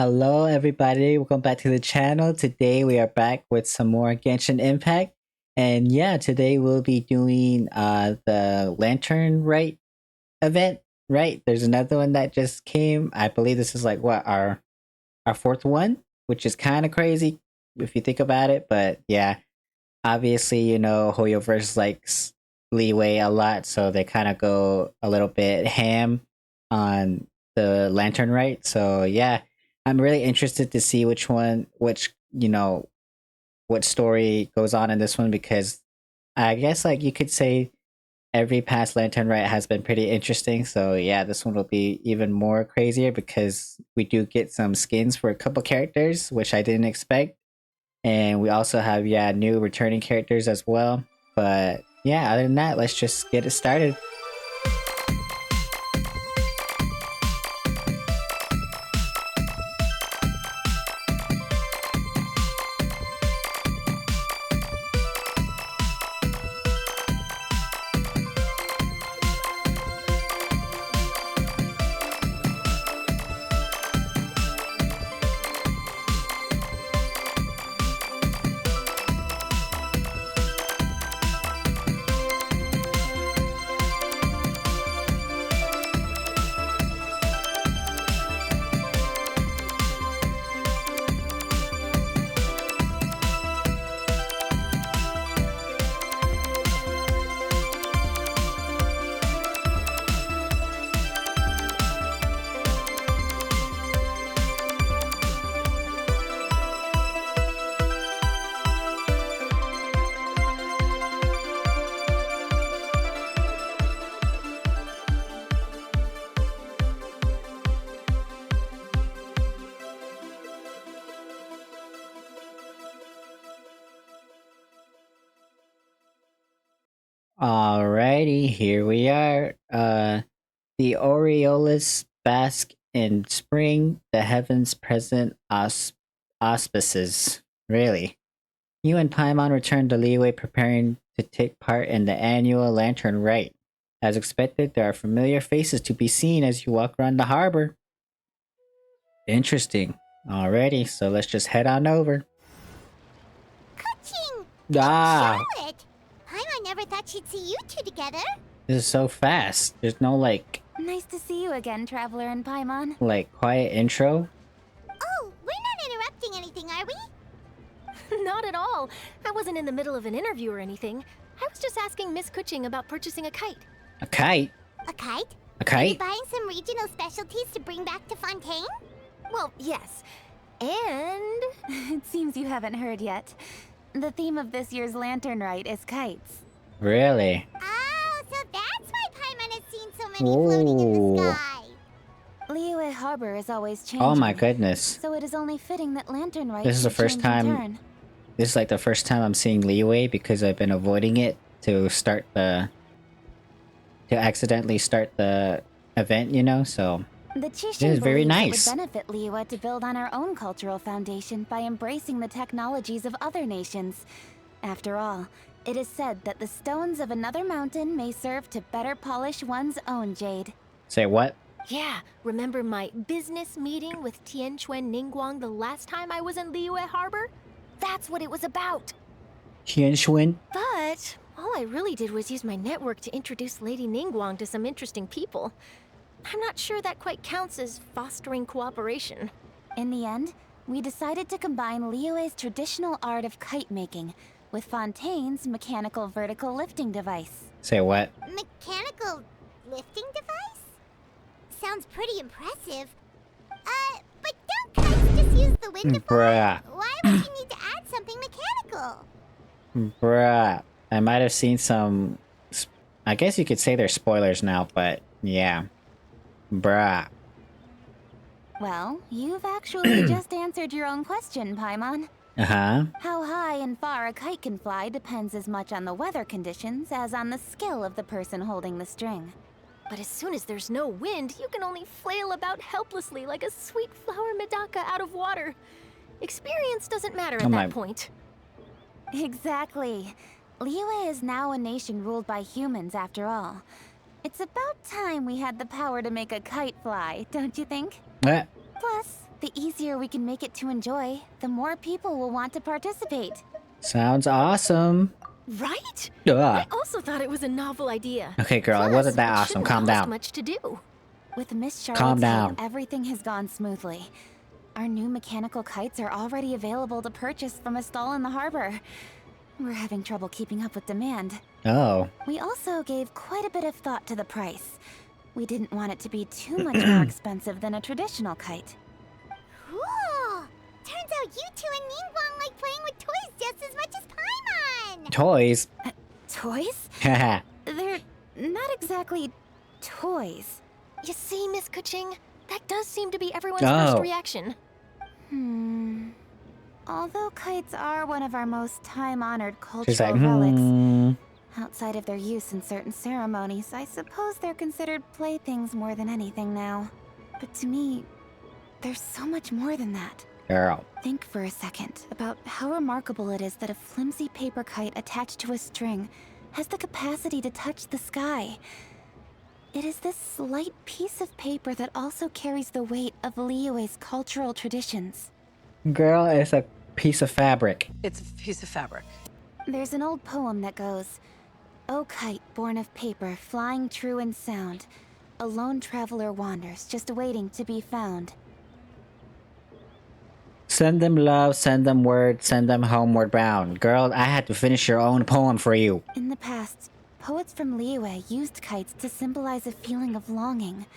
Hello, everybody. Welcome back to the channel. Today we are back with some more Genshin Impact, and yeah, today we'll be doing the Lantern Rite event. Right? There's another one that just came. I believe this is like what our fourth one, which is kind of crazy if you think about it. But yeah, obviously Hoyoverse likes Liyue a lot, so they kind of go a little bit ham on the Lantern Rite. So yeah, I'm really interested to see what story goes on in this one, because I guess like you could say every past Lantern Rite has been pretty interesting. So yeah, this one will be even more crazier because we do get some skins for a couple characters, which I didn't expect. And we also have new returning characters as well. But yeah, other than that, let's just get it started. Alrighty, here we are. The Aureolus bask in spring, the heavens present auspices. Really? You and Paimon return to Liyue, preparing to take part in the annual Lantern Rite. As expected, there are familiar faces to be seen as you walk around the harbor. Interesting. Alrighty, so let's just head on over. Ka-ching! Ah! Charlotte! I never thought she'd see you two together. This is so fast. There's no Nice to see you again, Traveler and Paimon. quiet intro. Oh, we're not interrupting anything, are we? Not at all. I wasn't in the middle of an interview or anything. I was just asking Miss Kuching about purchasing a kite. A kite? A kite? A Are you kite? buying some regional specialties to bring back to Fontaine? Well, yes. And... It seems you haven't heard yet. The theme of this year's Lantern Rite is kites. Really? Oh, so that's why Paimon has seen so many floating in Ooh. the sky. Liyue Harbor is always changing. Oh my goodness. So it is only fitting that Lantern Rite This is the should first change in time- turn. This is like the first time I'm seeing Liyue, because I've been avoiding it to accidentally start the event, so The This Chishin is very believes nice. it would benefit Liyue to build on our own cultural foundation by embracing the technologies of other nations. After all, it is said that the stones of another mountain may serve to better polish one's own jade. say what? yeah, remember my business meeting with Tianquan Ningguang the last time I was in Liyue Harbor? That's what it was about. Tianquan? But all I really did was use my network to introduce Lady Ningguang to some interesting people. I'm not sure that quite counts as fostering cooperation. In the end, we decided to combine Liyue's traditional art of kite making with Fontaine's mechanical vertical lifting device. Say what? Mechanical lifting device? Sounds pretty impressive. But don't kites just use the wind to fly? Bruh. Why would you need to add something mechanical? Bruh. I might have seen some... I guess you could say they're spoilers now, but yeah. Bruh. Well, you've actually just answered your own question, Paimon. Uh-huh. How high and far a kite can fly depends as much on the weather conditions as on the skill of the person holding the string. But as soon as there's no wind, you can only flail about helplessly like a sweet flower medaka out of water. Experience doesn't matter at that point. Exactly. Liyue is now a nation ruled by humans after all. It's about time we had the power to make a kite fly, don't you think? What? Plus, The easier we can make it to enjoy, the more people will want to participate. Sounds awesome. Right? Ugh. I also thought it was a novel idea. Okay, girl, it Plus, wasn't that it awesome. shouldn't Calm cost down. much to do. With Miss Calm Charlotte's down. help, everything has gone smoothly. Our new mechanical kites are already available to purchase from a stall in the harbor. We're having trouble keeping up with demand. Oh. We also gave quite a bit of thought to the price. We didn't want it to be too much more expensive than a traditional kite. Cool! Turns out you two and Ningguang like playing with toys just as much as Paimon! Toys? Toys? Haha. They're not exactly toys. You see, Miss Kuching, that does seem to be everyone's Oh. first reaction. Although kites are one of our most time-honored She's cultural like, relics, outside of their use in certain ceremonies, I suppose they're considered playthings more than anything now. But to me, there's so much more than that. Girl. Think for a second about how remarkable it is that a flimsy paper kite attached to a string has the capacity to touch the sky. It is this slight piece of paper that also carries the weight of Liyue's cultural traditions. Girl, it's a piece of fabric. It's a piece of fabric. There's an old poem that goes, "O kite born of paper, flying true in sound, a lone traveler wanders, just waiting to be found." Send them love, send them word, send them homeward bound. Girl, I had to finish your own poem for you. In the past, poets from Liyue used kites to symbolize a feeling of longing,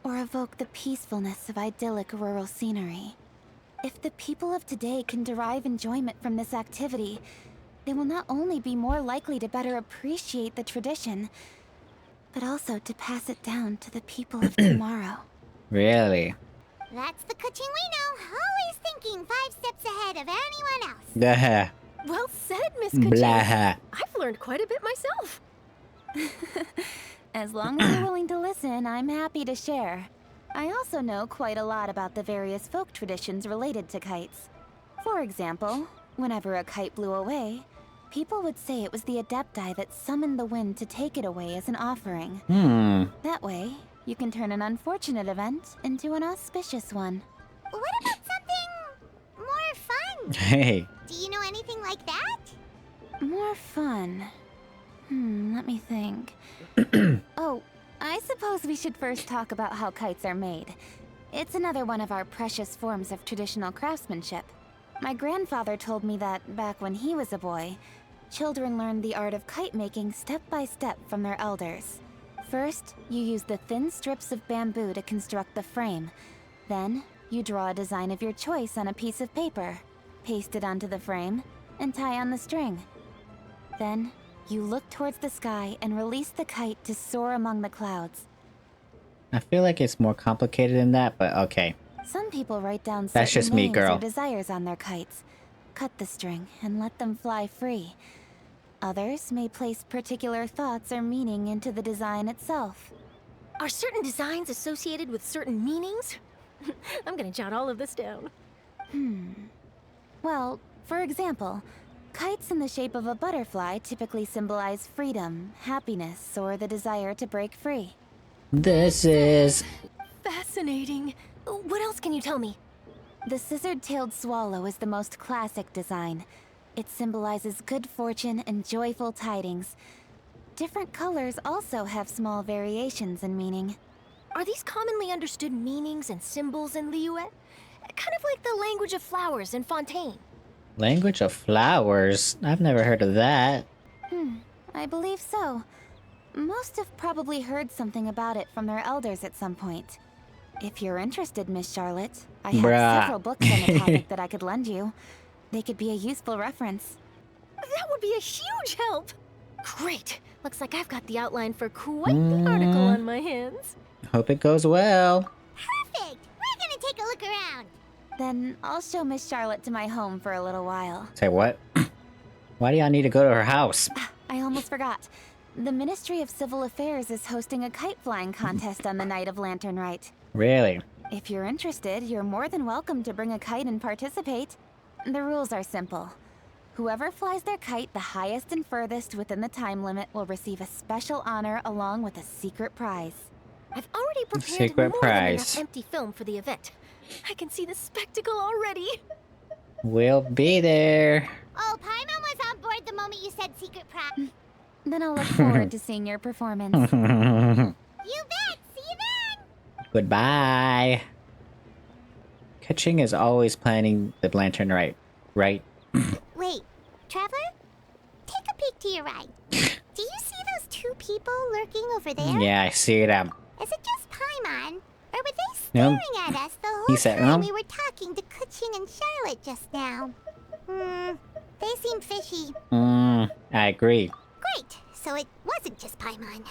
or evoke the peacefulness of idyllic rural scenery. If the people of today can derive enjoyment from this activity, they will not only be more likely to better appreciate the tradition, but also to pass it down to the people of tomorrow. Really? That's the Kuching we know, always thinking 5 steps ahead of anyone else. Blah. Well said, Miss Kuching. Blah. I've learned quite a bit myself. As long as you're willing to listen, I'm happy to share. I also know quite a lot about the various folk traditions related to kites. For example, whenever a kite blew away, people would say it was the Adepti that summoned the wind to take it away as an offering. That way, you can turn an unfortunate event into an auspicious one. What about something more fun? Hey. Do you know anything like that? More fun. Let me think. Oh, I suppose we should first talk about how kites are made. It's another one of our precious forms of traditional craftsmanship. My grandfather told me that, back when he was a boy, children learned the art of kite making step by step from their elders. First, you use the thin strips of bamboo to construct the frame. Then, you draw a design of your choice on a piece of paper, paste it onto the frame, and tie on the string. Then, you look towards the sky and release the kite to soar among the clouds. I feel like it's more complicated than that, but okay. Some people write down That's certain just me, names girl. or desires on their kites, cut the string, and let them fly free. Others may place particular thoughts or meaning into the design itself. Are certain designs associated with certain meanings? I'm gonna jot all of this down. Well, for example, kites in the shape of a butterfly typically symbolize freedom, happiness, or the desire to break free. This is... Fascinating. What else can you tell me? The scissored-tailed swallow is the most classic design. It symbolizes good fortune and joyful tidings. Different colors also have small variations in meaning. Are these commonly understood meanings and symbols in Liyue? Kind of like the language of flowers in Fontaine. Language of flowers? I've never heard of that. I believe so. Most have probably heard something about it from their elders at some point. If you're interested, Miss Charlotte, I have Bruh. several books on the topic that I could lend you. They could be a useful reference. That would be a huge help! Great! Looks like I've got the outline for quite the article on my hands. Hope it goes well. Perfect! We're gonna take a look around. Then I'll show Miss Charlotte to my home for a little while. Say what? Why do y'all need to go to her house? I almost forgot. The Ministry of Civil Affairs is hosting a kite flying contest on the night of Lantern Rite. Really? If you're interested, you're more than welcome to bring a kite and participate. The rules are simple. Whoever flies their kite the highest and furthest within the time limit will receive a special honor along with a secret prize. I've already prepared Secret more prize. than enough empty film for the event. I can see the spectacle already. We'll be there. Oh, Paimon was on board the moment you said secret prop. Then I'll look forward to seeing your performance. You bet! See you then! Goodbye. Kaching is always planning the Lantern Rite, right? Wait, Traveler? Take a peek to your right. Do you see those two people lurking over there? Yeah, I see them. Is it just Paimon? Or were they No. staring at us the whole He said, time no. we were talking to Kuching and Charlotte just now? They seem fishy. I agree. Great, so it wasn't just Paimon.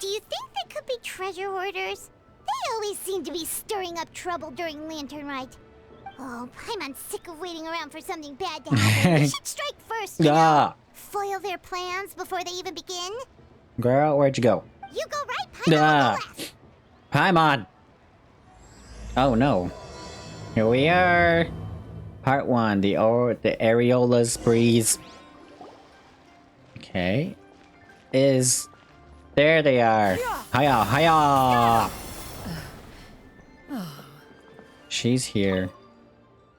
Do you think they could be treasure hoarders? They always seem to be stirring up trouble during Lantern Rite. Oh, Paimon's sick of waiting around for something bad to happen. We should strike first, you know? Yeah. Foil their plans before they even begin. Girl, where'd you go? You go right, Paimon will Yeah. go left. Paimon! Oh no. Here we are. Part 1, the Areolas breeze. Okay. There they are. Hiya, hiya! She's here.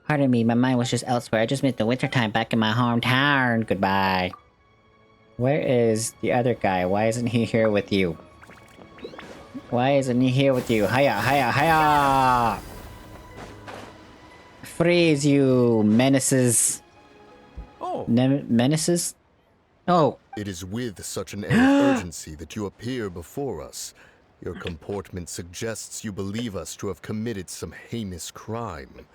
Pardon me, my mind was just elsewhere. I just missed the wintertime back in my hometown. Goodbye. Where is the other guy? Why isn't he here with you? Why isn't he here with you? Hiya, hiya, hiya! Freeze, you menaces. Oh, Menaces? Oh, It is with such an air of urgency that you appear before us. Your comportment suggests you believe us to have committed some heinous crime.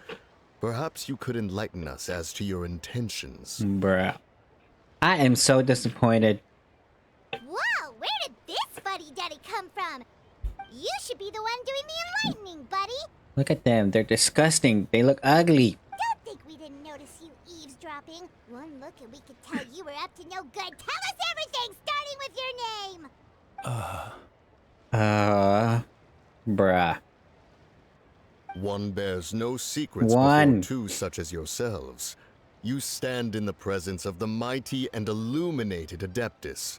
Perhaps you could enlighten us as to your intentions. bruh. I am so disappointed. Whoa, where did this fuddy-duddy come from? You should be the one doing the enlightening, buddy. Look at them. They're disgusting. They look ugly. Don't think we didn't notice you eavesdropping. One look and we could tell you were up to no good. Tell us everything, starting with your name. Bruh. One bears no secrets One. before two such as yourselves. You stand in the presence of the mighty and illuminated Adeptus,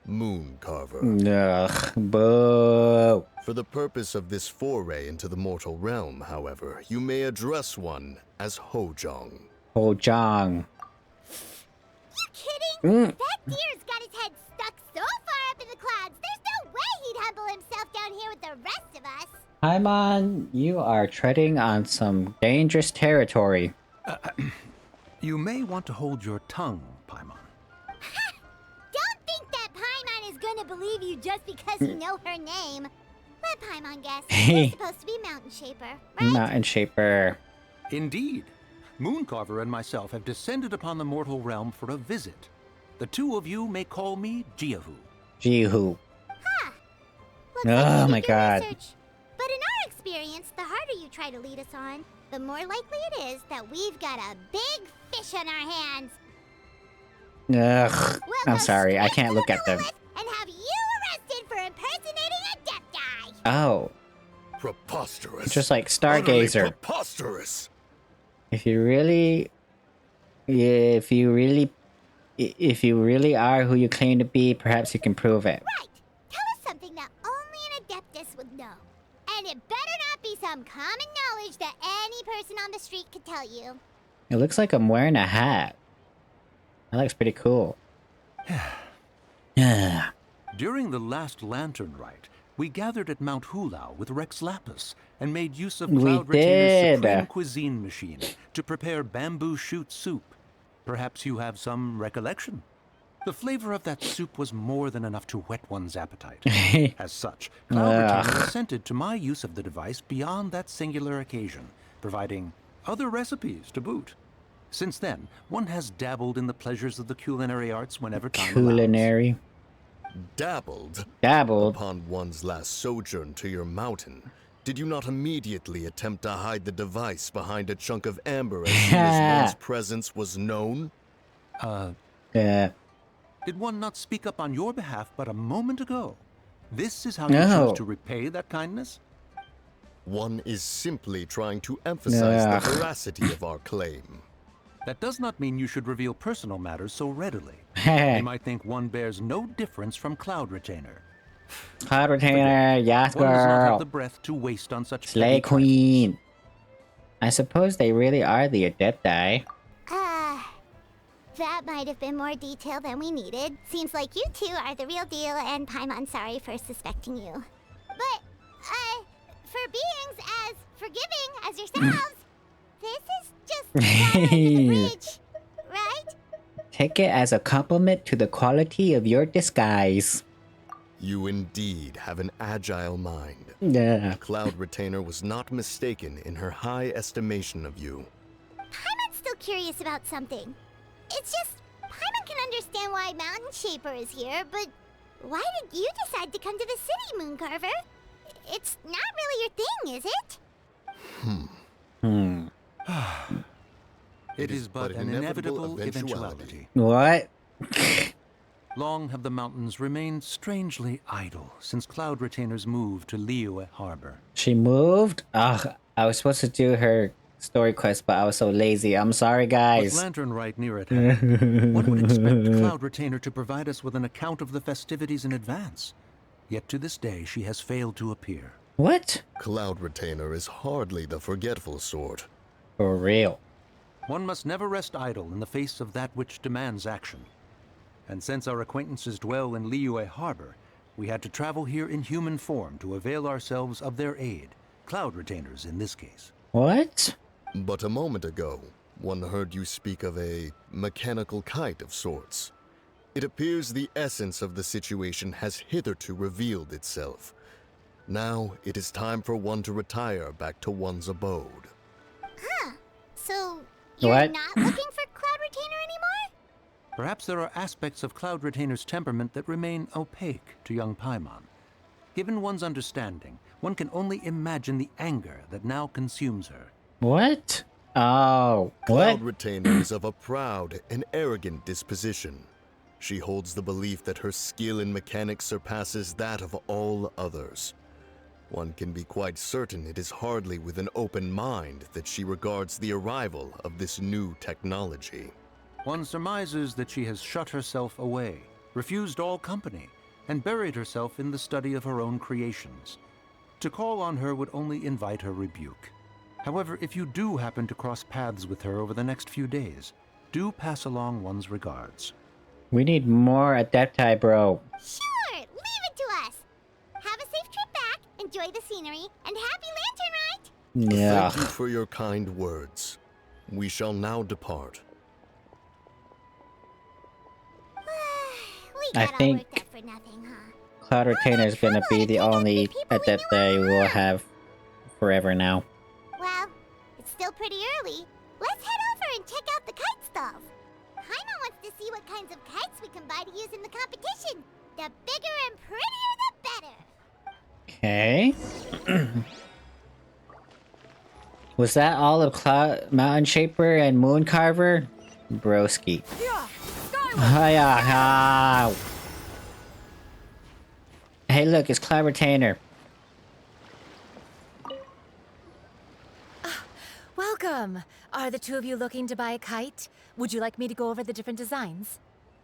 Moon Carver. Ugh. Boo. For the purpose of this foray into the mortal realm, however, you may address one as Hojong. Ho Jong. You kidding? That deer's got his head stuck so far up in the clouds, there's no way he'd humble himself down here with the rest of us. Paimon, you are treading on some dangerous territory. you may want to hold your tongue, Paimon. Don't think that Paimon is gonna believe you just because you know her name. Let Paimon guess. You're supposed to be Mountain Shaper, right? Mountain Shaper. Indeed. Mooncarver and myself have descended upon the mortal realm for a visit. The two of you may call me Jiahu. Jihu. Looks Oh like you my did your God. research. But in our experience, the harder you try to lead us on, the more likely it is that we've got a big fish on our hands. Ugh. We'll I'm go sorry. I straight can't to look the at them. Lilith and have you arrested for impersonating a Adepti. Oh. Preposterous. Just like Utterly Stargazer. preposterous. If you really are who you claim to be, perhaps you can prove it. Right. Tell us something that only an Adeptus would know. And it better not be some common knowledge that any person on the street could tell you. It looks like I'm wearing a hat. That looks pretty cool. Yeah. During the last Lantern Rite, we gathered at Mount Hulao with Rex Lapis and made use of We Cloud Retainer's did. supreme cuisine machine to prepare bamboo shoot soup. Perhaps you have some recollection? The flavor of that soup was more than enough to whet one's appetite. As such, Cloud Retainer assented to my use of the device beyond that singular occasion, providing other recipes to boot. Since then, one has dabbled in the pleasures of the culinary arts whenever time allows. Culinary. Dabbled. Dabbled. Upon one's last sojourn to your mountain, did you not immediately attempt to hide the device behind a chunk of amber as soon as one's presence was known? Yeah. Did one not speak up on your behalf but a moment ago? This is how you No. choose to repay that kindness? One is simply trying to emphasize Ugh. the veracity of our claim. That does not mean you should reveal personal matters so readily. They might think one bears no difference from Cloud Retainer. Cloud Retainer, yes One does not have girl. the breath to waste on such Slay petty trifles. Queen. I suppose they really are the Adepti. That might have been more detail than we needed. Seems like you two are the real deal, and Paimon sorry for suspecting you. But, for beings as forgiving as yourselves, this is just water under the bridge, right? Take it as a compliment to the quality of your disguise. You indeed have an agile mind. Yeah. Cloud Retainer was not mistaken in her high estimation of you. Paimon's still curious about something. It's just, Paimon can understand why Mountain Shaper is here, but why did you decide to come to the city, Mooncarver? It's not really your thing, is it? It is but an inevitable eventuality. What? Long have the mountains remained strangely idle since Cloud Retainer's move to Liyue Harbor. She moved? Ugh, I was supposed to do her story quest, but I was so lazy. I'm sorry, With guys. Lantern Rite near at hand, one would expect Cloud Retainer to provide us with an account of the festivities in advance. Yet to this day, she has failed to appear. What? Cloud Retainer is hardly the forgetful sort. For real. One must never rest idle in the face of that which demands action. And since our acquaintances dwell in Liyue Harbor, we had to travel here in human form to avail ourselves of their aid, Cloud Retainers in this case. What? But a moment ago, one heard you speak of a mechanical kite of sorts. It appears the essence of the situation has hitherto revealed itself. Now it is time for one to retire back to one's abode. So, you're What? not looking for Cloud Retainer anymore? Perhaps there are aspects of Cloud Retainer's temperament that remain opaque to young Paimon. Given one's understanding, one can only imagine the anger that now consumes her. What? Oh, what? Cloud Retainer is of a proud and arrogant disposition. She holds the belief that her skill in mechanics surpasses that of all others. One can be quite certain it is hardly with an open mind that she regards the arrival of this new technology. One surmises that she has shut herself away, refused all company, and buried herself in the study of her own creations. To call on her would only invite her rebuke. However, if you do happen to cross paths with her over the next few days, do pass along one's regards. We need more Adepti, bro. Sure, leave it to us. Have a safe trip back, enjoy the scenery, and happy Lantern Rite! Yeah. Thank you for your kind words. We shall now depart. We I got all think- worked up for nothing, huh? Cloud Retainer is gonna be the only Adepti we'll have forever now. Well, it's still pretty early. Let's head over and check out the kite stalls. Paimon wants to see what kinds of kites we can buy to use in the competition. The bigger and prettier, the better. Okay. Was that all of Cloud Mountain Shaper and Moon Carver? Broski. Hiya. Hey, look, it's Cloud Retainer. Welcome! Are the two of you looking to buy a kite? Would you like me to go over the different designs?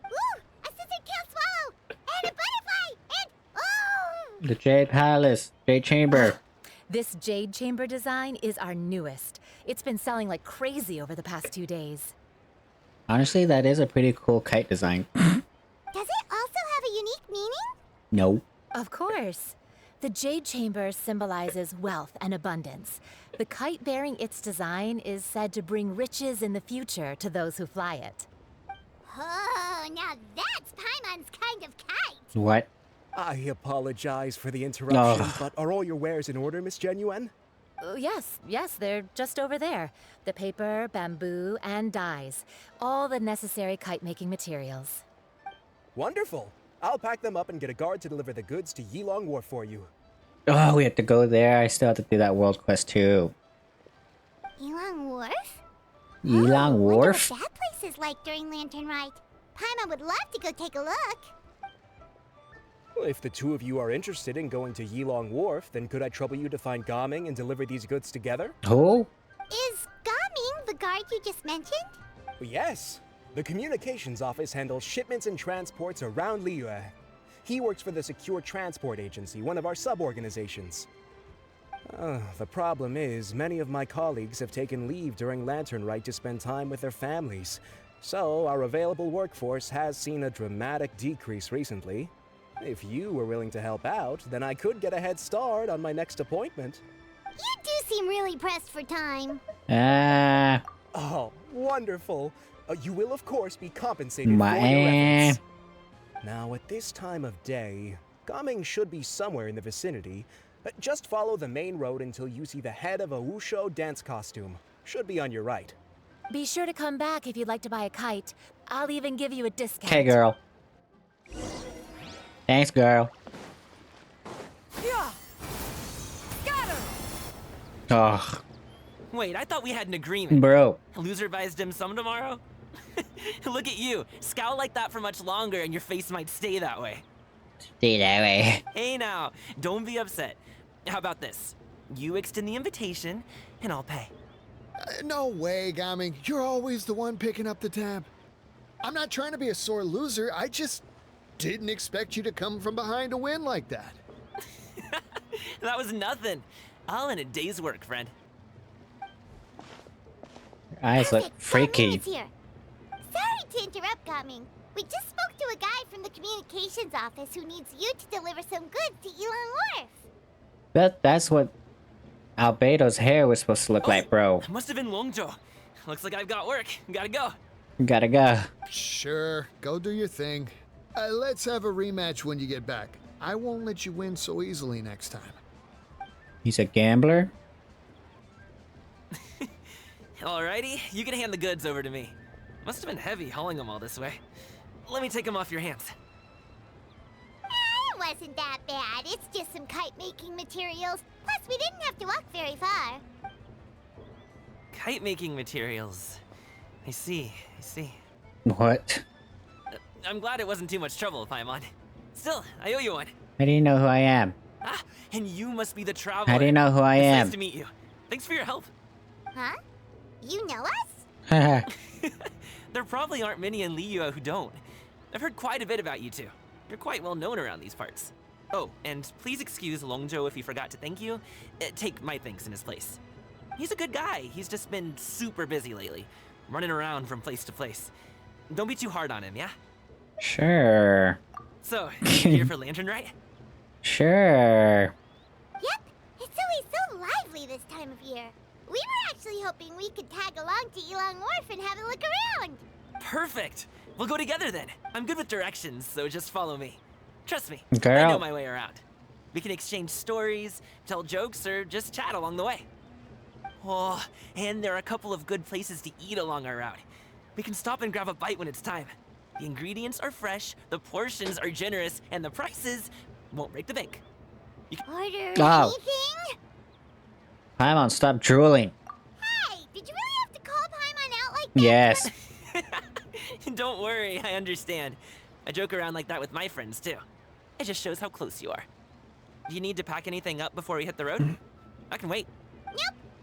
Ooh, a scissor kill swallow! And a butterfly! And oh! The Jade Palace. Jade Chamber. This Jade Chamber design is our newest. It's been selling like crazy over the past 2 days. Honestly, that is a pretty cool kite design. Does it also have a unique meaning? No. Of course. The Jade Chamber symbolizes wealth and abundance. The kite bearing its design is said to bring riches in the future to those who fly it. Oh, now that's Paimon's kind of kite. What? I apologize for the interruption, Ugh. but are all your wares in order, Miss Genuine? Yes, they're just over there. The paper, bamboo, and dyes. All the necessary kite-making materials. Wonderful. I'll pack them up and get a guard to deliver the goods to Yilong Wharf for you. Oh, we have to go there. I still have to do that world quest too. Yilong Wharf? Yilong Oh, Wharf? wonder what that place is like during Lantern Rite. Paimon would love to go take a look. Well, if the two of you are interested in going to Yilong Wharf, then could I trouble you to find Gaming and deliver these goods together? Who? Is Gaming the guard you just mentioned? Well, yes. The communications office handles shipments and transports around Liyue. He works for the Secure Transport Agency, one of our sub-organizations. The problem is, many of my colleagues have taken leave during Lantern Rite to spend time with their families. So, our available workforce has seen a dramatic decrease recently. If you were willing to help out, then I could get a head start on my next appointment. You do seem really pressed for time. Oh, wonderful. You will, of course, be compensated for your efforts. Now, at this time of day, Gaming should be somewhere in the vicinity. Just follow the main road until you see the head of a Wushu dance costume. Should be on your right. Be sure to come back if you'd like to buy a kite. I'll even give you a discount. Okay, girl. Thanks, girl. Yeah. Scatter! Oh, Wait, I thought we had an agreement. bro. Loser buys dim sum tomorrow? Look at you. Scowl like that for much longer and your face might stay that way. Stay that way. Hey now, don't be upset. How about this? You extend the invitation and I'll pay. No way, Gaming. You're always the one picking up the tab. I'm not trying to be a sore loser. I just didn't expect you to come from behind to win like that. That was nothing. All in a day's work, friend. Your eyes look Perfect. freaky. It's here. Sorry to interrupt, Gaming. We just spoke to a guy from the communications office who needs you to deliver some goods to Yilong Wharf. That's what Albedo's hair was supposed to look like, bro. Must have been Longzhou. Looks like I've got work. Gotta go. Gotta go. Sure, go do your thing. Let's have a rematch when you get back. I won't let you win so easily next time. He's a gambler? Alrighty, you can hand the goods over to me. Must have been heavy hauling them all this way. Let me take them off your hands. It wasn't that bad. It's just some kite-making materials. Plus, we didn't have to walk very far. Kite making materials. I see. What? I'm glad it wasn't too much trouble, Paimon. Still, I owe you one. How do you know who I am? Ah, and you must be the traveler. How do you know who I It's am? nice to meet you. Thanks for your help. Huh? You know us? There probably aren't many in Liyue who don't. I've heard quite a bit about you two. You're quite well known around these parts. Oh, and please excuse Longzhou if he forgot to thank you. Take my thanks in his place. He's a good guy. He's just been super busy lately, running around from place to place. Don't be too hard on him, yeah? Sure. So, here for Lantern Rite? Sure. Yep. It's always so lively this time of year. We were actually hoping we could tag along to Yilong Wharf and have a look around. Perfect. We'll go together then. I'm good with directions, so just follow me. Trust me, Girl. I know my way around. We can exchange stories, tell jokes, or just chat along the way. Oh, and there are a couple of good places to eat along our route. We can stop and grab a bite when it's time. The ingredients are fresh, the portions are generous, and the prices won't break the bank. Order Oh. anything? Paimon, stop drooling. Hey, did you really have to call Paimon out like that? Yes. Don't worry, I understand. I joke around like that with my friends too. It just shows how close you are. Do you need to pack anything up before we hit the road? I can wait. Nope.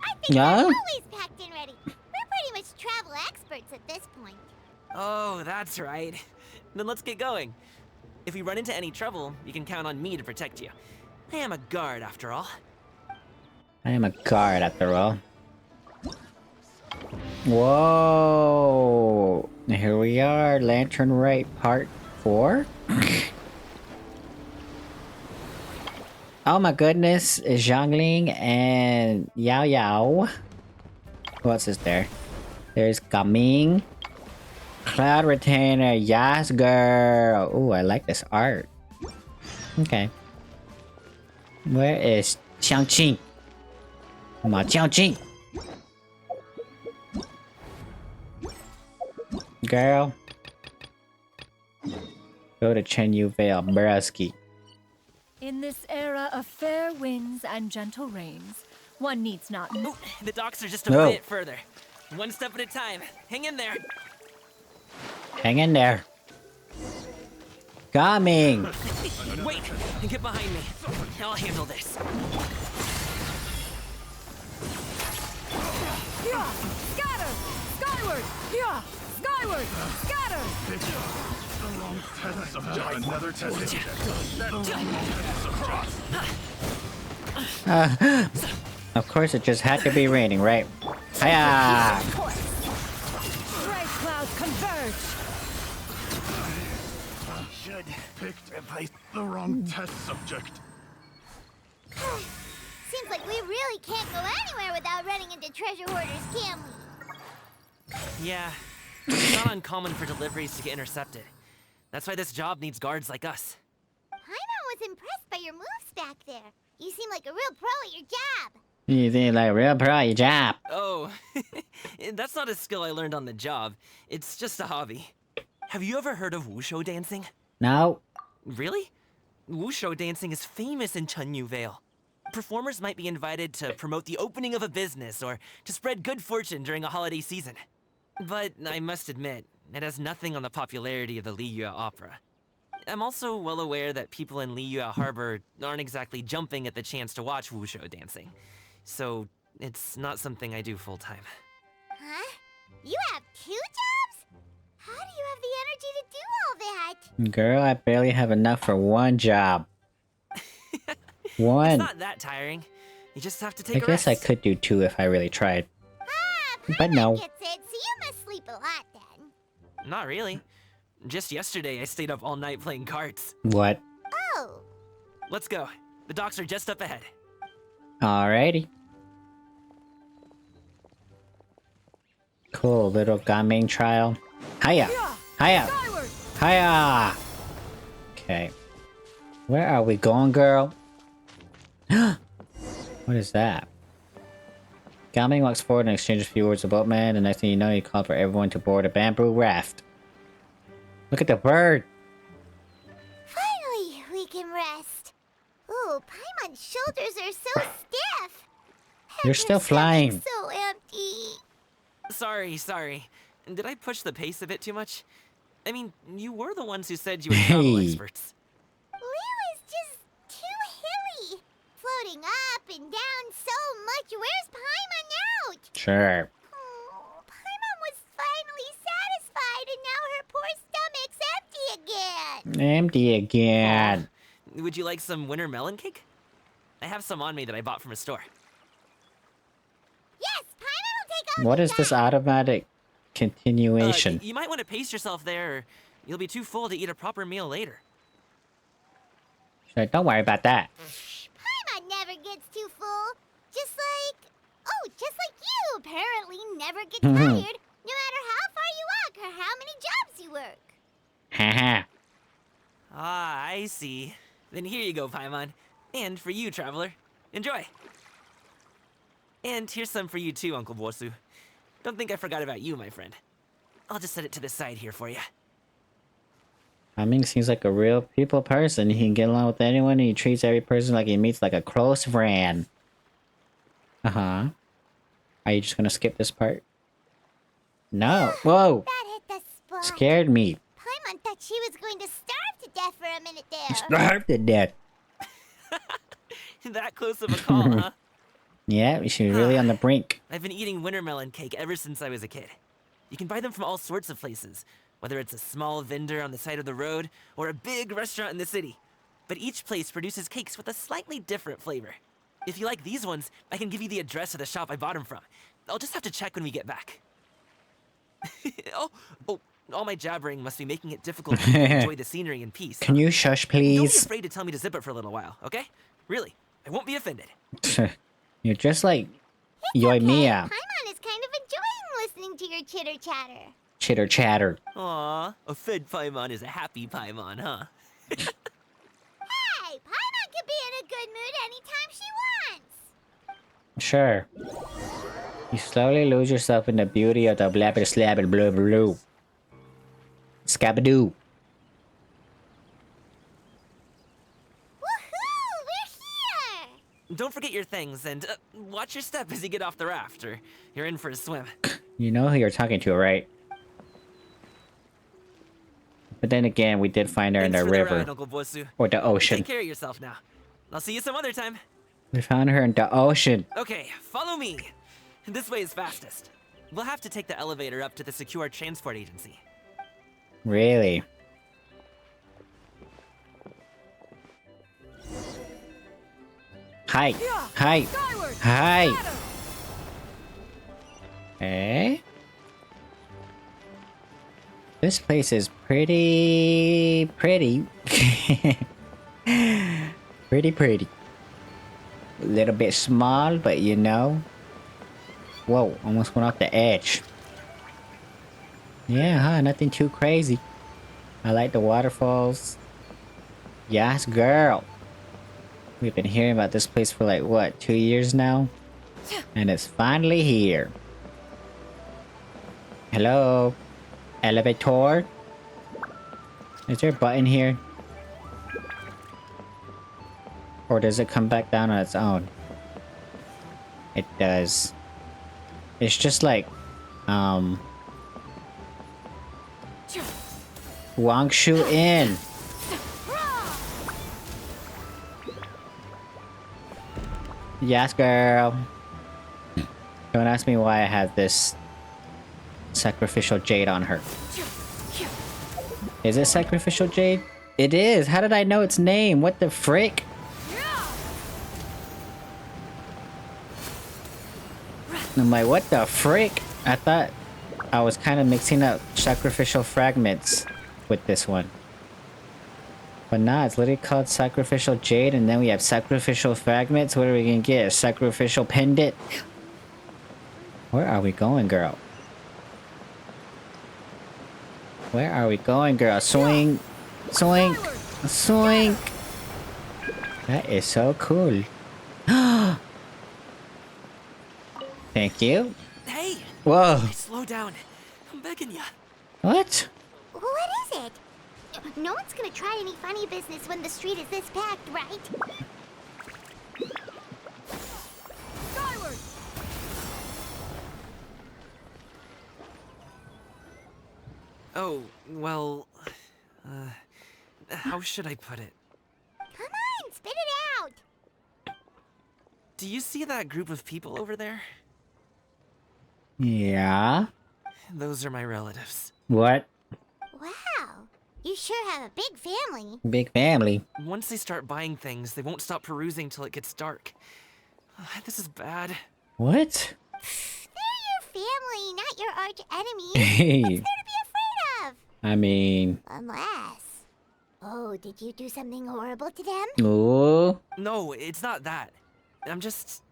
I think Yeah? we're always packed and ready. We're pretty much travel experts at this point. Oh, that's right. Then let's get going. If we run into any trouble, you can count on me to protect you. I am a guard after all. I am a guard after all. Whoa. Here we are, Lantern Rite Part 4. Oh my goodness, Zhangling and Yao Yao. Who else is there? There's Gaming. Cloud Retainer, yes girl. Ooh, I like this art. Okay. Where is Qiangqing? Ma Qiangqing. Girl. Go to Chen Yu Vale, Brusky. In this era of fair winds and gentle rains, one needs not. Ooh, the docks are just a No. bit further. One step at a time. Hang in there. Hang in there. Coming. Wait, get behind me. I'll handle this. Yeah! Scatter! Skyward! Yeah! Skyward! Scatter! Another test. Of course, it just had to be raining, right? Hiya! Bright clouds converge. Should picked the wrong test subject. Seems like we really can't go anywhere without running into treasure hoarders, can we? Yeah, it's not uncommon for deliveries to get intercepted. That's why this job needs guards like us. Paimon was impressed by your moves back there. You seem like a real pro at your job. You think like real pro at your job? Oh, that's not a skill I learned on the job. It's just a hobby. Have you ever heard of wushu dancing? No. Really? Wushu dancing is famous in Chunyu Vale. Performers might be invited to promote the opening of a business or to spread good fortune during a holiday season. But I must admit, it has nothing on the popularity of the Liyue opera. I'm also well aware that people in Liyue Harbor aren't exactly jumping at the chance to watch wushu dancing. So, it's not something I do full-time. Huh? You have 2 jobs? How do you have the energy to do all that? Girl, I barely have enough for one job. One. It's not that tiring. You just have to take I a guess rest. I could do 2 if I really tried. Ah, But no. gets it, so you must sleep a lot then. Not really. Just yesterday, I stayed up all night playing cards. What? Oh. Let's go. The docks are just up ahead. Alrighty. Cool little gaming trial. Hiya! Hiya! Hiya! Okay. Where are we going, girl? What is that? Gaming walks forward and exchanges a few words with the boatman. The next thing you know, you call for everyone to board a bamboo raft. Look at the bird! Finally, we can rest. Ooh, Paimon's shoulders are so stiff. You're And still her flying. stomach's so empty. Sorry. Did I push the pace a bit too much? I mean, you were the ones who said you were travel Hey. experts. Liyue is just too hilly. Floating up and down so much. Where's Paimon now? Sure. Oh, Paimon was finally satisfied and now her poor stomach's empty again. Empty again. Would you like some winter melon cake? I have some on me that I bought from a store. Yes, Paimon will take all What you is this got. automatic continuation? You might want to pace yourself there, or you'll be too full to eat a proper meal later. Sure, don't worry about that. Paimon never gets too full. Just like you apparently never get tired, no matter how far you walk or how many jobs you work. Haha. Ah, I see. Then here you go, Paimon. And for you, traveler. Enjoy. And here's some for you too, Uncle Bosu. Don't think I forgot about you, my friend. I'll just set it to the side here for you. Ming seems like a real people person. He can get along with anyone and he treats every person like he meets like a close friend. Uh-huh. Are you just gonna skip this part? No. Whoa! That hit the spot. Scared me. Paimon thought she was going to starve to death for a minute there. Starved to death. That close of a call, huh? Yeah, she was really on the brink. I've been eating winter melon cake ever since I was a kid. You can buy them from all sorts of places, whether it's a small vendor on the side of the road or a big restaurant in the city. But each place produces cakes with a slightly different flavor. If you like these ones, I can give you the address of the shop I bought them from. I'll just have to check when we get back. oh, all my jabbering must be making it difficult to enjoy the scenery in peace. Can you shush, Don't be please? afraid to tell me to zip it for a little while, okay? Really, I won't be offended. You're just like It's okay. Yoimiya. Paimon is kind of enjoying listening to your chitter-chatter. Chitter chatter. Aw, a fed Paimon is a happy Paimon, huh? Hey, Paimon can be in a good mood anytime she wants. Sure. You slowly lose yourself in the beauty of the blabber slabber blue blue. Scabadoo. Woohoo! We're here! Don't forget your things, and watch your step as you get off the raft, or you're in for a swim. You know who you're talking to, right? But then again, we did find her in Thanks the for river. ride, Uncle Bosu. Or the ocean. Take care of yourself now. I'll see you some other time. We found her in the ocean. Okay, follow me. This way is fastest. We'll have to take the elevator up to the secure transport agency. Really? Hi. Hi. Hi. Eh? This place is pretty... pretty. Pretty. A little bit small, but you know. Whoa, almost went off the edge. Yeah, huh? Nothing too crazy. I like the waterfalls. Yes, girl. We've been hearing about this place for like, what, 2 years now? And it's finally here. Hello? Elevator? Is there a button here? Or does it come back down on its own? It does. It's just like, Wangshu Inn. Yes, girl. Don't ask me why I have this sacrificial jade on her. Is it sacrificial jade? It is. How did I know its name? What the frick? I'm like, what the frick? I thought I was kind of mixing up sacrificial fragments with this one. But nah, it's literally called sacrificial jade, and then we have sacrificial fragments. What are we gonna get? A sacrificial pendant? Where are we going, girl? Where are we going, girl? Swing! Swing! Swing! That is so cool. Thank you. Hey! Whoa. Hey, slow down. I'm begging ya. What? What is it? No one's gonna try any funny business when the street is this packed, right? Skyward! Oh, well... how should I put it? Come on, spit it out! Do you see that group of people over there? Yeah? Those are my relatives. What? Wow, you sure have a big family. Big family. Once they start buying things, they won't stop perusing till it gets dark. This is bad. What? They're your family, not your arch enemy. Hey. What's there to be afraid of? I mean... Unless... Oh, did you do something horrible to them? Ooh. No, it's not that. I'm just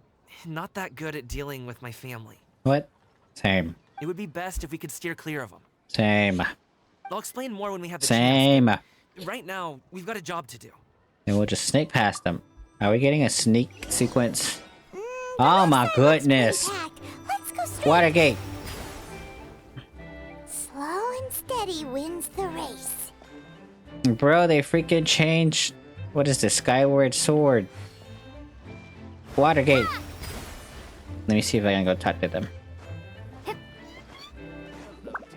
not that good at dealing with my family. What? Same. It would be best if we could steer clear of them. Same. I'll explain more when we have the Same. chance. Right now, we've got a job to do. And we'll just sneak past them. Are we getting a sneak sequence? Oh my goodness. Let's go straight. Watergate. Slow and steady wins the race. Bro, they freaking changed... What is this? Skyward Sword. Watergate. Let me see if I can go talk to them.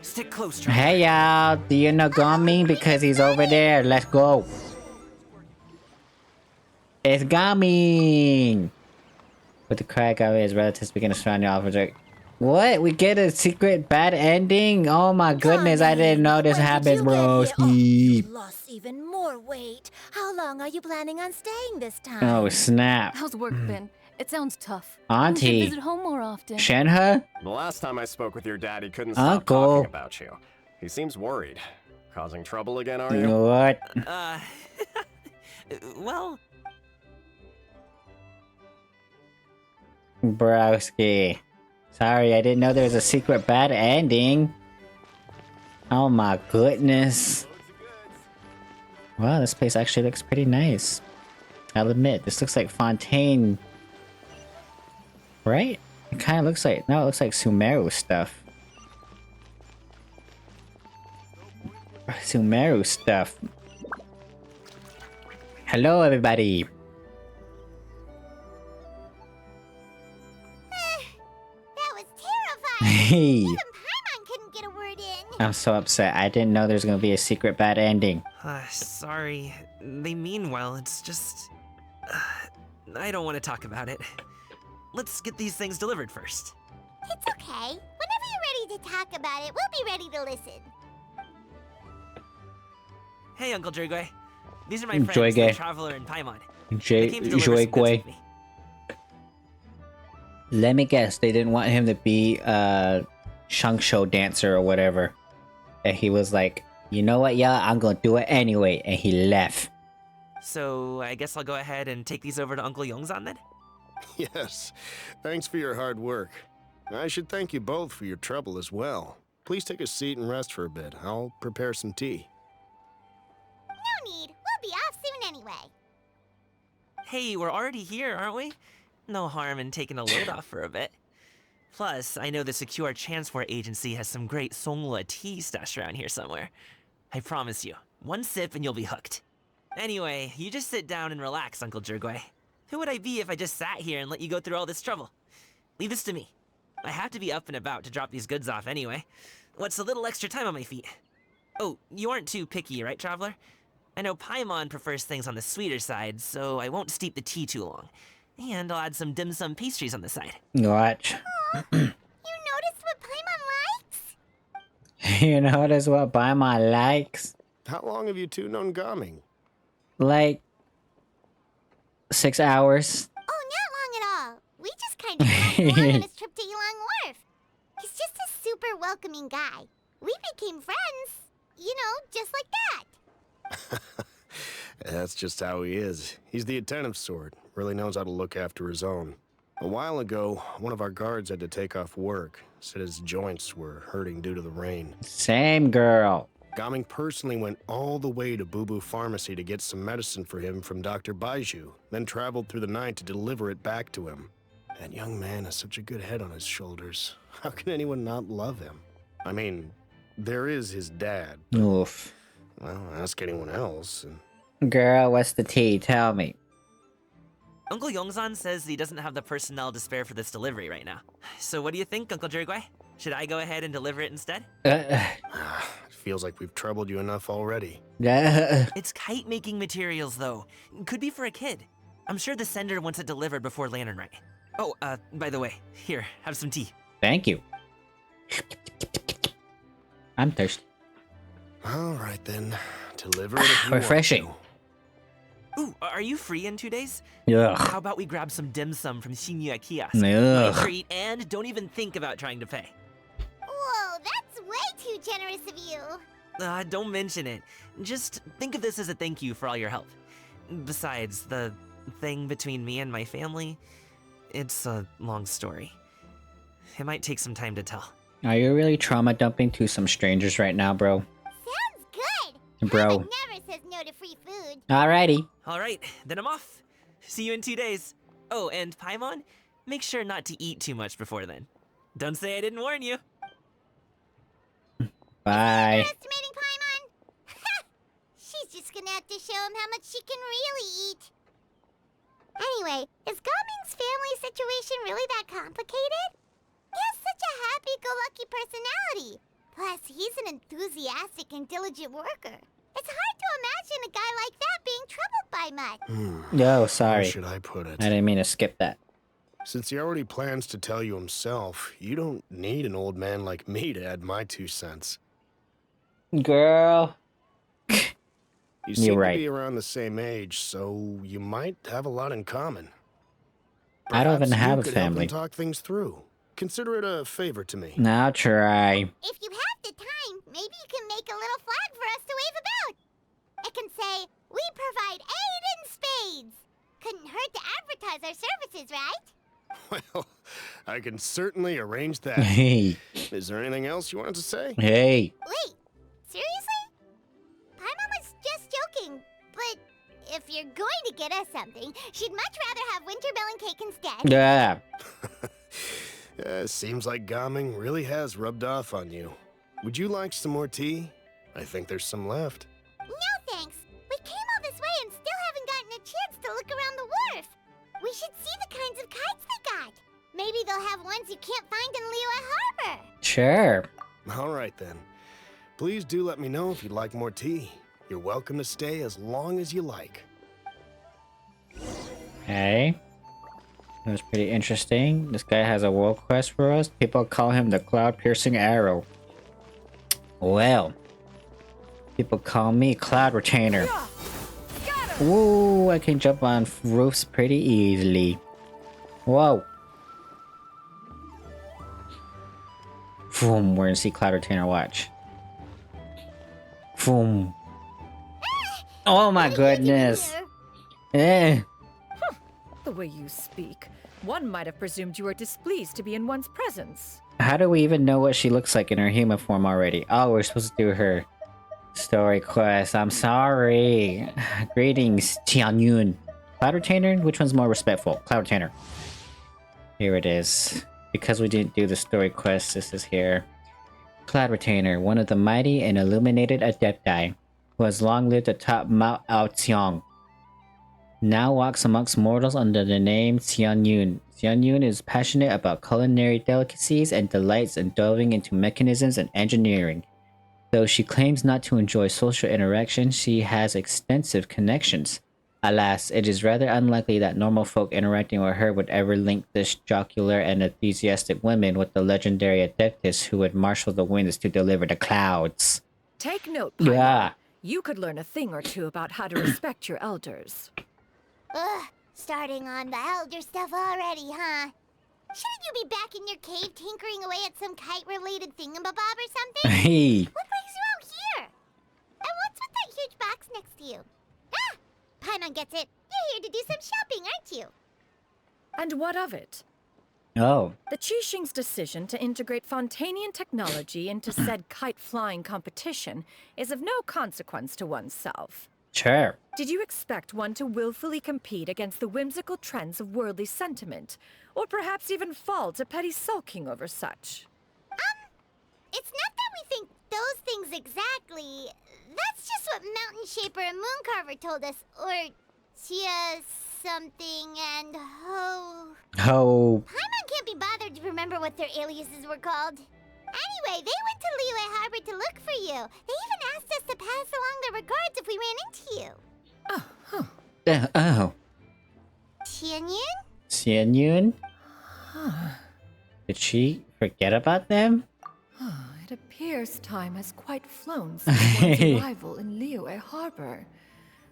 Stick close, Trevor. Hey y'all, do you know Gami? Because he's over there. Let's go. It's Gami! With the crack of his relatives begin to surround the officer. What? We get a secret bad ending? Oh my goodness, I didn't know this happens, bro. You lost even more weight. How long are you planning on staying this time? Oh snap. How's work been? It sounds tough. Auntie. You should visit home more often. Shenhe? The last time I spoke with your dad, he couldn't stop Uncle. talking about you. He seems worried. Causing trouble again, are you? What? Well... Broski. Sorry, I didn't know there was a secret bad ending. Oh my goodness. Wow, this place actually looks pretty nice. I'll admit, this looks like Fontaine. Right? It kind of looks like... No, it looks like Sumeru stuff. Sumeru stuff. Hello, everybody. That was terrifying. Hey. Even Paimon couldn't get a word in. I'm so upset. I didn't know there's gonna be a secret bad ending. Sorry. They mean well, it's just... I don't want to talk about it. Let's get these things delivered first. It's okay. Whenever you're ready to talk about it, we'll be ready to listen. Hey, Uncle Joygway. These are my friends, Joygay. the Traveler and Paimon. Joygway. Let me guess, they didn't want him to be a Shang Show dancer or whatever. And he was like, you know what, yeah, I'm gonna do it anyway. And he left. So I guess I'll go ahead and take these over to Uncle Yongzan then? Yes. Thanks for your hard work. I should thank you both for your trouble as well. Please take a seat and rest for a bit. I'll prepare some tea. No need. We'll be off soon anyway. Hey, we're already here, aren't we? No harm in taking a load off for a bit. Plus, I know the Secure Transport Agency has some great Songhua tea stashed around here somewhere. I promise you, one sip and you'll be hooked. Anyway, you just sit down and relax, Uncle Jirgwe. Who would I be if I just sat here and let you go through all this trouble? Leave this to me. I have to be up and about to drop these goods off anyway. What's a little extra time on my feet? Oh, you aren't too picky, right, Traveler? I know Paimon prefers things on the sweeter side, so I won't steep the tea too long. And I'll add some dim sum pastries on the side. Watch. You noticed what Paimon likes? You notice what Paimon likes? How long have you two known Gaming? Like 6 hours. Oh, not long at all. We just kind of helped along on his trip to Ylang Wharf. He's just a super welcoming guy. We became friends, you know, just like that. That's just how he is. He's the attentive sort. Really knows how to look after his own. A while ago, one of our guards had to take off work. Said his joints were hurting due to the rain. Same girl. Gaming personally went all the way to Boo Boo Pharmacy to get some medicine for him from Dr. Baiju, then traveled through the night to deliver it back to him. That young man has such a good head on his shoulders. How can anyone not love him? I mean, there is his dad. Oof. Well, ask anyone else. Girl, what's the tea? Tell me. Uncle Yongzan says he doesn't have the personnel to spare for this delivery right now. So what do you think, Uncle Jirgwe? Should I go ahead and deliver it instead? It feels like we've troubled you enough already. It's kite-making materials, though. Could be for a kid. I'm sure the sender wants it delivered before Lantern Rite. Oh, by the way, here, have some tea. Thank you. I'm thirsty. All right, then. Deliver it if you refreshing. Want to. Ooh, are you free in 2 days? Ugh. How about we grab some dim sum from Shinya Kiosk? Ugh. My treat, and don't even think about trying to pay. Whoa, that's way too generous of you. Don't mention it. Just think of this as a thank you for all your help. Besides, the thing between me and my family, it's a long story. It might take some time to tell. Are you really trauma dumping to some strangers right now, bro? Sounds good. Bro. Mama never says no to free food. Alrighty. Alright, then I'm off. See you in 2 days. Oh, and Paimon, make sure not to eat too much before then. Don't say I didn't warn you. Bye. Underestimating Paimon? She's just gonna have to show him how much she can really eat. Anyway, is Gaming's family situation really that complicated? He has such a happy-go-lucky personality. Plus, he's an enthusiastic and diligent worker. It's hard to imagine a guy like that being troubled by much. No, sorry. How should I put it? I didn't mean to skip that. Since he already plans to tell you himself, you don't need an old man like me to add my 2 cents. Girl. You seem You're right. to be around the same age, so you might have a lot in common. I don't even Perhaps have you a could help family. him talk things through. Consider it a favor to me. I'll try. If you have the time, maybe you can make a little flag for us to wave about. It can say, "We provide aid in spades." Couldn't hurt to advertise our services, right? Well, I can certainly arrange that. Hey. Is there anything else you wanted to say? Hey. Wait, seriously? Paimon was just joking, but if you're going to get us something, she'd much rather have winter melon cake instead. Yeah. Seems like Gaming really has rubbed off on you. Would you like some more tea? I think there's some left. No thanks. We came all this way and still haven't gotten a chance to look around the wharf. We should see the kinds of kites they got. Maybe they'll have ones you can't find in Liyue Harbor. Sure. All right, then. Please do let me know if you'd like more tea. You're welcome to stay as long as you like. Hey. That was pretty interesting. This guy has a world quest for us. People call him the cloud-piercing arrow. Well. People call me Cloud Retainer. Whoa, I can jump on roofs pretty easily. Whoa. Boom, we're gonna see Cloud Retainer, watch. Boom. Oh my goodness. Eh. The way you speak, one might have presumed you were displeased to be in one's presence. How do we even know what she looks like in her human form already? Oh, we're supposed to do her story quest. I'm sorry. Greetings, Tianyun. Cloud Retainer? Which one's more respectful? Cloud Retainer. Here it is. Because we didn't do the story quest, this is here. Cloud Retainer, one of the mighty and illuminated Adepti, who has long lived atop Mount Aotiong, now walks amongst mortals under the name Tianyun. Tianyun is passionate about culinary delicacies and delights in delving into mechanisms and engineering. Though she claims not to enjoy social interaction, she has extensive connections. Alas, it is rather unlikely that normal folk interacting with her would ever link this jocular and enthusiastic woman with the legendary Adeptus who would marshal the winds to deliver the clouds. Take note, Paimon. Yeah. You could learn a thing or two about how to respect your elders. Ugh, starting on the elder stuff already, huh? Shouldn't you be back in your cave tinkering away at some kite-related thingamabob or something? Hey. What brings you out here? And what's with that huge box next to you? Ah! Paimon gets it. You're here to do some shopping, aren't you? And what of it? Oh. The Qixing's decision to integrate Fontanian technology into said kite-flying competition is of no consequence to oneself. Sure. Did you expect one to willfully compete against the whimsical trends of worldly sentiment? Or perhaps even fall to petty sulking over such? It's not that we think those things exactly. That's just what Mountain Shaper and Mooncarver told us. Or Tia something and Ho... Paimon can't be bothered to remember what their aliases were called. Anyway, they went to Liyue Harbor to look for you. They even asked us to pass along their regards if we ran into you. Oh. Tianyun? Tianyun? Did she forget about them? It appears time has quite flown since one's arrival in Liyue Harbor.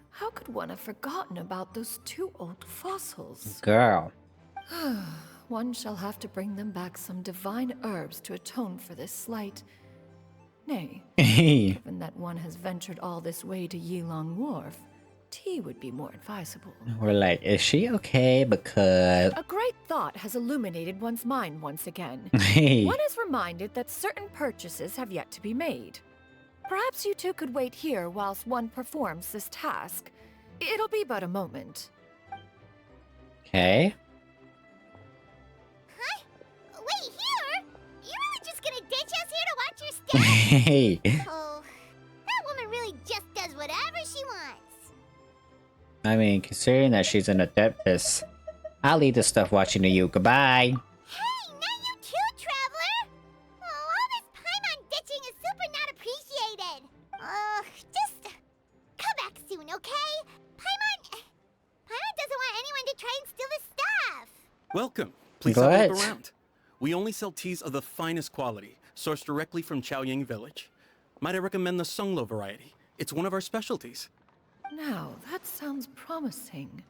How could one have forgotten about those two old fossils? Girl. One shall have to bring them back some divine herbs to atone for this slight. Nay, given that one has ventured all this way to Yilong Wharf, tea would be more advisable. We're like, is she okay? Because... A great thought has illuminated one's mind once again. Hey. One is reminded that certain purchases have yet to be made. Perhaps you two could wait here whilst one performs this task. It'll be but a moment. Okay. Huh? Wait, here? You're really just gonna ditch us here to watch your step? Hey. Oh, that woman really just does whatever she wants. I mean, considering that she's an Adeptus, I'll leave this stuff watching to you. Goodbye. Hey, not you too, Traveler! Oh, all this Paimon ditching is super not appreciated. Just come back soon, okay? Paimon doesn't want anyone to try and steal his stuff. Welcome. Please have a look around. We only sell teas of the finest quality, sourced directly from Chaoying Village. Might I recommend the Sunglo variety? It's one of our specialties. Now, that sounds promising.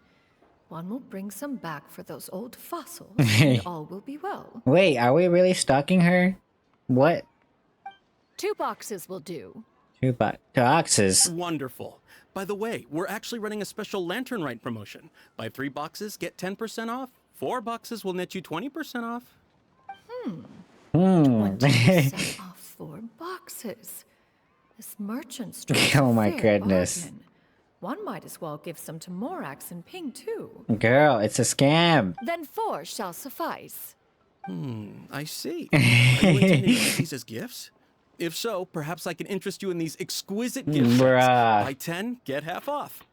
One will bring some back for those old fossils, and all will be well. Wait, are we really stalking her? What? 2 boxes will do. 2 boxes? Wonderful. By the way, we're actually running a special Lantern Rite promotion. Buy 3 boxes, get 10% off. 4 boxes will net you 20% off. 20% off 4 boxes. This merchant strikes Oh my a fair goodness. bargain. One might as well give some to Morax and Ping too. Girl, it's a scam. Then 4 shall suffice. I see. Are you intending to use these as gifts? If so, perhaps I can interest you in these exquisite gift sets. Bruh. Buy 10, get half off.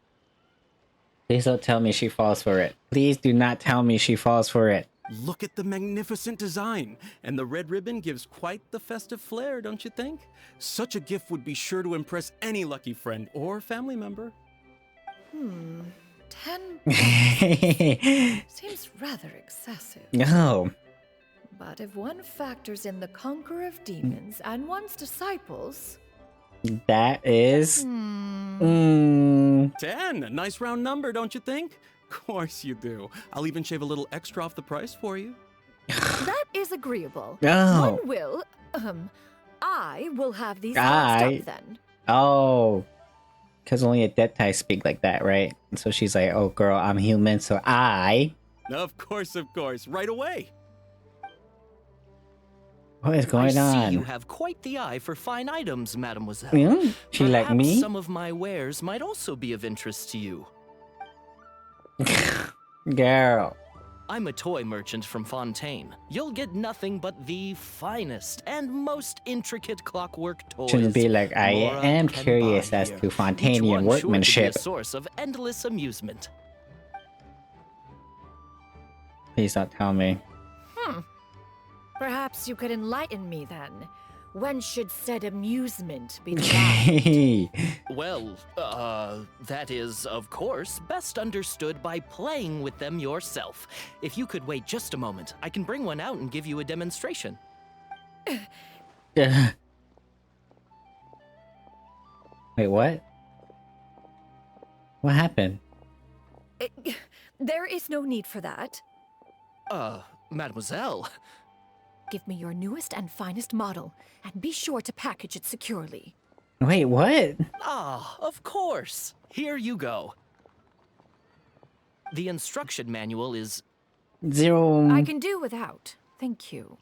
Please don't tell me she falls for it. Please do not tell me she falls for it. Look at the magnificent design. And the red ribbon gives quite the festive flair, don't you think? Such a gift would be sure to impress any lucky friend or family member. 10 boxes seems rather excessive. No. But if one factors in the conqueror of demons and one's disciples... That is... 10, a nice round number, don't you think? Of course you do. I'll even shave a little extra off the price for you. That is agreeable. Oh. One will, I will have these passed up then. Oh. Because only a dead type speak like that, right? And so she's like, oh girl, I'm human, so I... Of course, right away. What is going I on? see you have quite the eye for fine items, mademoiselle. Yeah? She like Perhaps me? some of my wares might also be of interest to you. Girl. I'm a toy merchant from Fontaine. You'll get nothing but the finest and most intricate clockwork toys. Shouldn't be like, I Laura am can curious buy as here. to Each Fontanian one sure to be workmanship. a source of endless amusement. Please don't tell me. Perhaps you could enlighten me then. When should said amusement be derived? Well, that is, of course, best understood by playing with them yourself. If you could wait just a moment, I can bring one out and give you a demonstration. Wait, what? What happened? There is no need for that. Mademoiselle. Give me your newest and finest model, and be sure to package it securely. Wait, what? Ah, of course. Here you go. The instruction manual is... Zero... I can do without, thank you.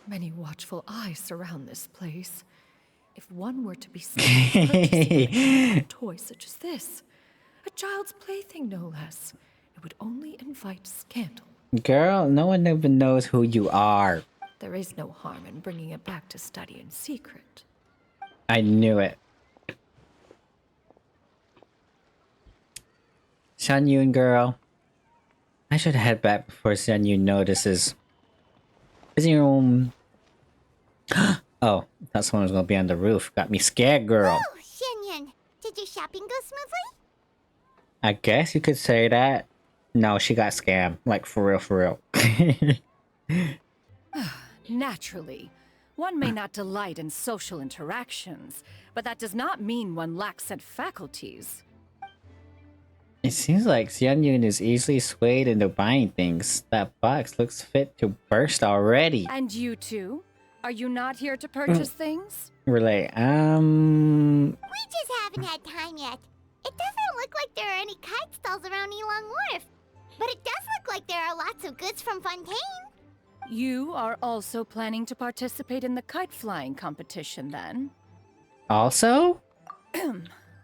Many watchful eyes surround this place. If one were to be seen purchasing a toy such as this, a child's plaything no less, it would only invite scandal. Girl, no one even knows who you are. There is no harm in bringing it back to study in secret. I knew it. Shan-Yun, girl. I should head back before Shan-Yun notices. Oh, I thought someone was gonna be on the roof. Got me scared, girl. Oh, Shen-Yun, did your shopping go smoothly? I guess you could say that. No, she got scammed. Like, for real, for real. Naturally, one may not delight in social interactions, but that does not mean one lacks said faculties. It seems like Xianyun is easily swayed into buying things. That box looks fit to burst already. And you too? Are you not here to purchase things? We're like, We just haven't had time yet. It doesn't look like there are any kite stalls around Elong Wharf. But it does look like there are lots of goods from Fontaine. You are also planning to participate in the kite flying competition then? Also?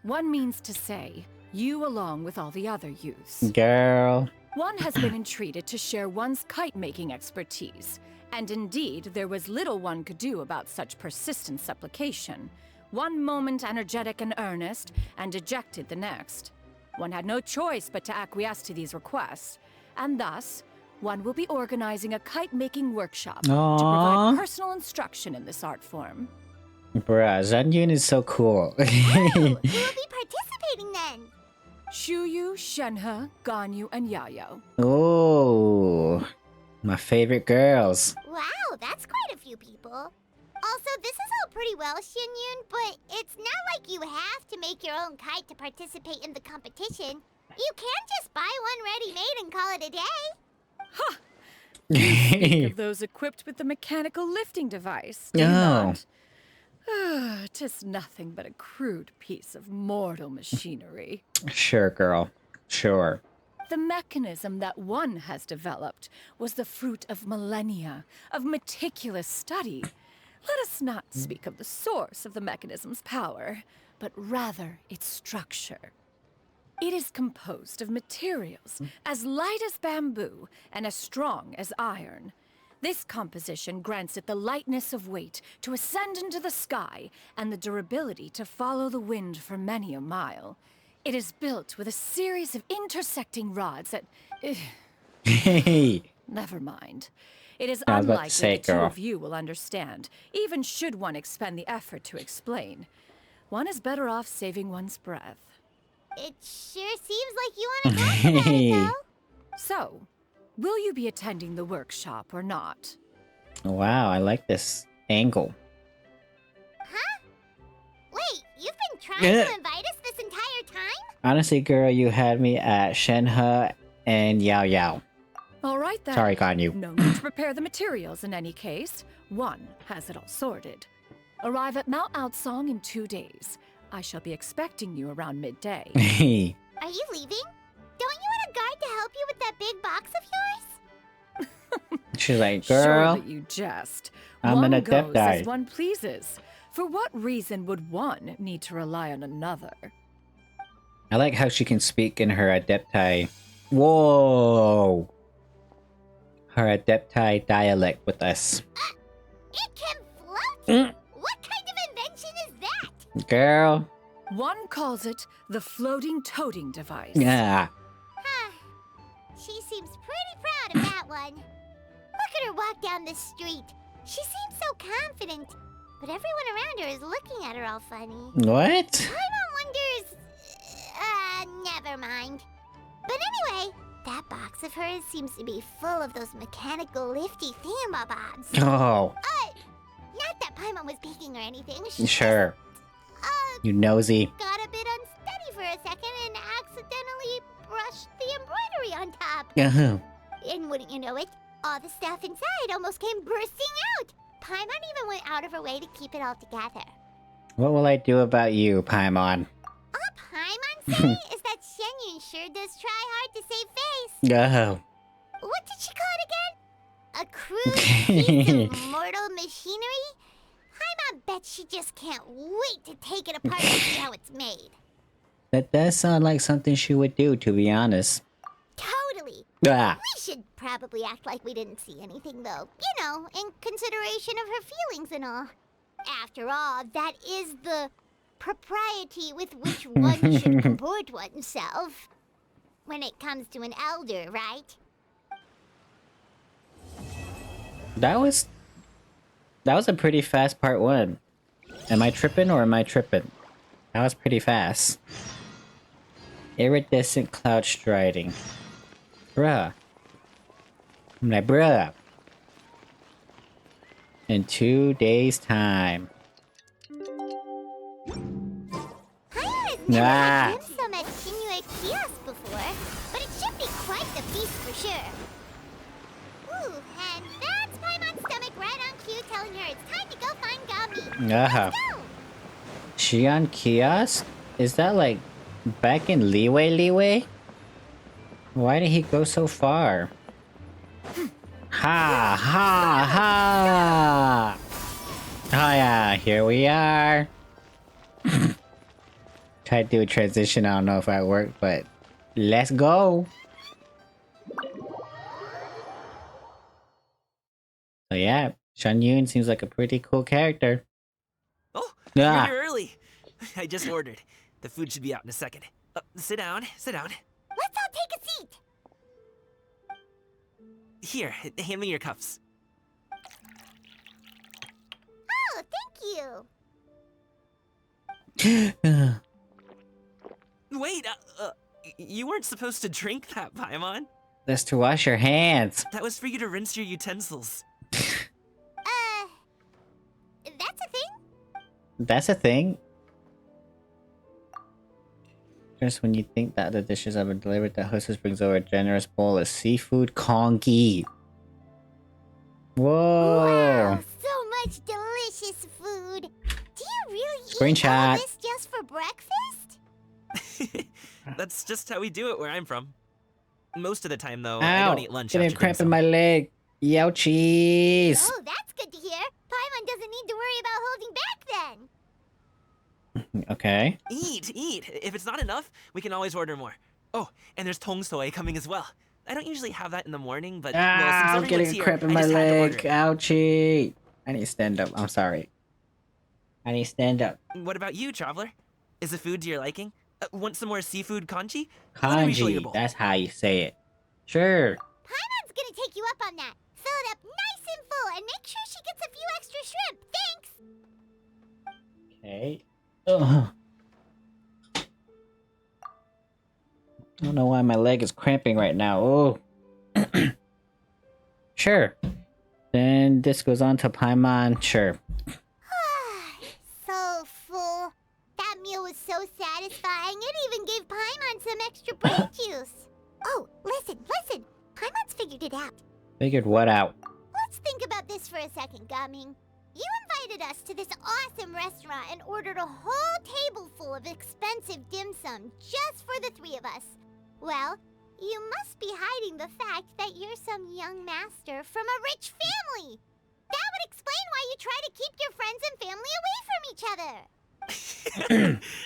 One means to say, you along with all the other youths. Girl. One has been entreated to share one's kite-making expertise, and indeed, there was little one could do about such persistent supplication. One moment energetic and earnest, and dejected the next. One had no choice but to acquiesce to these requests, and thus, one will be organizing a kite-making workshop to provide personal instruction in this art form. Bruh, Xianyun is so cool. Who will be participating then? Shuyu, Shenhe, Ganyu, and Yayo. Oh, my favorite girls. Wow, that's quite a few people. Also, this is all pretty well, Xianyun, but it's not like you have to make your own kite to participate in the competition. You can just buy one ready-made and call it a day. Ha! You speak of those equipped with the mechanical lifting device, do you not? 'Tis nothing but a crude piece of mortal machinery. Sure, girl. Sure. The mechanism that one has developed was the fruit of millennia of meticulous study. Let us not speak of the source of the mechanism's power, but rather its structure. It is composed of materials as light as bamboo and as strong as iron. This composition grants it the lightness of weight to ascend into the sky and the durability to follow the wind for many a mile. It is built with a series of intersecting rods that... Never mind. It is unlikely the two of you will understand, even should one expend the effort to explain. One is better off saving one's breath. It sure seems like you want to talk about it, though. So, will you be attending the workshop or not? Wow, I like this angle. Huh? Wait, you've been trying to invite us this entire time? Honestly, girl, you had me at Shenhe and Yao Yao. All right then. Sorry, Ganyu. No need to prepare the materials in any case. One has it all sorted. Arrive at Mount Outsong in 2 days. I shall be expecting you around midday. Are you leaving? Don't you want a guard to help you with that big box of yours? She's like, girl, Surely you jest. I'm One an goes adept as one pleases. For what reason would one need to rely on another? I like how she can speak in her Adepti. Whoa! Her Adepti dialect with us. It can float? What kind of invention is that? Girl. One calls it the floating toting device. Yeah. Huh. She seems pretty proud of that one. Look at her walk down the street. She seems so confident. But everyone around her is looking at her all funny. What? Paimon wonders... never mind. But anyway, that box of hers seems to be full of those mechanical lifty thingamabobs. Oh. Not that Paimon was peeking or anything. She Sure. You nosy. got a bit unsteady for a second and accidentally brushed the embroidery on top. And wouldn't you know it, all the stuff inside almost came bursting out. Paimon even went out of her way to keep it all together. What will I do about you, Paimon? All Paimon say is that Shenyun sure does try hard to save face. Oh. What did she call it again? A crude piece of mortal machinery? Paimon bet she just can't wait to take it apart and see how it's made. That does sound like something she would do, to be honest. Totally. Ah. We should probably act like we didn't see anything, though. You know, in consideration of her feelings and all. After all, that is the propriety with which one should comport oneself. When it comes to an elder, right? That was a pretty fast part 1. Am I tripping or am I tripping? That was pretty fast. Iridescent cloud striding. Bruh. I'm like, bruh. In 2 days' time. Never had dim sum at Liyue kiosk before, but it should be quite the feast for sure. Ooh, and that's Paimon's stomach right on cue telling her it's time to go find Gami. Let's go! She on kiosk? Is that like back in Liyue? Why did he go so far? Ha ha ha! Oh yeah, here we are. Tried to do a transition, I don't know if that worked, but let's go! So yeah, Shenyun seems like a pretty cool character. Oh, Yeah. you're early. I just ordered. The food should be out in a second. Sit down, sit down. Let's all take a seat! Here, hand me your cups. Oh, thank you! Wait, you weren't supposed to drink that, Paimon. That's to wash your hands. That was for you to rinse your utensils. That's a thing? That's a thing. Just when you think that the dishes have been delivered, the hostess brings over a generous bowl of seafood congee. Whoa! Wow, so much delicious food. Do you really eat all Screenshot. this just for breakfast? That's just how we do it where I'm from. Most of the time, though, Ow! I don't eat lunch Getting after a cramp dim in sum. my leg. Youchies! Oh, that's good to hear. Paimon doesn't need to worry about holding back then. Okay. Eat, eat. If it's not enough, we can always order more. Oh, and there's tong soy coming as well. I don't usually have that in the morning, but well, since I'm everyone's getting a here, cramp in I my just had to leg. order it. Ouchie! I need to stand up. I'm sorry. I need to stand up. What about you, traveler? Is the food to your liking? Want some more seafood congee? Let me refill your Kanji. bowl. That's how you say it. Sure. Paimon's gonna take you up on that. Fill it up nice and full and make sure she gets a few extra shrimp. Thanks! Okay. Ugh. I don't know why my leg is cramping right now. Oh. Sure. Then this goes on to Paimon. Sure. So full. That meal was so satisfying, it even gave Paimon some extra brain juice. Oh, listen. Paimon's figured it out. Figured what out? Let's think about this for a second, Gaming. You invited us to this awesome restaurant and ordered a whole table full of expensive dim sum just for the three of us. Well, you must be hiding the fact that you're some young master from a rich family. That would explain why you try to keep your friends and family away from each other.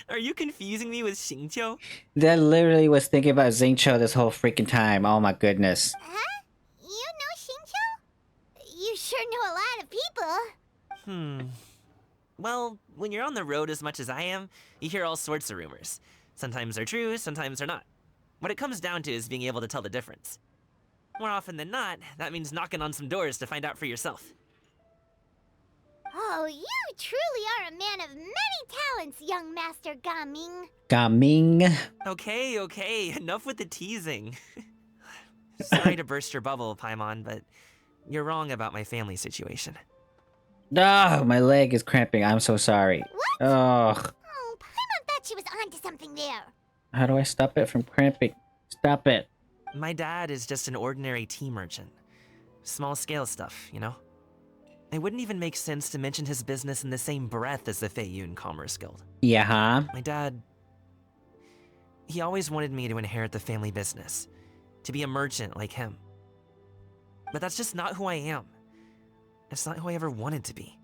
Are you confusing me with Xingqiu? That literally was thinking about Xingqiu this whole freaking time. Oh my goodness. Huh? You know Xingqiu? You sure know a lot of people. Well, when you're on the road as much as I am, you hear all sorts of rumors. Sometimes they're true, sometimes they're not. What it comes down to is being able to tell the difference. More often than not, that means knocking on some doors to find out for yourself. Oh, you truly are a man of many talents, young Master Gaming. Gaming. Okay, enough with the teasing. Sorry to burst your bubble, Paimon, but you're wrong about my family situation. Oh, my leg is cramping. I'm so sorry. What? Ugh. Oh, Paimon thought she was onto something there. How do I stop it from cramping? Stop it. My dad is just an ordinary tea merchant. Small scale stuff, you know? It wouldn't even make sense to mention his business in the same breath as the Feiyun Commerce Guild. Yeah, huh? My dad... he always wanted me to inherit the family business. To be a merchant like him. But that's just not who I am. It's not who I ever wanted to be.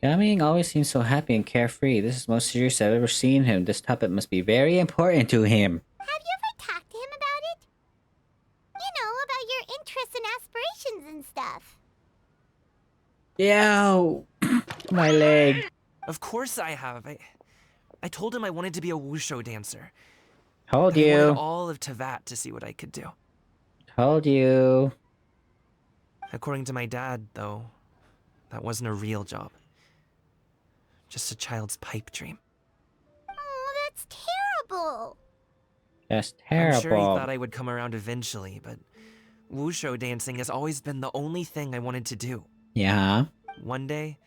Gaming always seems so happy and carefree. This is the most serious I've ever seen him. This topic must be very important to him. Have you ever talked to him about it? You know, about your interests and aspirations and stuff. Yo, my leg. Of course I have. I told him I wanted to be a wushu dancer. Told I you. wanted all of Tevat to see what I could do. Told you. According to my dad, though, that wasn't a real job. Just a child's pipe dream. Oh, that's terrible. That's terrible. I'm sure he thought I would come around eventually, but wushu dancing has always been the only thing I wanted to do. Yeah. One day,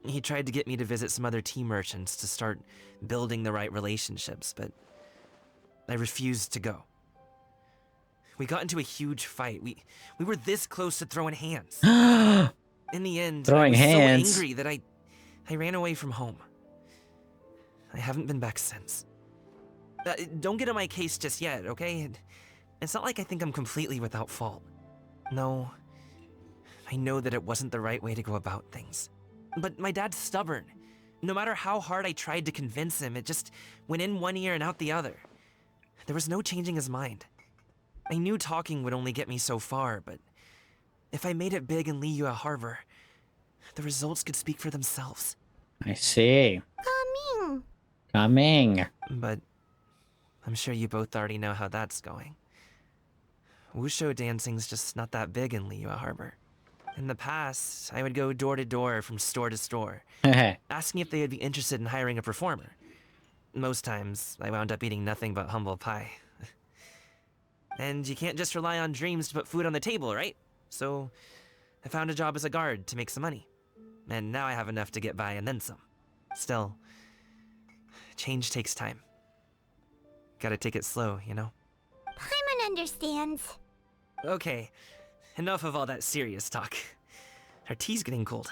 he tried to get me to visit some other tea merchants to start building the right relationships, but I refused to go. We got into a huge fight. We were this close to throwing hands. In the end, Throwing I was hands. so angry that I ran away from home. I haven't been back since. Don't get on my case just yet, okay? It's not like I think I'm completely without fault. No, I know that it wasn't the right way to go about things. But my dad's stubborn. No matter how hard I tried to convince him, it just went in one ear and out the other. There was no changing his mind. I knew talking would only get me so far, but if I made it big in Liyue Harbor, the results could speak for themselves. I see. Gaming. Coming. But I'm sure you both already know how that's going. Wushu dancing's just not that big in Liyue Harbor. In the past, I would go door to door from store to store, asking if they would be interested in hiring a performer. Most times, I wound up eating nothing but humble pie. And you can't just rely on dreams to put food on the table, right? So, I found a job as a guard to make some money. And now I have enough to get by and then some. Still, change takes time. Gotta take it slow, you know? Paimon understands. Okay, enough of all that serious talk. Our tea's getting cold.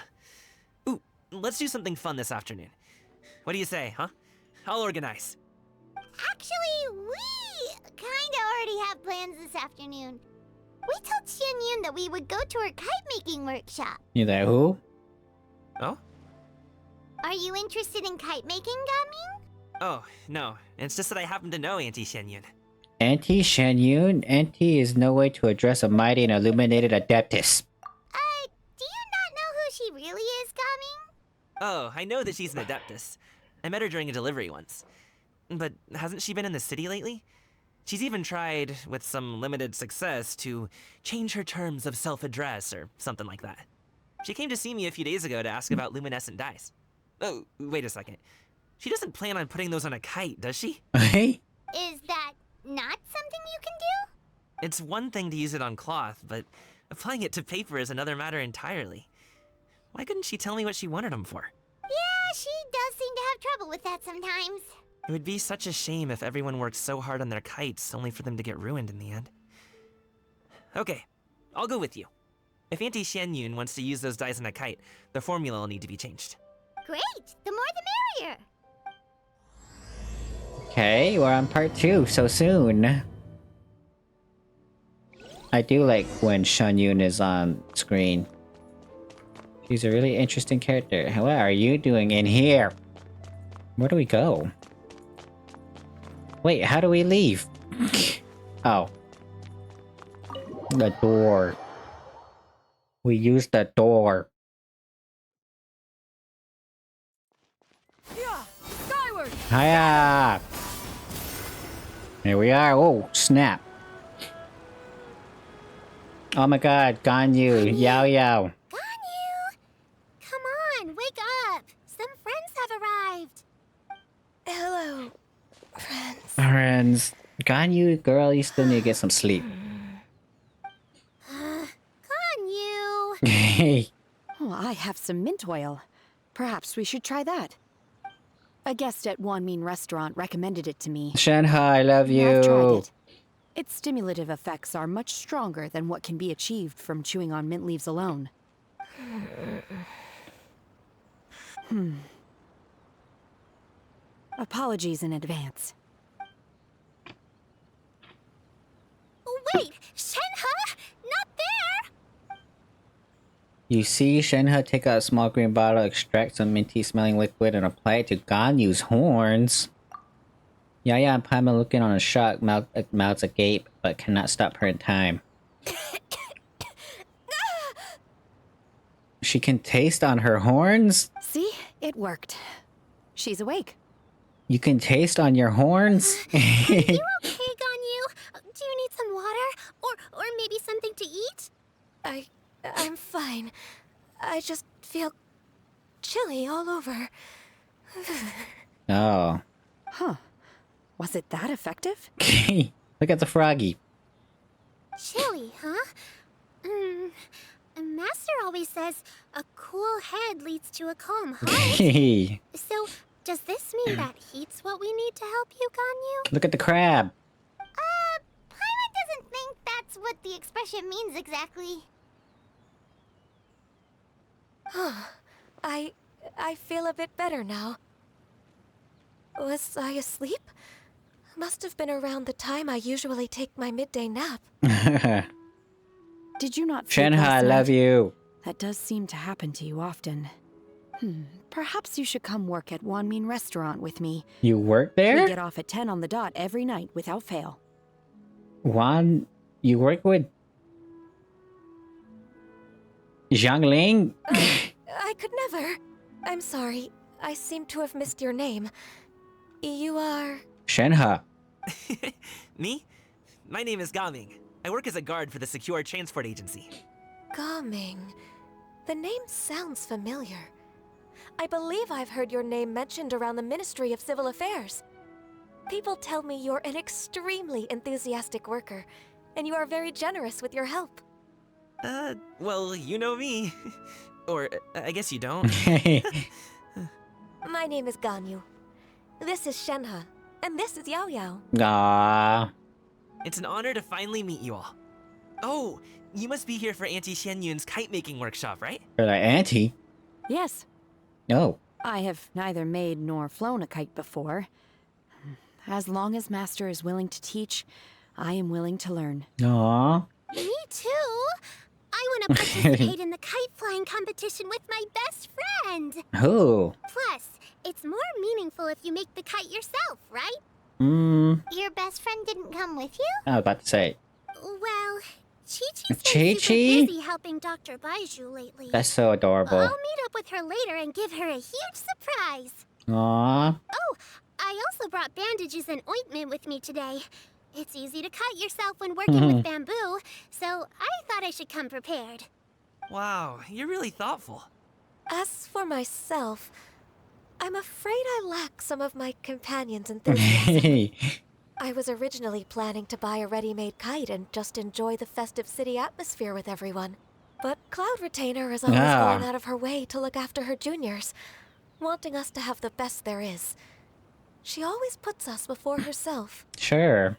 Ooh, let's do something fun this afternoon. What do you say, huh? I'll organize. Actually, we kinda already have plans this afternoon. We told Xianyun that we would go to her kite-making workshop. You there, who? Oh? Are you interested in kite-making, Gaming? Oh, no. It's just that I happen to know Auntie Xianyun. Auntie Xianyun? Auntie is no way to address a mighty and illuminated adeptus. Do you not know who she really is, Gaming? Oh, I know that she's an adeptus. I met her during a delivery once. But hasn't she been in the city lately? She's even tried, with some limited success, to change her terms of self-address or something like that. She came to see me a few days ago to ask about luminescent dyes. Oh, wait a second. She doesn't plan on putting those on a kite, does she? Hey? Is that not something you can do? It's one thing to use it on cloth, but applying it to paper is another matter entirely. Why couldn't she tell me what she wanted them for? Yeah, she does seem to have trouble with that sometimes. It would be such a shame if everyone worked so hard on their kites only for them to get ruined in the end. Okay, I'll go with you. If Auntie Xianyun wants to use those dies on a kite, the formula will need to be changed. Great! The more the merrier! Okay, we're on part 2 so soon. I do like when Xianyun is on screen. She's a really interesting character. What are you doing in here? Where do we go? Wait, how do we leave? Oh. The door. We used the door. Yeah, skyward. Hiya! Here we are. Oh, snap. Oh my god, Ganyu, Yao Yao. Ganyu! Come on, wake up! Some friends have arrived! Hello, friends. Friends. Ganyu, girl, you still need to get some sleep. Ganyu! Hey. Oh, I have some mint oil. Perhaps we should try that. A guest at Wanmin restaurant recommended it to me. Shenhe, I love you. I've tried it. Its stimulative effects are much stronger than what can be achieved from chewing on mint leaves alone. Apologies in advance. Wait! Shenhe! Not there! You see Shenhe take out a small green bottle, extract some minty smelling liquid, and apply it to Ganyu's horns. Yaya and Paimon looking on a shock, mouths agape, but cannot stop her in time. She can taste on her horns? See? It worked. She's awake. You can taste on your horns? Are you okay, Ganyu? Do you need some water? Or maybe something to eat? I'm fine. I just feel chilly all over. Oh. Huh. Was it that effective? Look at the froggy. Chilly, huh? Master always says a cool head leads to a calm heart. So, does this mean that heat's what we need to help you, Ganyu? Look at the crab. Paimon doesn't think that's what the expression means exactly. I feel a bit better now. Was I asleep? Must have been around the time I usually take my midday nap. Did you not sleep Shenhe, last I night? love you. That does seem to happen to you often. Perhaps you should come work at Wanmin restaurant with me. You work there? We get off at 10 on the dot every night without fail. Wan, you work with Zhangling? I could never. I'm sorry. I seem to have missed your name. You are... Shenhe. Me? My name is Gaming. I work as a guard for the Secure Transport Agency. Gaming. The name sounds familiar. I believe I've heard your name mentioned around the Ministry of Civil Affairs. People tell me you're an extremely enthusiastic worker, and you are very generous with your help. Well, you know me. Or, I guess you don't. My name is Ganyu. This is Shenhe, and this is Yao Yao. Aww. It's an honor to finally meet you all. Oh, you must be here for Auntie Xianyun's kite-making workshop, right? Or like auntie? Yes. No. I have neither made nor flown a kite before. As long as Master is willing to teach, I am willing to learn. Aww. Me too. I want to participate in the kite flying competition with my best friend. Who? Plus, it's more meaningful if you make the kite yourself, right? Your best friend didn't come with you? I was about to say. Well, Chi-Chi's been Chi-Chi? super busy helping Dr. Baiju lately. That's so adorable. I'll meet up with her later and give her a huge surprise. Aww. Oh, I also brought bandages and ointment with me today. It's easy to cut yourself when working with bamboo, so I thought I should come prepared. Wow, you're really thoughtful. As for myself, I'm afraid I lack some of my companion's enthusiasm. I was originally planning to buy a ready-made kite and just enjoy the festive city atmosphere with everyone. But Cloud Retainer is always going out of her way to look after her juniors, wanting us to have the best there is. She always puts us before herself. Sure.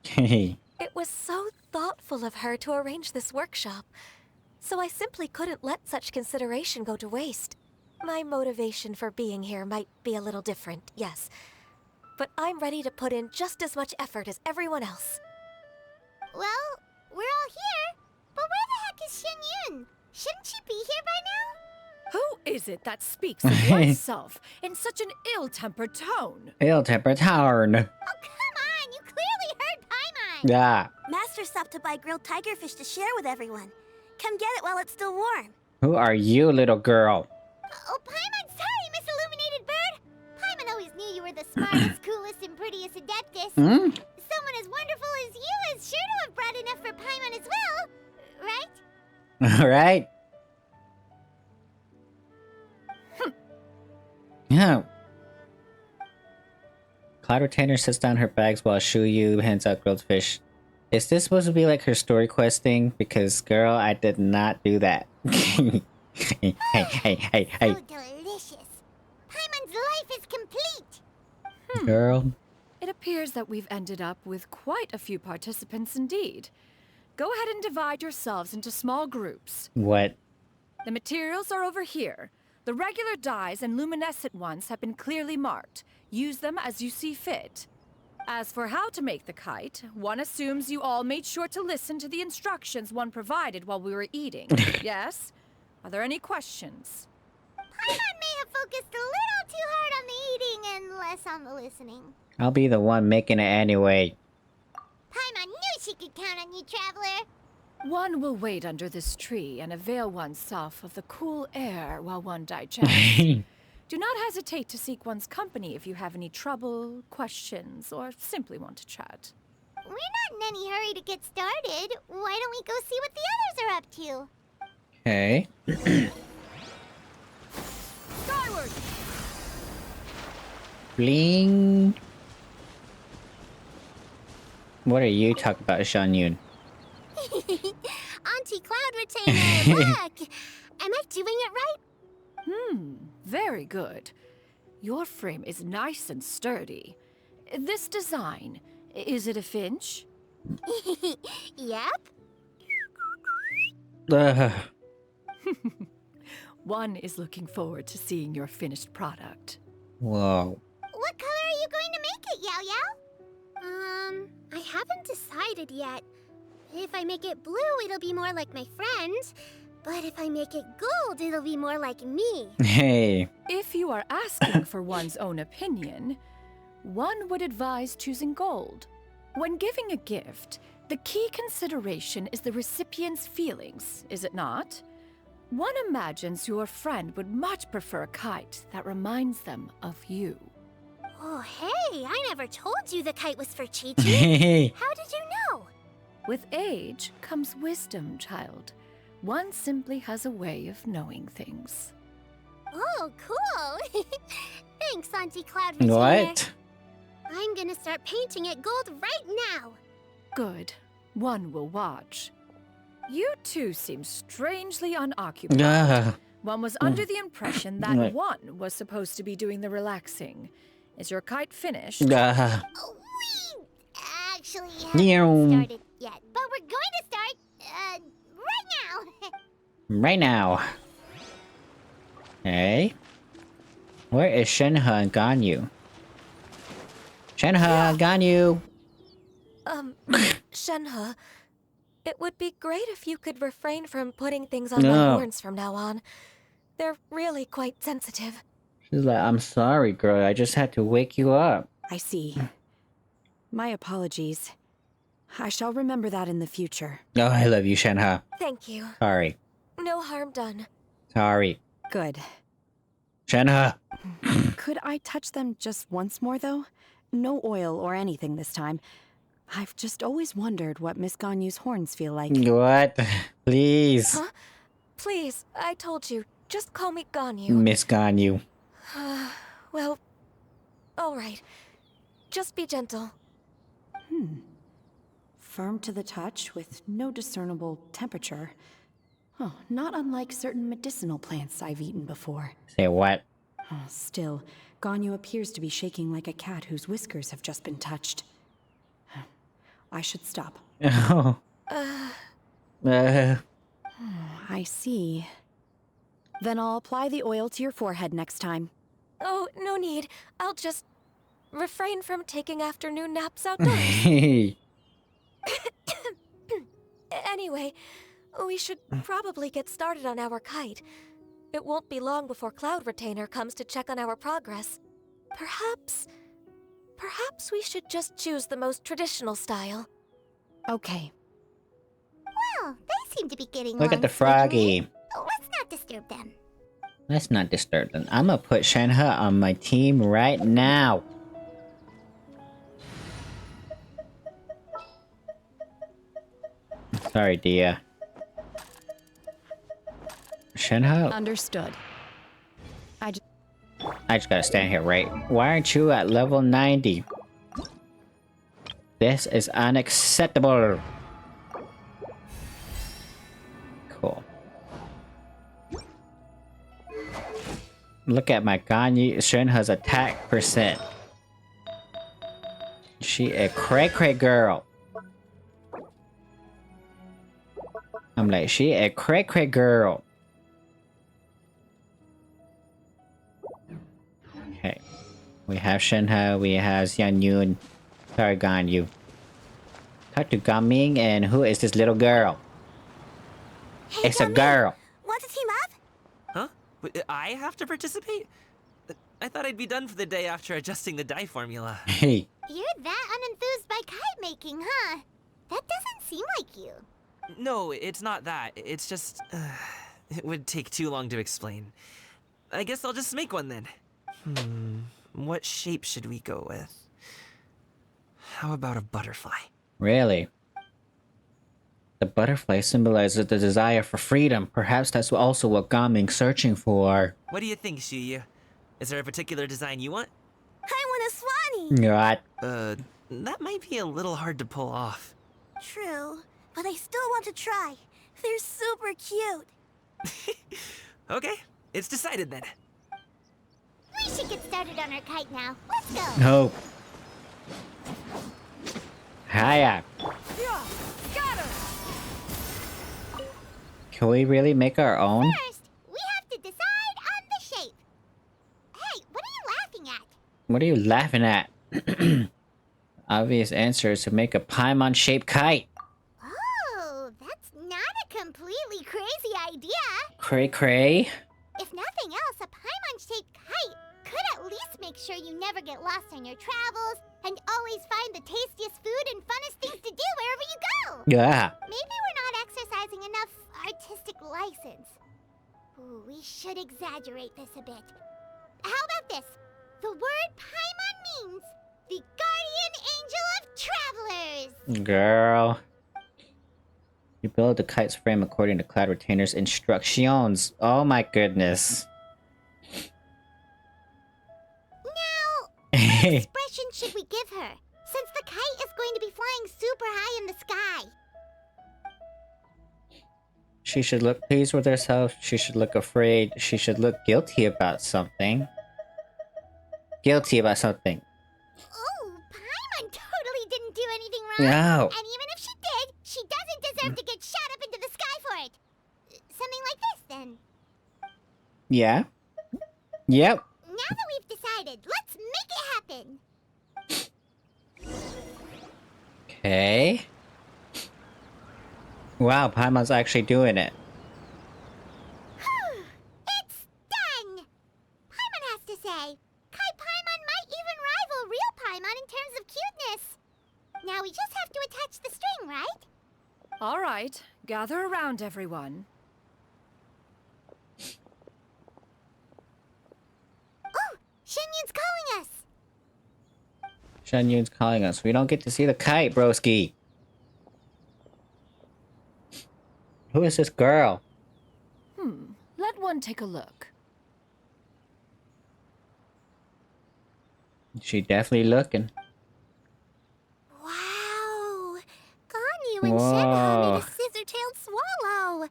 Hey. It was so thoughtful of her to arrange this workshop, so I simply couldn't let such consideration go to waste. My motivation for being here might be a little different, yes, but I'm ready to put in just as much effort as everyone else. Well, we're all here, but where the heck is Shen Yun? Shouldn't she be here by now? Who is it that speaks of oneself in such an ill-tempered tone? Ill-tempered tone. Oh, come on! You clearly heard Paimon! Yeah. Master stopped to buy grilled tigerfish to share with everyone. Come get it while it's still warm. Who are you, little girl? Oh, Paimon, sorry, Miss Illuminated Bird! Paimon always knew you were the smartest, coolest, and prettiest Adeptus. Someone as wonderful as you is sure to have brought enough for Paimon as well, right? Alright. Yeah. Cloud Retainer sets down her bags while Shuyu hands out grilled fish. Is this supposed to be like her story quest thing? Because, girl, I did not do that. Hey. So delicious. Paimon's life is complete. Girl. It appears that we've ended up with quite a few participants indeed. Go ahead and divide yourselves into small groups. What? The materials are over here. The regular dyes and luminescent ones have been clearly marked. Use them as you see fit. As for how to make the kite, one assumes you all made sure to listen to the instructions one provided while we were eating. Yes? Are there any questions? Paimon may have focused a little too hard on the eating and less on the listening. I'll be the one making it anyway. Paimon knew she could count on you, Traveler. One will wait under this tree and avail oneself of the cool air while one digests. Do not hesitate to seek one's company if you have any trouble, questions, or simply want to chat. We're not in any hurry to get started. Why don't we go see what the others are up to? Okay. Skyward! Bling. What are you talking about, Shen Yun? Auntie Cloud Retainer, look! Am I doing it right? Very good. Your frame is nice and sturdy. This design, is it a finch? Yep. One is looking forward to seeing your finished product. Whoa. What color are you going to make it, Yao Yao? I haven't decided yet. If I make it blue, it'll be more like my friend. But if I make it gold, it'll be more like me. Hey. If you are asking for one's own opinion, one would advise choosing gold. When giving a gift, the key consideration is the recipient's feelings, is it not? One imagines your friend would much prefer a kite that reminds them of you. Oh, hey, I never told you the kite was for Chi-Chi. How did you know? With age comes wisdom, child. One simply has a way of knowing things. Oh, cool. Thanks, Auntie Cloud Retainer. What? I'm gonna start painting it gold right now. Good. One will watch. You two seem strangely unoccupied. One was under the impression that one was supposed to be doing the relaxing. Is your kite finished? We actually haven't started yet, but we're going to start, right now. Right now. Hey. Where is Shenhe and Ganyu? Shenhe and Ganyu! Shenhe, it would be great if you could refrain from putting things on my horns from now on. They're really quite sensitive. She's like, I'm sorry, girl. I just had to wake you up. I see. My apologies. I shall remember that in the future. Oh, I love you, Shenhe. Thank you. Sorry. No harm done. Sorry. Good. Shenhe. Could I touch them just once more, though? No oil or anything this time. I've just always wondered what Miss Ganyu's horns feel like. What? Please. Huh? Please, I told you. Just call me Ganyu. Miss Ganyu. Well, all right. Just be gentle. Firm to the touch with no discernible temperature. Oh, not unlike certain medicinal plants I've eaten before. Say what? Still, Ganyu appears to be shaking like a cat whose whiskers have just been touched. I should stop. Oh. I see. Then I'll apply the oil to your forehead next time. Oh, no need. I'll just refrain from taking afternoon naps outdoors. Anyway, we should probably get started on our kite. It won't be long before Cloud Retainer comes to check on our progress. Perhaps we should just choose the most traditional style. Okay. Well, they seem to be getting Look at along the froggy. Oh, let's not disturb them. Let's not disturb them. I'm gonna put Shenhe on my team right now. Sorry, Dia. Shenhe? Understood. I just gotta stand here, right? Why aren't you at level 90? This is unacceptable. Cool. Look at my Ganyu Shenhe's attack percent. She a cray-cray girl. I'm like, she a cray-cray girl. Okay. We have Shenhe, we have Xianyun. Sorry, Ganyu. Talk to Gaming, and who is this little girl? Hey, It's a girl. Want to team up? Huh? I have to participate? I thought I'd be done for the day after adjusting the dye formula. Hey. You're that unenthused by kite making, huh? That doesn't seem like you. No, it's not that. It's just... it would take too long to explain. I guess I'll just make one then. What shape should we go with? How about a butterfly? Really? The butterfly symbolizes the desire for freedom. Perhaps that's also what Gaming's searching for. What do you think, Shuyu? Is there a particular design you want? I want a swanee! What? That might be a little hard to pull off. True, but I still want to try. They're super cute. Okay, it's decided then. We should get started on our kite now. Let's go! No. Hiya. Can we really make our own? First, we have to decide on the shape. Hey, what are you laughing at? What are you laughing at? Obvious answer is to make a Paimon-shaped kite. Oh, that's not a completely crazy idea. Cray-cray? If nothing else, a Paimon-shaped kite could at least make sure you never get lost on your travels and always find the tastiest food and funnest things to do wherever you go. Yeah. Maybe we're not exercising enough artistic license. Ooh, we should exaggerate this a bit. How about this? The word Paimon means the guardian angel of travelers. Girl. You build the kite's frame according to Cloud Retainer's instructions. Oh my goodness. Now, what expression should we give her? Since the kite is going to be flying super high in the sky. She should look pleased with herself. She should look afraid. She should look guilty about something. Guilty about something. Oh, Paimon totally didn't do anything wrong. No. And even if she did, she doesn't deserve to get shot up into the sky for it. Something like this, then. Yeah. Yep. Now that we've decided, let's make it happen. Okay. Wow, Paimon's actually doing it. It's done! Paimon has to say. Kai Paimon might even rival real Paimon in terms of cuteness. Now we just have to attach the string, right? All right, gather around, everyone. Oh, Shenyun's calling us. Shenyun's calling us. We don't get to see the kite, broski. Who is this girl? Let one take a look. She definitely looking. Wow! Ganyu and Whoa. Shenhe made a scissor-tailed swallow.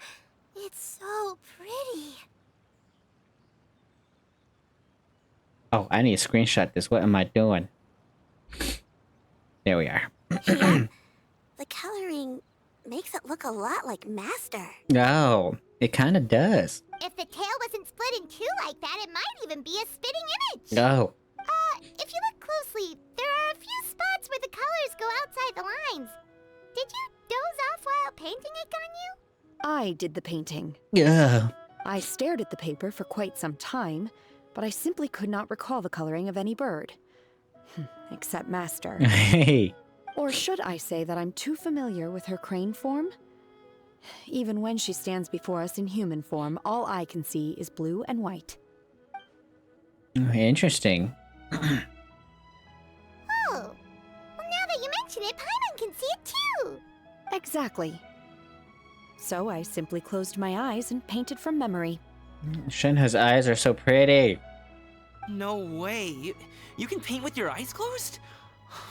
It's so pretty. Oh, I need to screenshot this. What am I doing? There we are. Yeah, the coloring makes it look a lot like Master. Oh, it kind of does. If the tail wasn't split in two like that, it might even be a spitting image. Oh. If you look closely, there are a few spots where the colors go outside the lines. Did you doze off while painting it, Ganyu? I did the painting. Yeah. I stared at the paper for quite some time, but I simply could not recall the coloring of any bird. Except Master. Hey. Or should I say that I'm too familiar with her crane form? Even when she stands before us in human form, all I can see is blue and white. Interesting. Oh. Well, now that you mention it, Paimon can see it too. Exactly. So I simply closed my eyes and painted from memory. Shenhe's eyes are so pretty. No way. You can paint with your eyes closed?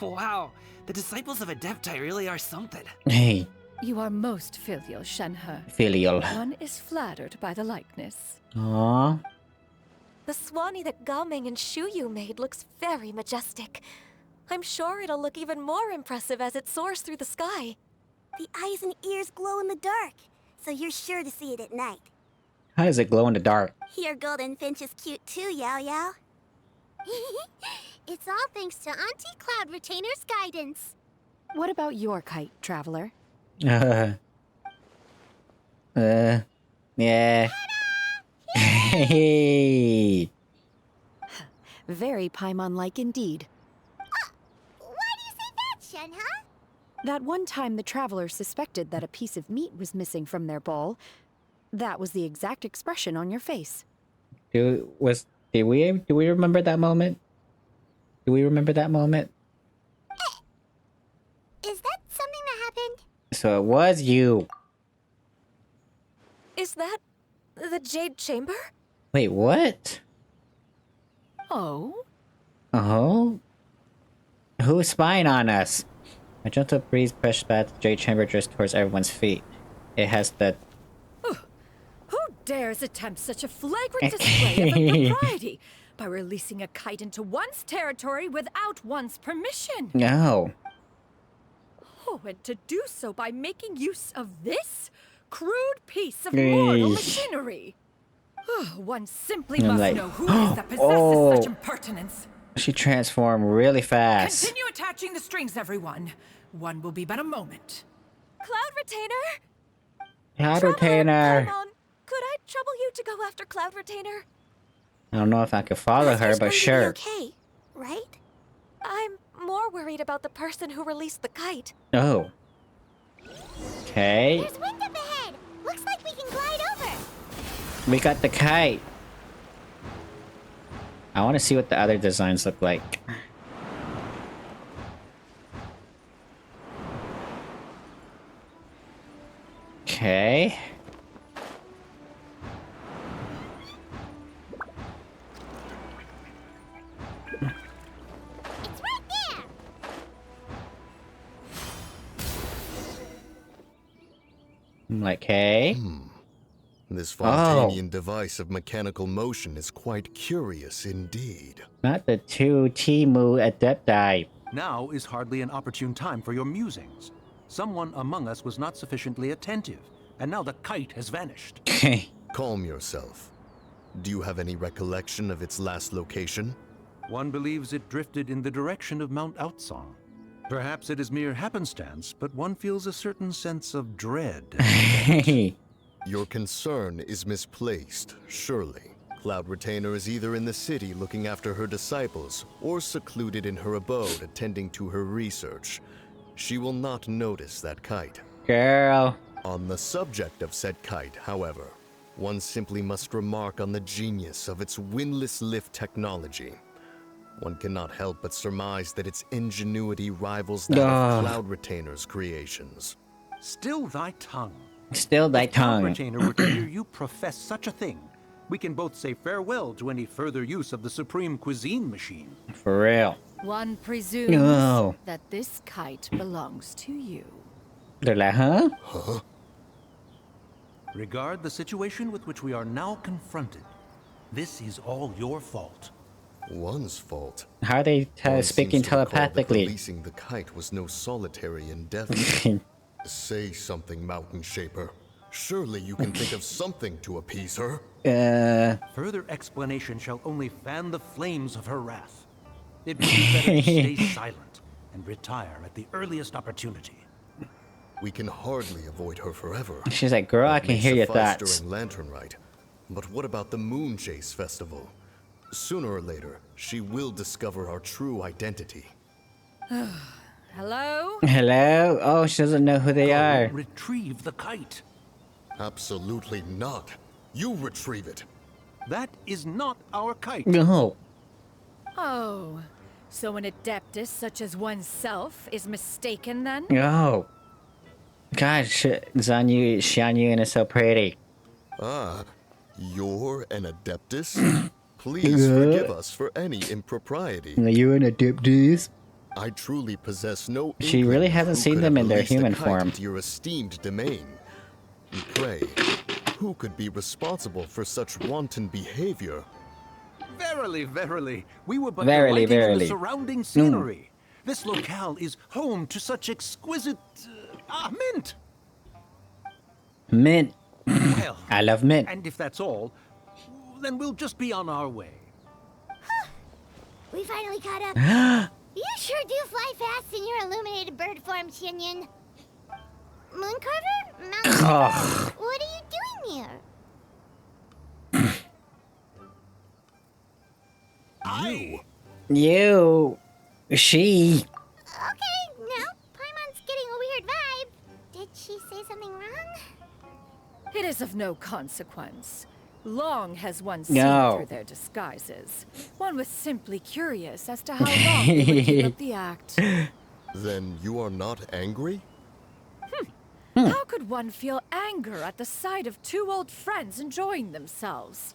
Wow. The disciples of Adepti really are something. Hey. You are most filial, Shenhe. Filial. One is flattered by the likeness. Aww. The Swanee that Gaming and Shuyu made looks very majestic. I'm sure it'll look even more impressive as it soars through the sky. The eyes and ears glow in the dark, so you're sure to see it at night. How does it glow in the dark? Your golden finch is cute too, Yao Yao. It's all thanks to Auntie Cloud Retainer's guidance. What about your kite, Traveler? Yeah. Hey. Very Paimon-like indeed. Why do you say that, Shenhe? That one time the Traveler suspected that a piece of meat was missing from their bowl, that was the exact expression on your face. Do we remember that moment? Do we remember that moment? Is that something that happened? So it was you. Is that the Jade Chamber? Wait, what? Oh? Oh? Who's spying on us? A gentle breeze pushed back the jade chamber just towards everyone's feet. It has the... Who dares attempt such a flagrant display of impropriety by releasing a kite into one's territory without one's permission? No. Oh, and to do so by making use of this crude piece of mortal machinery. One simply must know who it is that possesses such impertinence. She transformed really fast. Continue attaching the strings, everyone. One will be but a moment. Cloud Retainer? Cloud Retainer. Paimon, could I trouble you to go after Cloud Retainer? I don't know if I could follow her, but sure. Okay, right? I'm more worried about the person who released the kite. Oh. Okay. There's wind up ahead. Looks like we can glide over. We got the kite. I want to see what the other designs look like. Okay. It's right there. Like, hey. This Fontanian device of mechanical motion is quite curious indeed. Not the two Timu Adepti. Now is hardly an opportune time for your musings. Someone among us was not sufficiently attentive, and now the kite has vanished. Calm yourself. Do you have any recollection of its last location? One believes it drifted in the direction of Mount Outsong. Perhaps it is mere happenstance, but one feels a certain sense of dread. Your concern is misplaced, surely. Cloud Retainer is either in the city looking after her disciples, or secluded in her abode attending to her research. She will not notice that kite. Girl. On the subject of said kite, however, one simply must remark on the genius of its windless lift technology. One cannot help but surmise that its ingenuity rivals that of Cloud Retainer's creations. Still thy tongue. Still thy tongue. If Cloud Retainer were to hear you profess such a thing, we can both say farewell to any further use of the Supreme Cuisine Machine. For real. One presumes that this kite belongs to you. They're like, huh? Huh? Regard the situation with which we are now confronted. This is all your fault. One's fault. How are they One speaking seems to recall that telepathically? releasing the kite was no solitary endeavor. Say something, Mountain Shaper. Surely you can think of something to appease her. Further explanation shall only fan the flames of her wrath. It would be better to stay silent and retire at the earliest opportunity. We can hardly avoid her forever. She's like, girl, I That can may hear your suffice thoughts. during Lantern Rite. But what about the Moon Chase Festival? Sooner or later, she will discover our true identity. Hello? Hello? Oh, she doesn't know who they are. Retrieve the kite. Absolutely not. You retrieve it. That is not our kite. No. Oh, so an adeptus such as oneself is mistaken then? Oh. God, Xianyun is so pretty. Ah, you're an adeptus? Please forgive us for any impropriety. Are you an adeptus? I truly possess no She really inkling hasn't who seen could them have in their released the human kite form. into your esteemed domain. Pray, who could be responsible for such wanton behavior? Verily, verily, we were but Verily, delighting in verily. the surrounding scenery. This locale is home to such exquisite mint. Mint. Well, I love mint. And if that's all, then we'll just be on our way. We finally caught up. You sure do fly fast in your illuminated bird form, Xianyun. Mooncarver? Mountain? What are you doing here? You. She. Okay, now Paimon's getting a weird vibe. Did she say something wrong? It is of no consequence. Long has one seen No. through their disguises. One was simply curious as to how long they would keep up the act. Then you are not angry? How could one feel anger at the sight of two old friends enjoying themselves?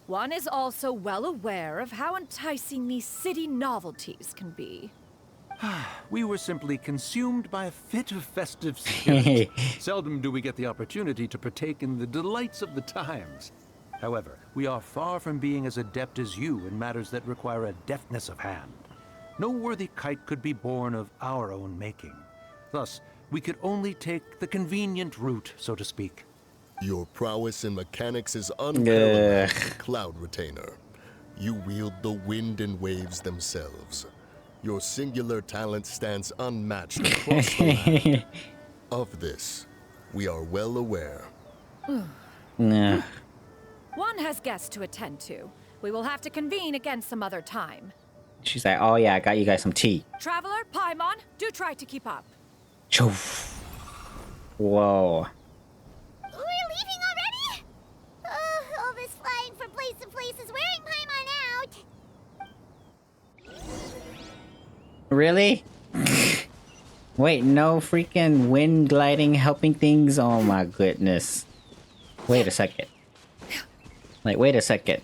One is also well aware of how enticing these city novelties can be. We were simply consumed by a fit of festive spirit. Seldom do we get the opportunity to partake in the delights of the times. However, we are far from being as adept as you in matters that require a deftness of hand. No worthy kite could be born of our own making. Thus, we could only take the convenient route, so to speak. Your prowess in mechanics is unparalleled, Cloud Retainer. You wield the wind and waves themselves. Your singular talent stands unmatched across the land. Of this, we are well aware. Nah. One has guests to attend to. We will have to convene again some other time. She's like, oh yeah, I got you guys some tea. Traveler, Paimon, do try to keep up. Choof. Whoa. We're leaving already? Oh, all this flying from place to place is wearing Paimon out. Really? Wait, no freaking wind gliding helping things? Oh my goodness. Wait a second. Like, wait a second.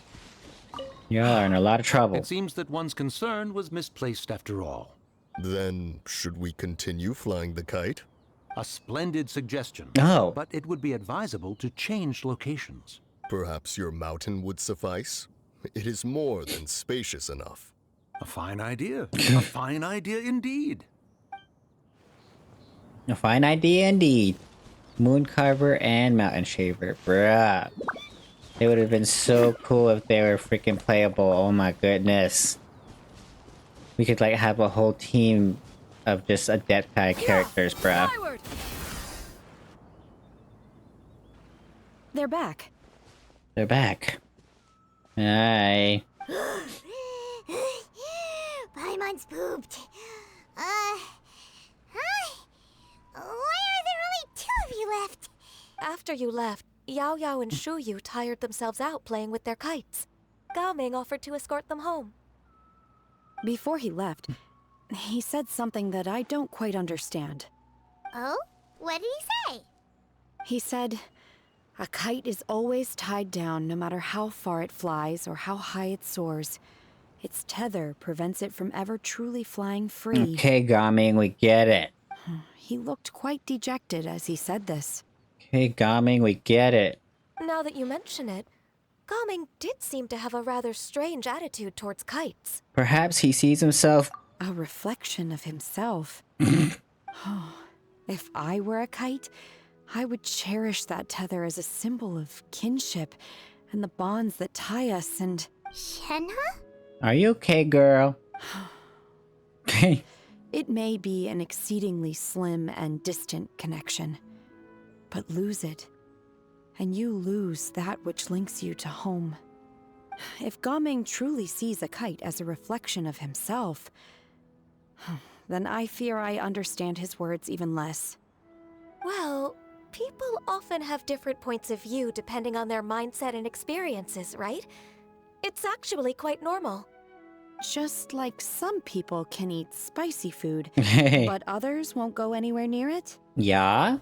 Y'all are in a lot of trouble. It seems that one's concern was misplaced after all. Then, should we continue flying the kite? A splendid suggestion. Oh. But it would be advisable to change locations. Perhaps your mountain would suffice? It is more than spacious enough. A fine idea. A fine idea indeed. A fine idea indeed. Mooncarver and Mountain Shaver. Bruh. They would have been so cool if they were freaking playable. Oh my goodness. We could like have a whole team of just Adept-Kai characters, bruh. They're back. They're back. Hi. Paimon's pooped. Hi. Why are there only two of you left? After you left, Yao Yao and Shu Yu tired themselves out playing with their kites. Gao Ming offered to escort them home. Before he left, he said something that I don't quite understand. Oh? What did he say? He said, a kite is always tied down no matter how far it flies or how high it soars. Its tether prevents it from ever truly flying free. Okay, Gaming, we get it. He looked quite dejected as he said this. Okay, Gaming, we get it. Now that you mention it, Gaming did seem to have a rather strange attitude towards kites. Perhaps he sees himself... A reflection of himself. Oh, if I were a kite, I would cherish that tether as a symbol of kinship and the bonds that tie us and... Shenhe? Are you okay, girl? It may be an exceedingly slim and distant connection, but lose it, and you lose that which links you to home. If Gaming truly sees a kite as a reflection of himself, then I fear I understand his words even less. Well, people often have different points of view depending on their mindset and experiences, right? It's actually quite normal. Just like some people can eat spicy food, but others won't go anywhere near it? Yeah?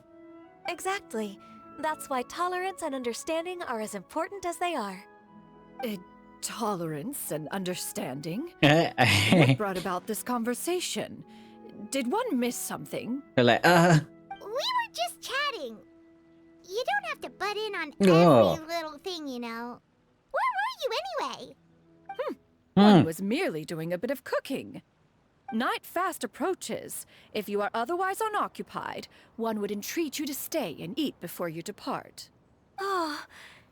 Exactly. That's why tolerance and understanding are as important as they are. Tolerance and understanding? What What brought about this conversation? Did one miss something? They're like, We were just chatting. You don't have to butt in on Oh. every little thing, you know. Where were you anyway? One was merely doing a bit of cooking. Night fast approaches. If you are otherwise unoccupied, one would entreat you to stay and eat before you depart. Oh,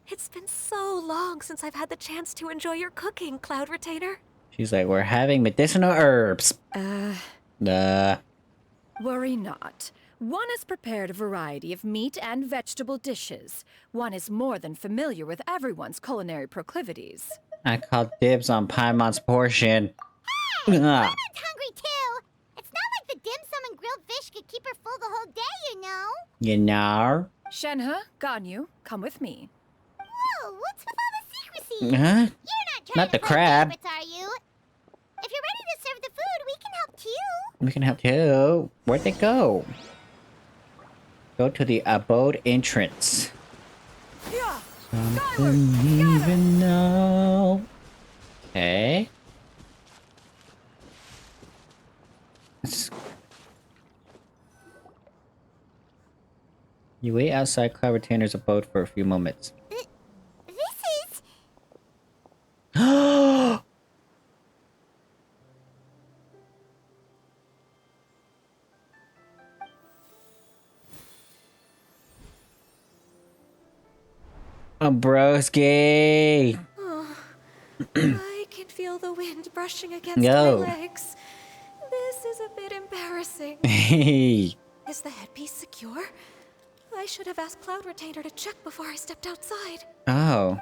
it's been so long since I've had the chance to enjoy your cooking, Cloud Retainer. She's like, we're having medicinal herbs. Worry not. One has prepared a variety of meat and vegetable dishes. One is more than familiar with everyone's culinary proclivities. I call dibs on Paimon's portion. Hey, Paimon's hungry too. It's not like the dim sum and grilled fish could keep her full the whole day, you know. You know? Shenhe, Ganyu, come with me. Whoa, what's with all the secrecy? Huh? You're not trying Not to the play crab. favorites, are you? If you're ready to serve the food, we can help too. We can help too. Where'd they go? Go to the abode entrance. Something even know. Okay. You wait outside Cloud Retainer's abode for a few moments. This is... Oh, broski. Oh, I can feel the wind brushing against No. my legs. This is a bit embarrassing. Hey. Is the headpiece secure? I should have asked Cloud Retainer to check before I stepped outside. Oh.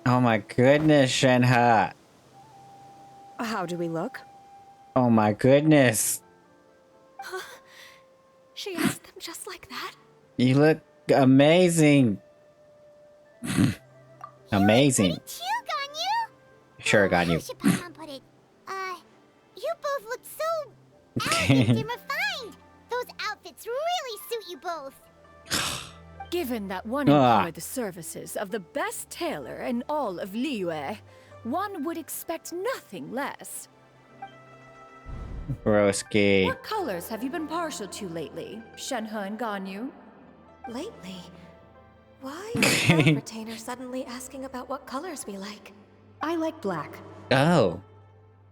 Oh my goodness, Shenhe. How do we look? Oh my goodness. Huh? She asked them just like that? You look amazing. Amazing. Too, Ganyu? Sure, got you. How should Paimon put it? You both look so elegant and refined. Those outfits really suit you both. Given that one employed the services of the best tailor in all of Liyue, one would expect nothing less. Broski. What colors have you been partial to lately, Shenhe and Ganyu? Lately? Why is Cloud Retainer suddenly asking about what colors we like? I like black. Oh.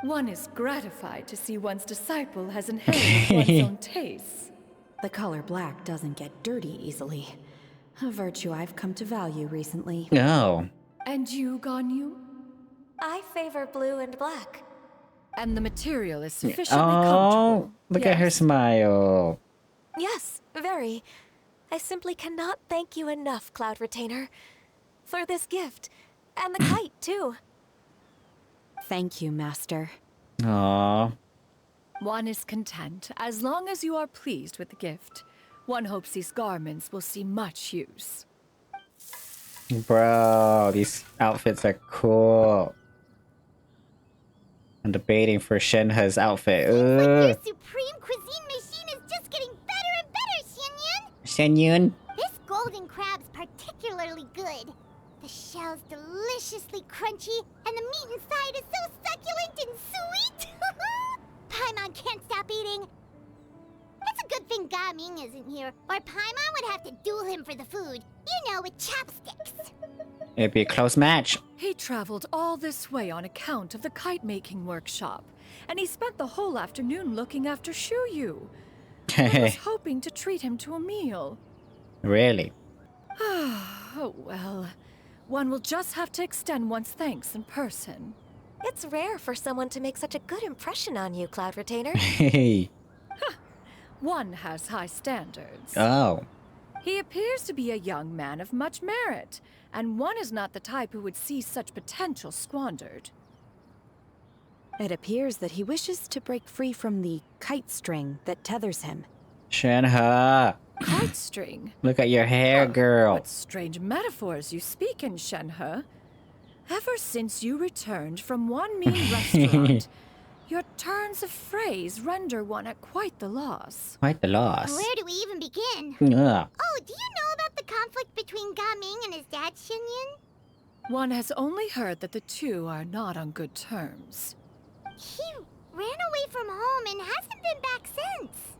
One is gratified to see one's disciple has inherited one's own tastes. The color black doesn't get dirty easily. A virtue I've come to value recently. No. And you, Ganyu? I favor blue and black. And the material is sufficiently Oh, comfortable. look at her smile. Yes, very. I simply cannot thank you enough, Cloud Retainer, for this gift. And the kite, too. Thank you, Master. Aww. One is content as long as you are pleased with the gift. One hopes these garments will see much use. Bro, these outfits are cool. I'm debating for Shenhe's outfit. Your supreme cuisine machine is just getting better and better, Xianyun. Xianyun? This golden crab's particularly good. The shell's deliciously crunchy, and the meat inside is so succulent and sweet. Paimon can't stop eating. It's a a good thing Gaming isn't here, or Paimon would have to duel him for the food. You know, with chopsticks. It'd be a close match. He traveled all this way on account of the kite-making workshop, and he spent the whole afternoon looking after Shuyu. I was hoping to treat him to a meal. Really? Oh well. One will just have to extend one's thanks in person. It's rare for someone to make such a good impression on you, Cloud Retainer. Hey. One has high standards. Oh. He appears to be a young man of much merit, and one is not the type who would see such potential squandered. It appears that he wishes to break free from the kite string that tethers him. Shenhe. Kite string? Look at your hair, girl. What strange metaphors you speak in, Shenhe. Ever since you returned from one mean restaurant, your turns of phrase render one at quite the loss. Quite the loss. Where do we even begin? Ugh. Oh, do you know about the conflict between Gaming and his dad, Shinyan? One has only heard that the two are not on good terms. He ran away from home and hasn't been back since.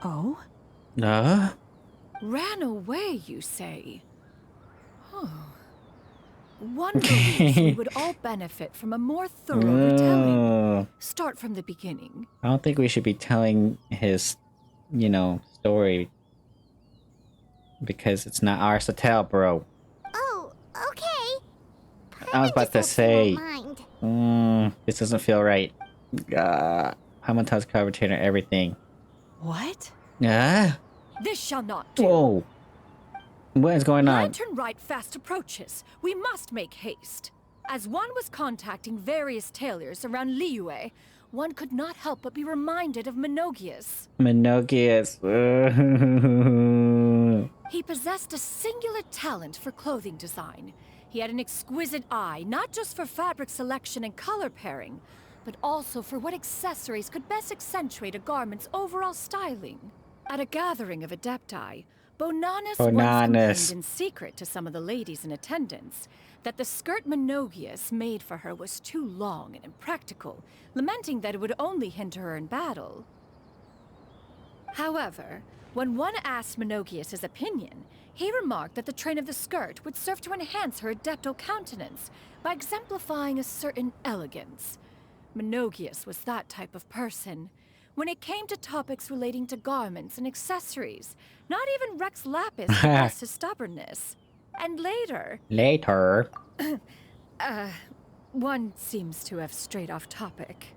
Oh? Ran away, you say? Oh. One believes we would all benefit from a more thorough retelling. Start from the beginning. I don't think we should be telling his, story. Because it's not ours to tell, bro. Oh, okay. I was about to say, this doesn't feel right. Paimon tells Cloud Retainer everything. What? This shall not do. Whoa. What is going on? Lantern Rite fast approaches. We must make haste. As one was contacting various tailors around Liyue, one could not help but be reminded of Menogias. He possessed a singular talent for clothing design. He had an exquisite eye, not just for fabric selection and color pairing, but also for what accessories could best accentuate a garment's overall styling. At a gathering of Adepti, Bonanis once complained in secret to some of the ladies in attendance that the skirt Menogias made for her was too long and impractical, lamenting that it would only hinder her in battle. However, when one asked Menogias his opinion, he remarked that the train of the skirt would serve to enhance her adeptal countenance by exemplifying a certain elegance. Menogias was that type of person. When it came to topics relating to garments and accessories, not even Rex Lapis suppressed his stubbornness. And later... one seems to have strayed off topic.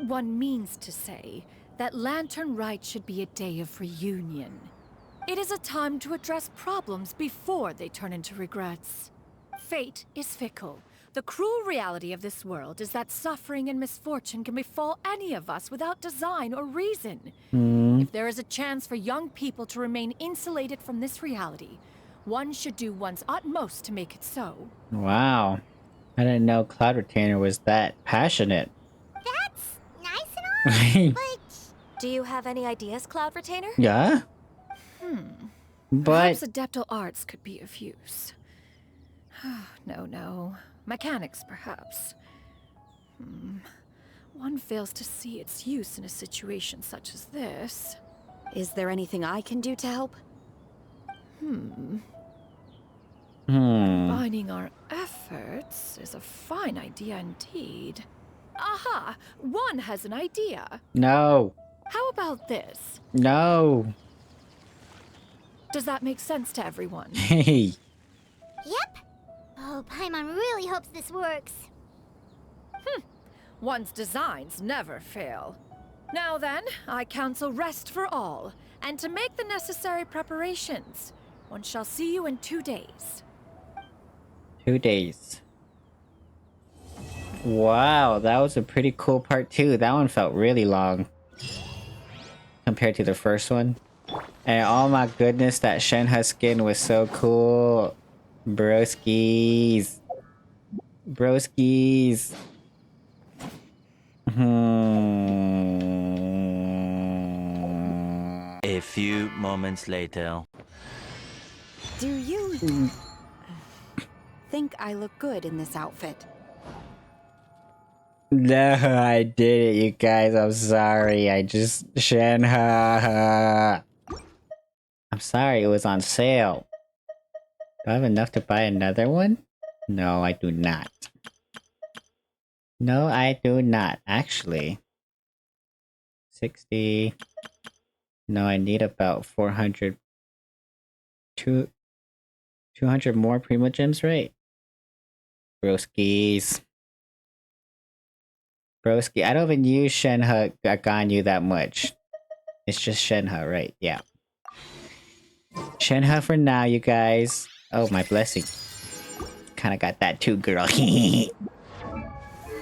One means to say that Lantern Rite should be a day of reunion. It is a time to address problems before they turn into regrets. Fate is fickle. The cruel reality of this world is that suffering and misfortune can befall any of us without design or reason. If there is a chance for young people to remain insulated from this reality, one should do one's utmost to make it so. Wow. I didn't know Cloud Retainer was that passionate. That's nice and all, but... Do you have any ideas, Cloud Retainer? Yeah? But... Perhaps adeptal arts could be of use. No. Mechanics, perhaps. One fails to see its use in a situation such as this. Is there anything I can do to help? Combining our efforts is a fine idea indeed. Aha! One has an idea. No. How about this? No. Does that make sense to everyone? Hey. Yep. Oh, Paimon really hopes this works. One's designs never fail. Now then, I counsel rest for all, and to make the necessary preparations. One shall see you in 2 days. 2 days. Wow, that was a pretty cool part too. That one felt really long compared to the first one. And oh my goodness, that Shenhe skin was so cool. Broskies. Broskies. A few moments later. Do you think I look good in this outfit? No, I did it, you guys. I'm sorry. I just Shenhe. I'm sorry. It was on sale. Do I have enough to buy another one? No, I do not. No, I do not. Actually, 60. No, I need about 400. 200 more Primo Gems, right? Broskies. Broski, I don't even use Shenhe Ganyu that much. It's just Shenhe, right? Yeah. Shenhe for now, you guys. Oh, my blessing. Kinda got that too, girl.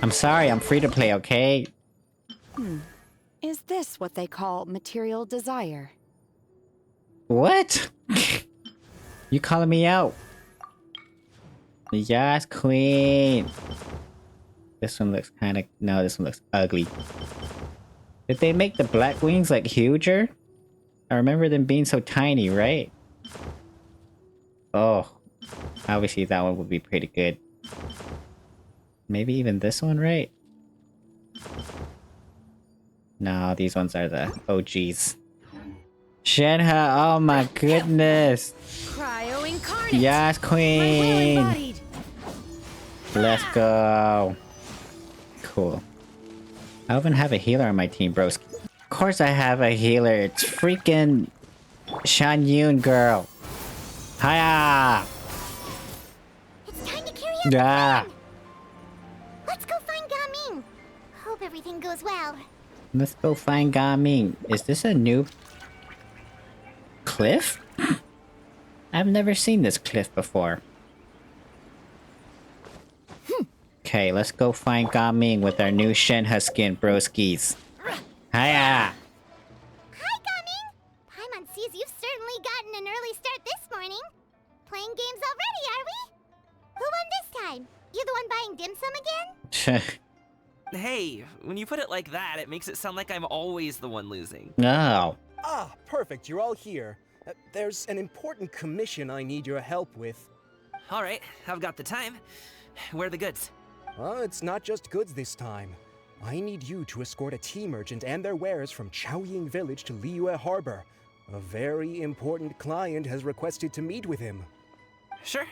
I'm sorry, I'm free to play, okay? Is this what they call material desire? What? You calling me out? Yes, queen. This one looks kind of... No, this one looks ugly. Did they make the black wings, like, huger? I remember them being so tiny, right? Oh. Obviously, that one would be pretty good. Maybe even this one, right? No, these ones are the OGs. Shenhe, oh my goodness! Cryo incarnate. Yes, queen! Let's go. Cool. I even have a healer on my team, bros. Of course I have a healer. It's freaking Shan Yun, girl. Hiya! It's time to carry out Yeah. the plan. Let's go find Gaming. Hope everything goes well. Let's go find Gaming. Is this a new cliff? I've never seen this cliff before. Okay, let's go find Gaming with our new Shenhe skin, broskis. Hiya! Hi, Gaming. Paimon sees you've certainly gotten an early start this morning. Playing games already, are we? Who won this time? You the one buying dim sum again? Hey, when you put it like that, it makes it sound like I'm always the one losing. No. Ah, perfect. You're all here. There's an important commission I need your help with. All right, I've got the time. Where are the goods? It's not just goods this time. I need you to escort a tea merchant and their wares from Chaoying Village to Liyue Harbor. A very important client has requested to meet with him. Sure.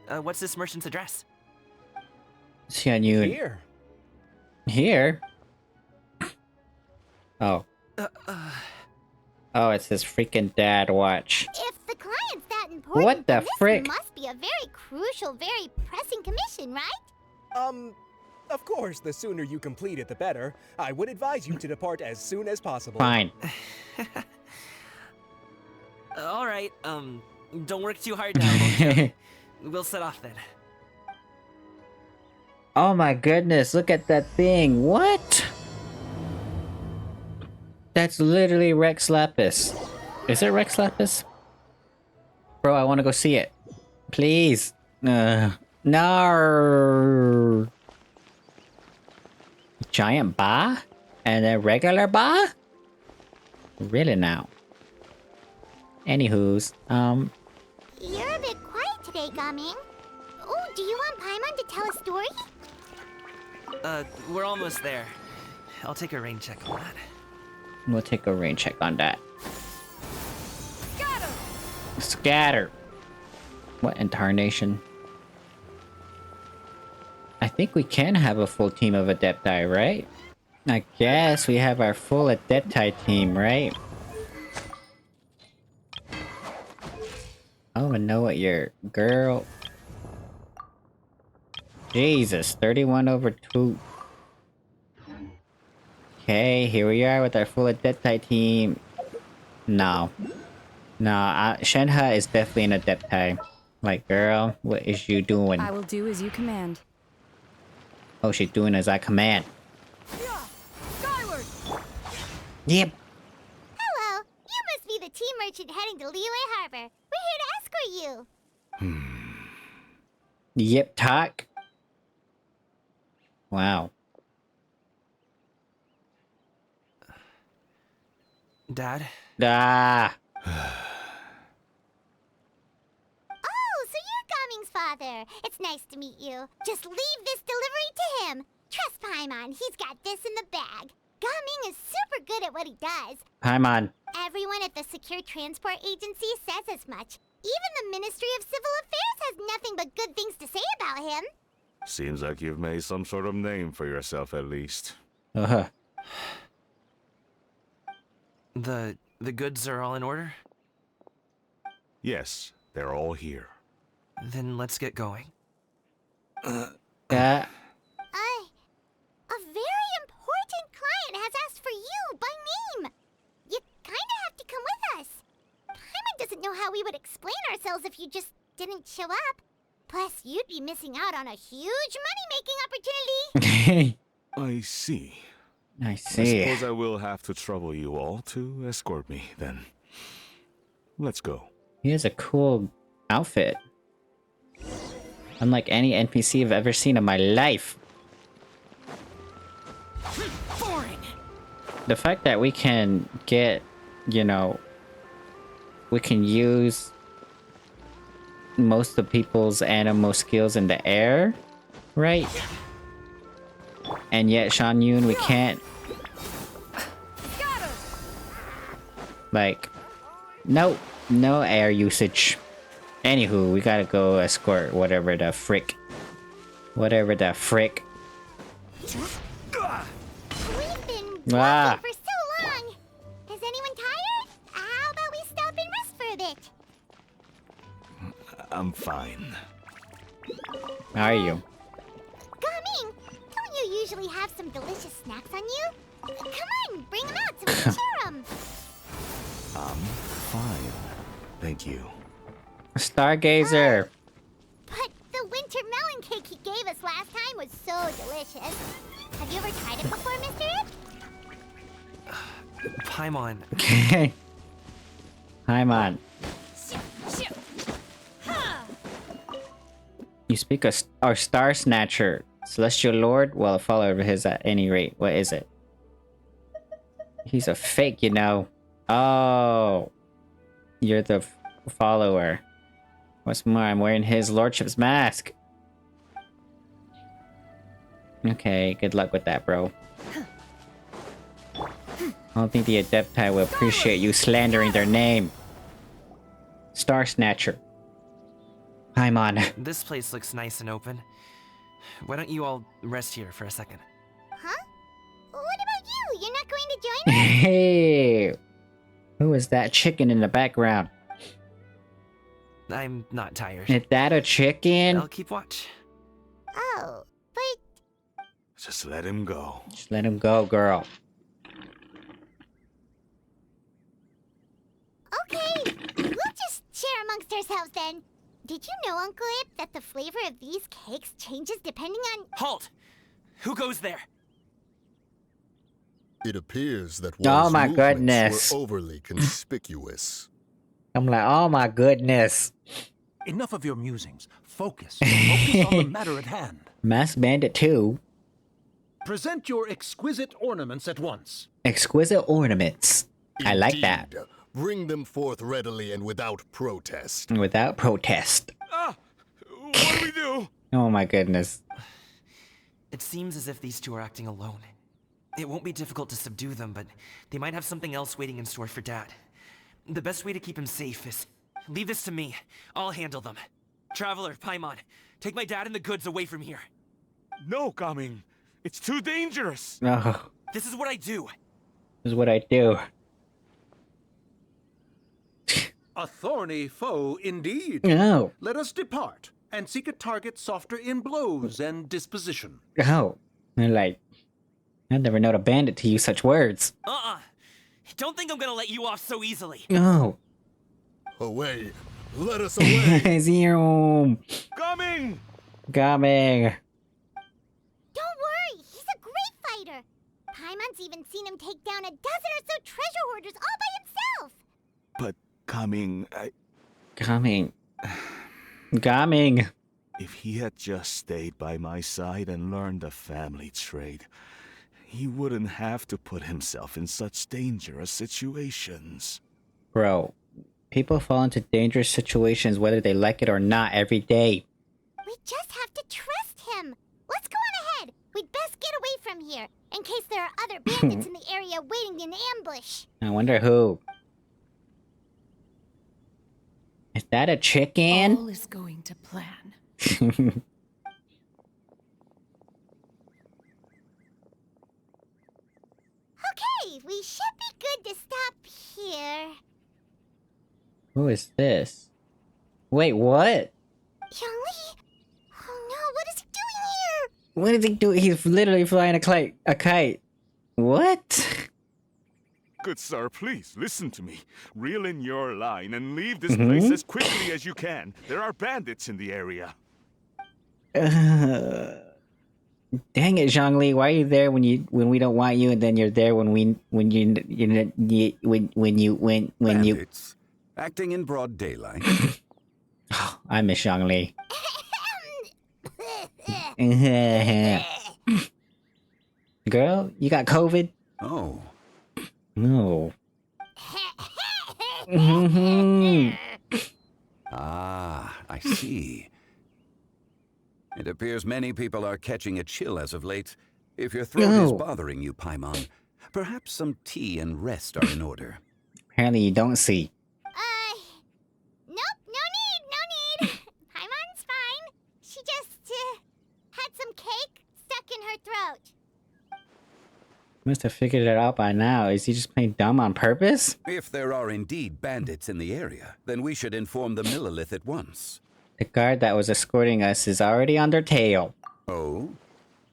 What's this merchant's address? Shan Yun. Here. Here? Oh. Oh, it's his freaking dad watch. If the client's that important, What the then frick? this must be a very crucial, very pressing commission, right? Of course, the sooner you complete it, the better. I would advise you to depart as soon as possible. Fine. All right, don't work too hard now, Longjo. We'll set off then. Oh my goodness, look at that thing. What? That's literally Rex Lapis. Is it Rex Lapis? Bro, I want to go see it. Please. No. Giant Ba? And a regular Ba? Really now? Anywho's, You're a bit quiet today, Gaming. Oh, do you want Paimon to tell a story? We're almost there. I'll take a rain check on that. We'll take a rain check on that. Scatter! What incarnation? I think we can have a full team of Adepti, right? I guess we have our full Adepti team, right? Oh, and know what your girl... Jesus, 31/2. Okay, here we are with our full Adepti team. No. No, Shenhe is definitely an Adepti. Like, girl, what is you doing? I will do as you command. Oh, she's doing as I command. Skyward! Yep. Hello, you must be the tea merchant heading to Liyue Harbor. We're here to escort you. Yep, talk. Wow. Dad? Ah. Oh, so you're Gaming's father. It's nice to meet you. Just leave this delivery to him. Trust Paimon. He's got this in the bag. Gaming is super good at what he does. Paimon. Everyone at the Secure Transport Agency says as much. Even the Ministry of Civil Affairs has nothing but good things to say about him. Seems like you've made some sort of name for yourself at least. Uh-huh. The goods are all in order? Yes, they're all here. Then let's get going. Yeah. A very important client has asked for you by name. You kinda have to come with us. Paimon doesn't know how we would explain ourselves if you just didn't show up. Plus, you'd be missing out on a huge money-making opportunity. I see. I see. I suppose I will have to trouble you all to escort me, then. Let's go. He has a cool outfit. Unlike any NPC I've ever seen in my life. The fact that we can get, you know, we can use most of people's animal skills in the air, right? And yet Shan Yun, we can't. Like, no air usage. Anywho, we gotta go escort whatever the frick. Whatever the frick. We've been Ah. walking for so long. Is anyone tired? How about we stop and rest for a bit? I'm fine. How are you? Gaming, don't you usually have some delicious snacks on you? Come on, bring them out so we can share them. I'm fine. Thank you. Stargazer. But the winter melon cake he gave us last time was so delicious. Have you ever tried it before, Mr. Ip? Paimon. Okay. Paimon. You speak of our Star Snatcher. Celestial Lord? Well, a follower of his at any rate. What is it? He's a fake, you know. Oh. You're the follower. What's more, I'm wearing his lordship's mask. Okay, good luck with that, bro. I don't think the Adepti will appreciate you slandering their name. Star Snatcher. Paimon. This place looks nice and open. Why don't you all rest here for a second? Huh? What about you? You're not going to join us? Hey! Who is that chicken in the background? I'm not tired. Is that a chicken? I'll keep watch. Oh, but... Just let him go. Just let him go, girl. Okay, we'll just share amongst ourselves then. Did you know, Uncle Ip, that the flavor of these cakes changes depending on... Halt! Who goes there? It appears that Oh one's my movements goodness. were overly conspicuous. I'm like, oh my goodness. Enough of your musings. Focus. Focus on the matter at hand. Mask Bandit 2. Present your exquisite ornaments at once. Exquisite ornaments. I like that. Indeed. Bring them forth readily and without protest. Without protest. What do we do? Oh my goodness. It seems as if these two are acting alone. It won't be difficult to subdue them, but they might have something else waiting in store for Dad. The best way to keep him safe is... leave this to me. I'll handle them. Traveler, Paimon, take my dad and the goods away from here. No, Gaming. It's too dangerous. Oh, This is what I do. this is what I do. A thorny foe indeed. No. Let us depart and seek a target softer in blows and disposition. Oh. They're like, I never known a bandit to use such words. Don't think I'm gonna let you off so easily. No. Away. Let us away. Zero. Gaming! Coming. Don't worry, he's a great fighter. Paimon's even seen him take down a dozen or so treasure hoarders all by himself. But Gaming, Coming. Coming. if he had just stayed by my side and learned the family trade, he wouldn't have to put himself in such dangerous situations. Bro, people fall into dangerous situations whether they like it or not every day. We just have to trust him. Let's go on ahead. We'd best get away case there are other bandits in the area waiting in ambush. I wonder who. Is that a chicken? All is going to plan. Okay, we should be good to stop here. Who is this? Wait, what? Xiangli? Oh no, what is he doing here? What is he doing? He's literally flying a kite. What? Good sir, please listen to me. Reel in your line and leave this place as quickly as you can. There are bandits in the area. Dang it, Zhongli! Why are you there when we don't want you, and then you're there when you. Bandits acting in broad daylight. Oh, I miss Zhongli. Girl, you got COVID? Oh. No. Ah, I see. It appears many people are catching a chill as of late. If your throat is bothering you, Paimon, perhaps some tea and rest are in order. Apparently you don't see. Nope, no need. Paimon's fine. She just, had some cake stuck in her throat. Must have figured it out by now. Is he just playing dumb on purpose? If there are indeed bandits in the area, then we should inform the Millilith at once. The guard that was escorting us is already on their tail. Oh?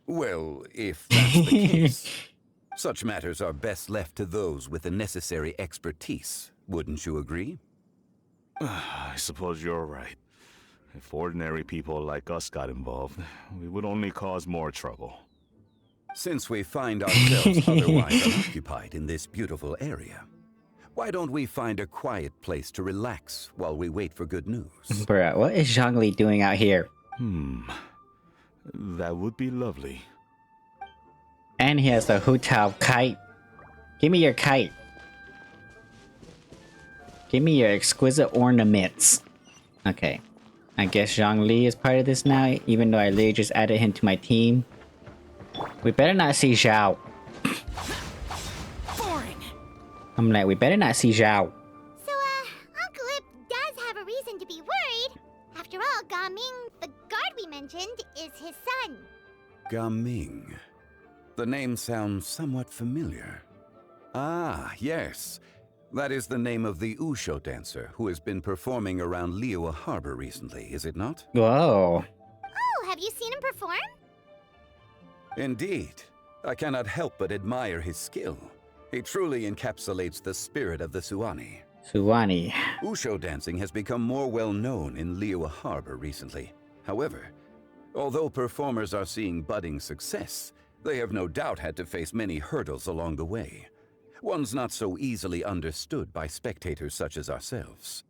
Well, if that's the case, such matters are best left to those with the necessary expertise. Wouldn't you agree? I suppose you're right. If ordinary people like us got involved, we would only cause more trouble. Since we find ourselves otherwise unoccupied in this beautiful area, why don't we find a quiet place to relax while we wait for good news? Bruh, what is Zhongli doing out here? That would be lovely. And he has a Hu Tao kite. Give me your kite. Give me your exquisite ornaments. Okay. I guess Zhongli is part of this now, even though I literally just added him to my team. We better not see Zhao. Boring. I'm like, we better not see Zhao. So, Uncle Ip does have a reason to be worried. After all, Gaming, the guard we mentioned, is his son. Gaming. The name sounds somewhat familiar. Ah, yes. That is the name of the Wushu dancer who has been performing around Liyue Harbor recently, is it not? Whoa. Oh, have you seen him perform? Indeed. I cannot help but admire his skill. He truly encapsulates the spirit of the Suwani. Suwani. Wushu dancing has become more well known in Liyue Harbor recently. However, although performers are seeing budding success, they have no doubt had to face many hurdles along the way. Ones not so easily understood by spectators such as ourselves.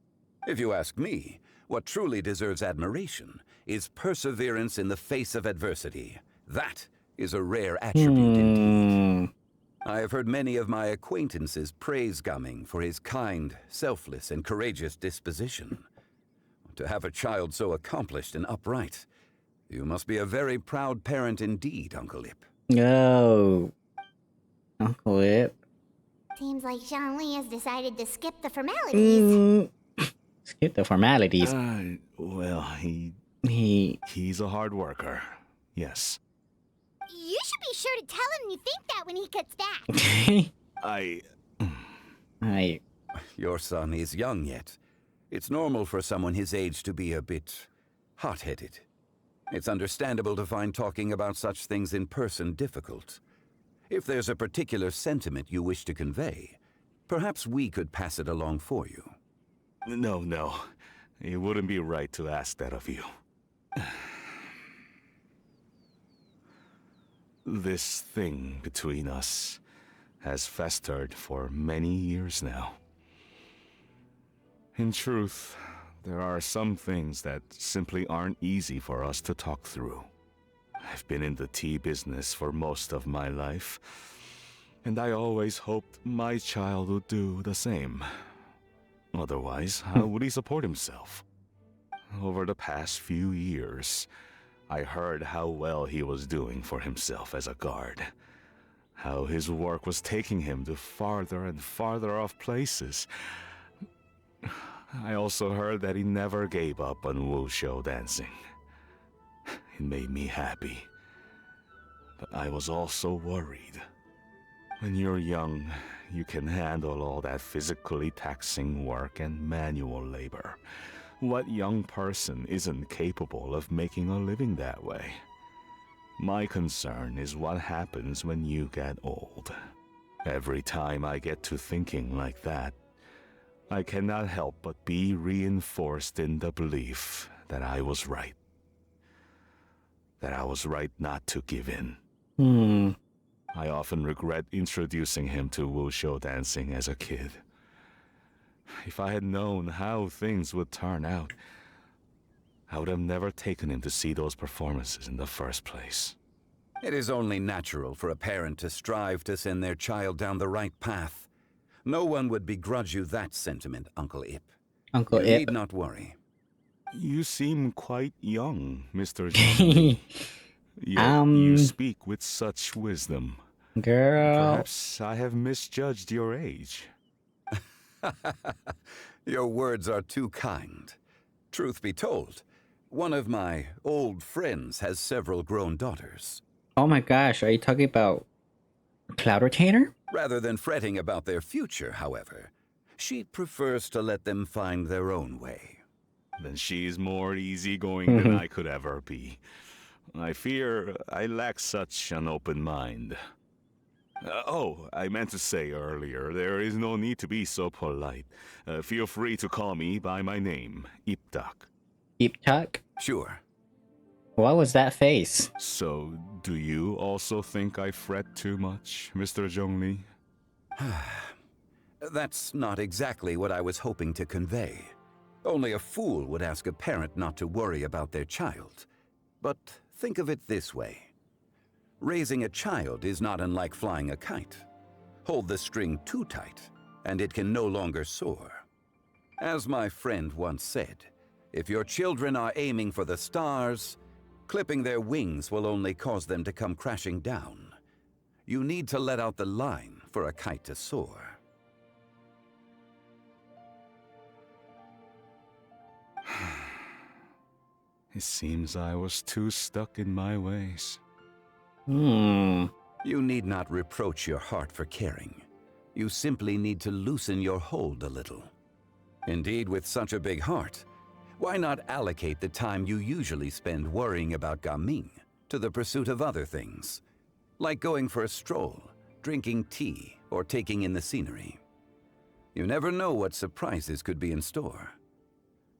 If you ask me, what truly deserves admiration is perseverance in the face of adversity. That is a rare attribute indeed. I have heard many of my acquaintances praise Gaming for his kind, selfless, and courageous disposition. To have a child so accomplished and upright, you must be a very proud parent indeed, Uncle Ip. No. Uncle Ip. Seems like Zhongli has decided to skip the formalities. Skip the formalities. Well, he's a hard worker. Yes. You should be sure to tell him you think that when he gets back. Your son is young yet. It's normal for someone his age to be a bit hot-headed. It's understandable to find talking about such things in person difficult. If there's a particular sentiment you wish to convey, perhaps we could pass it along for you. No. It wouldn't be right to ask that of you. This thing between us has festered for many years now. In truth, there are some things that simply aren't easy for us to talk through. I've been in the tea business for most of my life, and I always hoped my child would do the same. Otherwise, how would he support himself? Over the past few years, I heard how well he was doing for himself as a guard. How his work was taking him to farther and farther off places. I also heard that he never gave up on wushou dancing. It made me happy. But I was also worried. When you're young, you can handle all that physically taxing work and manual labor. What young person isn't capable of making a living that way? My concern is what happens when you get old. Every time I get to thinking like that, I cannot help but be reinforced in the belief that I was right. That I was right not to give in. I often regret introducing him to wushou dancing as a kid. If I had known how things would turn out, I would have never taken him to see those performances in the first place. It is only natural for a parent to strive to send their child down the right path. No one would begrudge you that sentiment, Uncle Ip. Uncle You Ip. need not worry. You seem quite young, Mr. Zhongli. Yet you speak with such wisdom. Girl. Perhaps I have misjudged your age. Your words are too kind. Truth be told, one of my old friends has several grown daughters. Oh my gosh, are you talking about Cloud Retainer? Rather than fretting about their future, however, she prefers to let them find their own way. Then she's more easygoing than I could ever be. I fear I lack such an open mind. Oh, I meant to say earlier, there is no need to be so polite. Feel free to call me by my name, Iptak. Iptak? Sure. What was that face? So, do you also think I fret too much, Mr. Zhongli? That's not exactly what I was hoping to convey. Only a fool would ask a parent not to worry about their child. But think of it this way. Raising a child is not unlike flying a kite. Hold the string too tight, and it can no longer soar. As my friend once said, if your children are aiming for the stars, clipping their wings will only cause them to come crashing down. You need to let out the line for a kite to soar. It seems I was too stuck in my ways. You need not reproach your heart for caring. You simply need to loosen your hold a little. Indeed, with such a big heart, why not allocate the time you usually spend worrying about Gaming to the pursuit of other things, like going for a stroll, drinking tea, or taking in the scenery? You never know what surprises could be in store.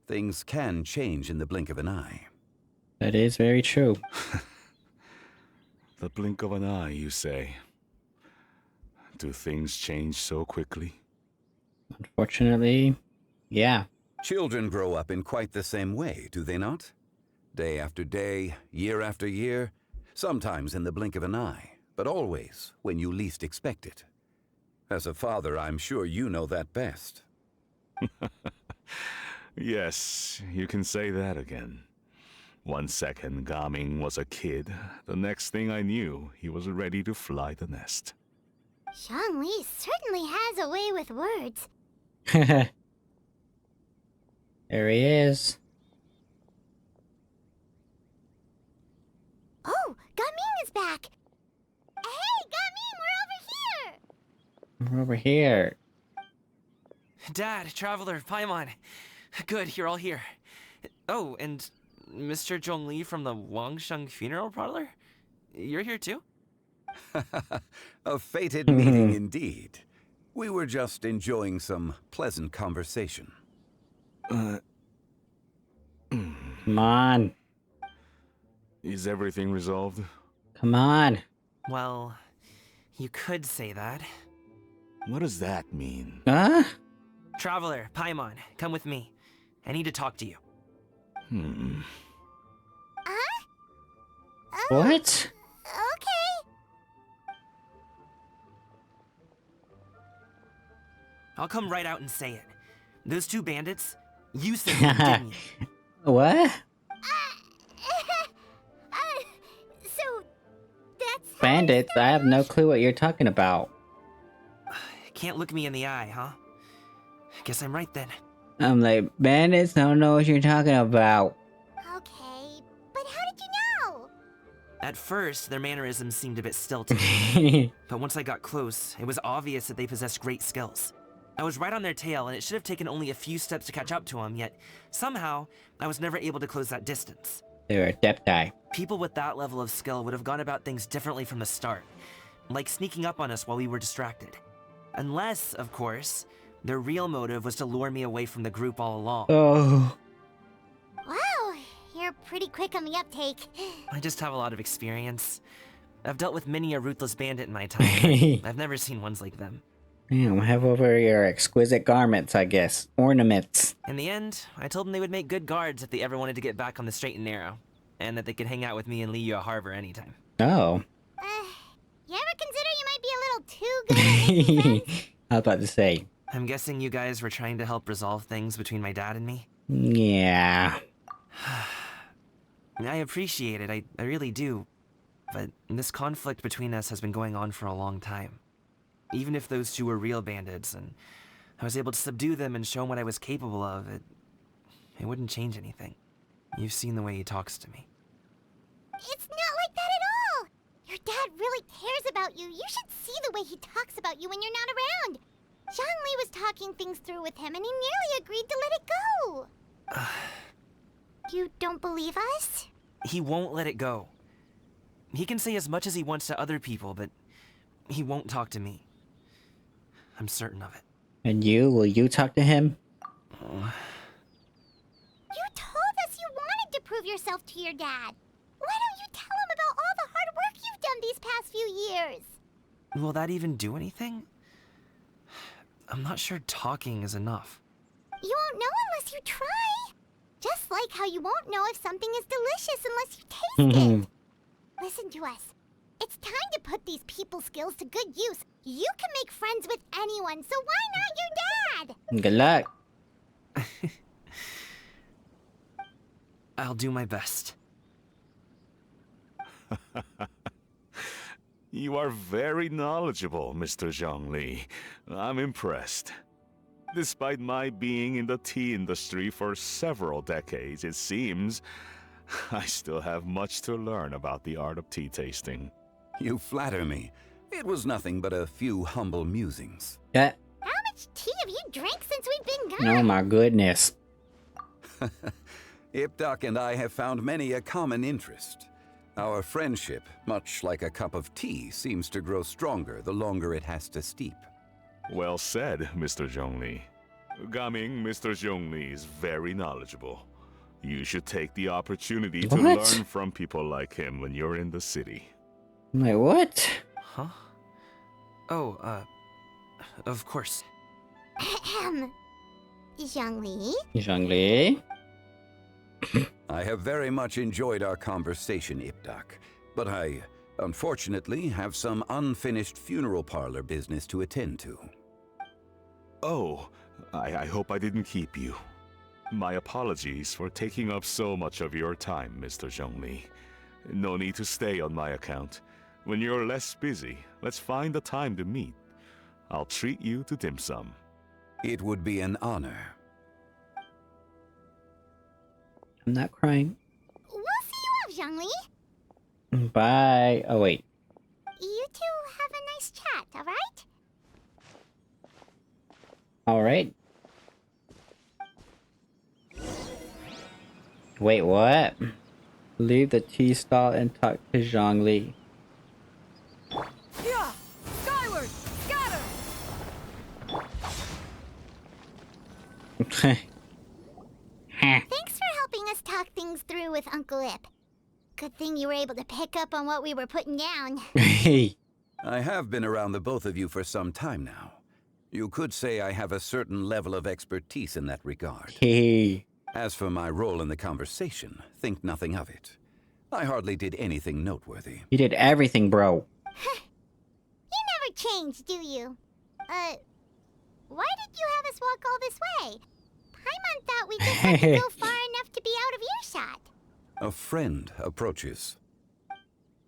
Things can change in the blink of an eye. That is very true. The blink of an eye, you say? Do things change so quickly? Unfortunately, yeah. Children grow up in quite the same way, do they not? Day after day, year after year, sometimes in the blink of an eye, but always when you least expect it. As a father, I'm sure you know that best. Yes, you can say that again. 1 second, Gaming was a kid. The next thing I knew, he was ready to fly the nest. Zhongli certainly has a way with words. There he is. Oh, Gaming is back! Hey, Gaming, We're over here. Dad, Traveler, Paimon. Good, you're all here. Oh, and Mr. Zhongli from the Wangsheng Funeral Parlor? You're here too? A fated meeting indeed. We were just enjoying some pleasant conversation. Come on. Is everything resolved? Come on. Well, you could say that. What does that mean? Huh? Traveler, Paimon, come with me. I need to talk to you. What? Okay. I'll come right out and say it. Those two bandits, you sent them, didn't you? What? So, that's Bandits? I have no clue what you're talking about. Can't look me in the eye, huh? Guess I'm right then. I'm like, bandits don't know what you're talking about. Okay, but how did you know? At first, their mannerisms seemed a bit stilted. But once I got close, it was obvious that they possessed great skills. I was right on their tail, and it should have taken only a few steps to catch up to them, yet somehow, I was never able to close that distance. They were adepti. People with that level of skill would have gone about things differently from the start, like sneaking up on us while we were distracted. Unless, of course, their real motive was to lure me away from the group all along. Oh. Wow, you're pretty quick on the uptake. I just have a lot of experience. I've dealt with many a ruthless bandit in my time, but I've never seen ones like them. Damn, have over your exquisite garments, I guess. Ornaments. In the end, I told them they would make good guards if they ever wanted to get back on the straight and narrow, and that they could hang out with me in Liyue Harbor anytime. Oh. You ever consider you might be a little too good at making friends? I was about to say. I'm guessing you guys were trying to help resolve things between my dad and me? Yeah. I appreciate it, I really do. But this conflict between us has been going on for a long time. Even if those two were real bandits, and I was able to subdue them and show them what I was capable of, it wouldn't change anything. You've seen the way he talks to me. It's not like that at all! Your dad really cares about you. You should see the way he talks about you when you're not around. Zhongli was talking things through with him, and he nearly agreed to let it go. You don't believe us? He won't let it go. He can say as much as he wants to other people, but he won't talk to me. I'm certain of it. And you? Will you talk to him? You told us you wanted to prove yourself to your dad. Why don't you tell him about all the hard work you've done these past few years? Will that even do anything? I'm not sure talking is enough. You won't know unless you try. Just like how you won't know if something is delicious unless you taste it. Listen to us. It's time to put these people skills to good use. You can make friends with anyone, so why not your dad? Good luck. I'll do my best. You are very knowledgeable, Mr. Zhongli. I'm impressed. Despite my being in the tea industry for several decades, it seems I still have much to learn about the art of tea tasting. You flatter me. It was nothing but a few humble musings. Yeah. How much tea have you drank since we've been gone? Oh my goodness. Ipdak and I have found many a common interest. Our friendship, much like a cup of tea, seems to grow stronger the longer it has to steep. Well said, Mr. Zhongli. Gaming, Mr. Zhongli is very knowledgeable. You should take the opportunity to learn from people like him when you're in the city. Wait, what? Huh? Oh, of course. Zhongli? Zhongli? I have very much enjoyed our conversation, Ipdak, but I, unfortunately, have some unfinished funeral parlor business to attend to. Oh, I hope I didn't keep you. My apologies for taking up so much of your time, Mr. Zhongli. No need to stay on my account. When you're less busy, let's find a time to meet. I'll treat you to dim sum. It would be an honor. I'm not crying. We'll see you off, Zhongli. Bye. Oh, wait. You two have a nice chat, alright? Alright. Wait, what? Leave the tea stall and talk to Zhongli. Yeah! Skyward! Scatter! Thanks for helping us talk things through with Uncle Ip. Good thing you were able to pick up on what we were putting down. I have been around the both of you for some time now. You could say I have a certain level of expertise in that regard. As for my role in the conversation, think nothing of it. I hardly did anything noteworthy. You did everything, bro. You never change, do you? Why did you have us walk all this way? Paimon thought we just had to go far enough to be out of earshot. A friend approaches.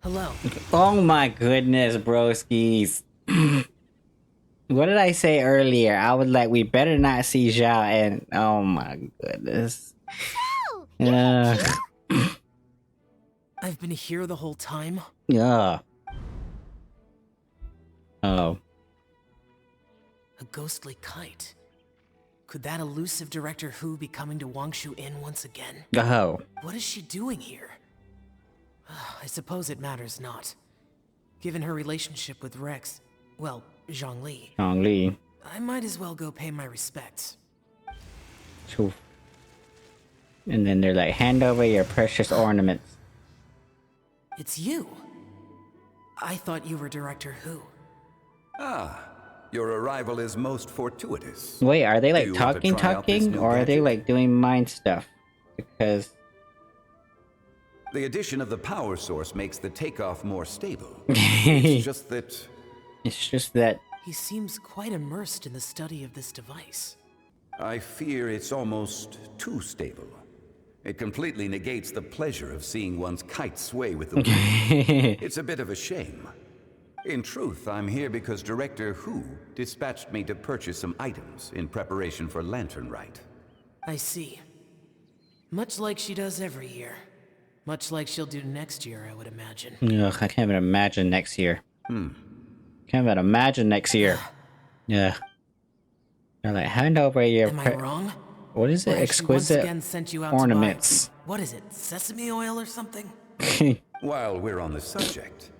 Hello. Oh my goodness, broskies. What did I say earlier? I was like, we better not see Zhao, and oh my goodness. Zhao! I've been here the whole time. Yeah. Oh. A ghostly kite. Could that elusive Director Hu be coming to Wangshu Inn once again? Oh. What is she doing here? I suppose it matters not. Given her relationship with Rex, well, Zhongli. Zhongli. I might as well go pay my respects. True. And then they're like, hand over your precious ornaments. It's you. I thought you were Director Hu. Ah, your arrival is most fortuitous. Wait, are they Do like you want to try out this talking, new or are they gadget? like doing mind stuff? Because The addition of the power source makes the takeoff more stable. It's just that... It's just that... He seems quite immersed in the study of this device. I fear it's almost too stable. It completely negates the pleasure of seeing one's kite sway with the wind. It's a bit of a shame. In truth, I'm here because Director Hu dispatched me to purchase some items in preparation for Lantern Rite. I see. Much like she does every year. Much like she'll do next year, I would imagine. Ugh, I can't even imagine next year. Can't even imagine next year. Yeah. They're like, hand over your... Am I wrong? What is it? Or has she once Exquisite again sent you out ornaments. To buy, what is it, sesame oil or something? While we're on the subject,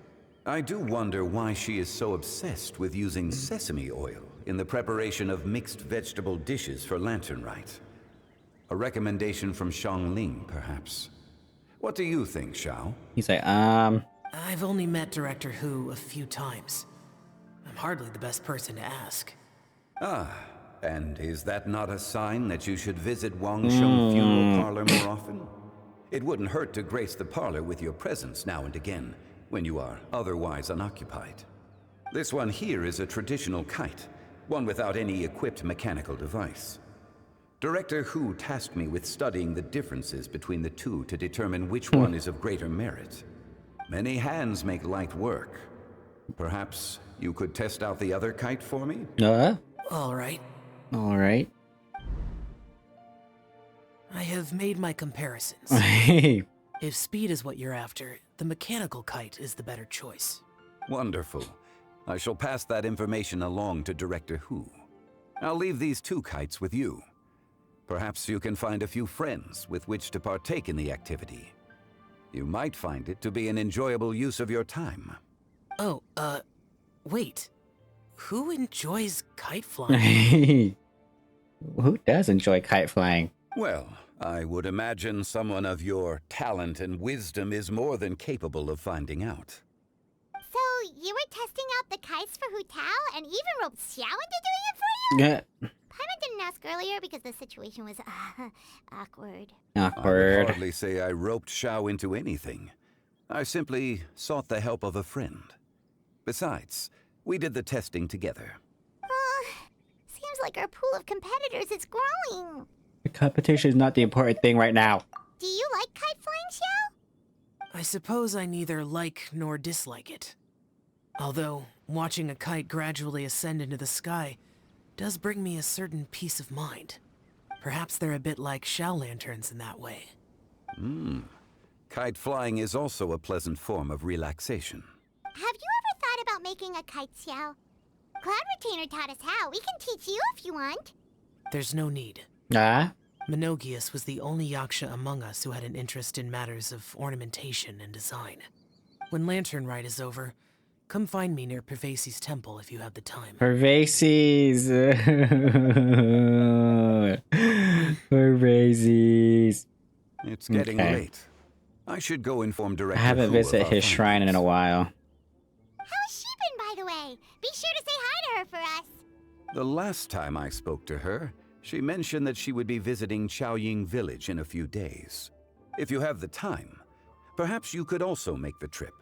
I do wonder why she is so obsessed with using sesame oil in the preparation of mixed vegetable dishes for Lantern Rite. A recommendation from Xiangling, perhaps. What do you think, Xiao? He's like, I've only met Director Hu a few times. I'm hardly the best person to ask. Ah, and is that not a sign that you should visit Wangsheng Funeral Parlor more often? It wouldn't hurt to grace the parlor with your presence now and again, when you are otherwise unoccupied. This one here is a traditional kite, one without any equipped mechanical device. Director Hu tasked me with studying the differences between the two to determine which one is of greater merit. Many hands make light work. Perhaps you could test out the other kite for me? All right. All right. I have made my comparisons. If speed is what you're after, the mechanical kite is the better choice. Wonderful. I shall pass that information along to Director Hu. I'll leave these two kites with you. Perhaps you can find a few friends with which to partake in the activity. You might find it to be an enjoyable use of your time. Oh, wait. Who enjoys kite flying? Who does enjoy kite flying? Well, I would imagine someone of your talent and wisdom is more than capable of finding out. So, you were testing out the kites for Hu Tao and even roped Xiao into doing it for you? Yeah. Paimon didn't ask earlier because the situation was awkward. I would hardly say I roped Xiao into anything. I simply sought the help of a friend. Besides, we did the testing together. Seems like our pool of competitors is growing. The competition is not the important thing right now. Do you like kite flying, Xiao? I suppose I neither like nor dislike it. Although, watching a kite gradually ascend into the sky does bring me a certain peace of mind. Perhaps they're a bit like Xiao lanterns in that way. Kite flying is also a pleasant form of relaxation. Have you ever thought about making a kite, Xiao? Cloud Retainer taught us how. We can teach you if you want. There's no need. Menogius was the only Yaksha among us who had an interest in matters of ornamentation and design. When Lantern Rite is over, come find me near Pervasi's temple if you have the time. Pervasi's. Pervasi's. It's getting late. I should go inform Director I haven't Hu of visited our his shrine in a while. How's she been, by the way? Be sure to say hi to her for us. The last time I spoke to her, she mentioned that she would be visiting Chaoying Village in a few days. If you have the time, perhaps you could also make the trip.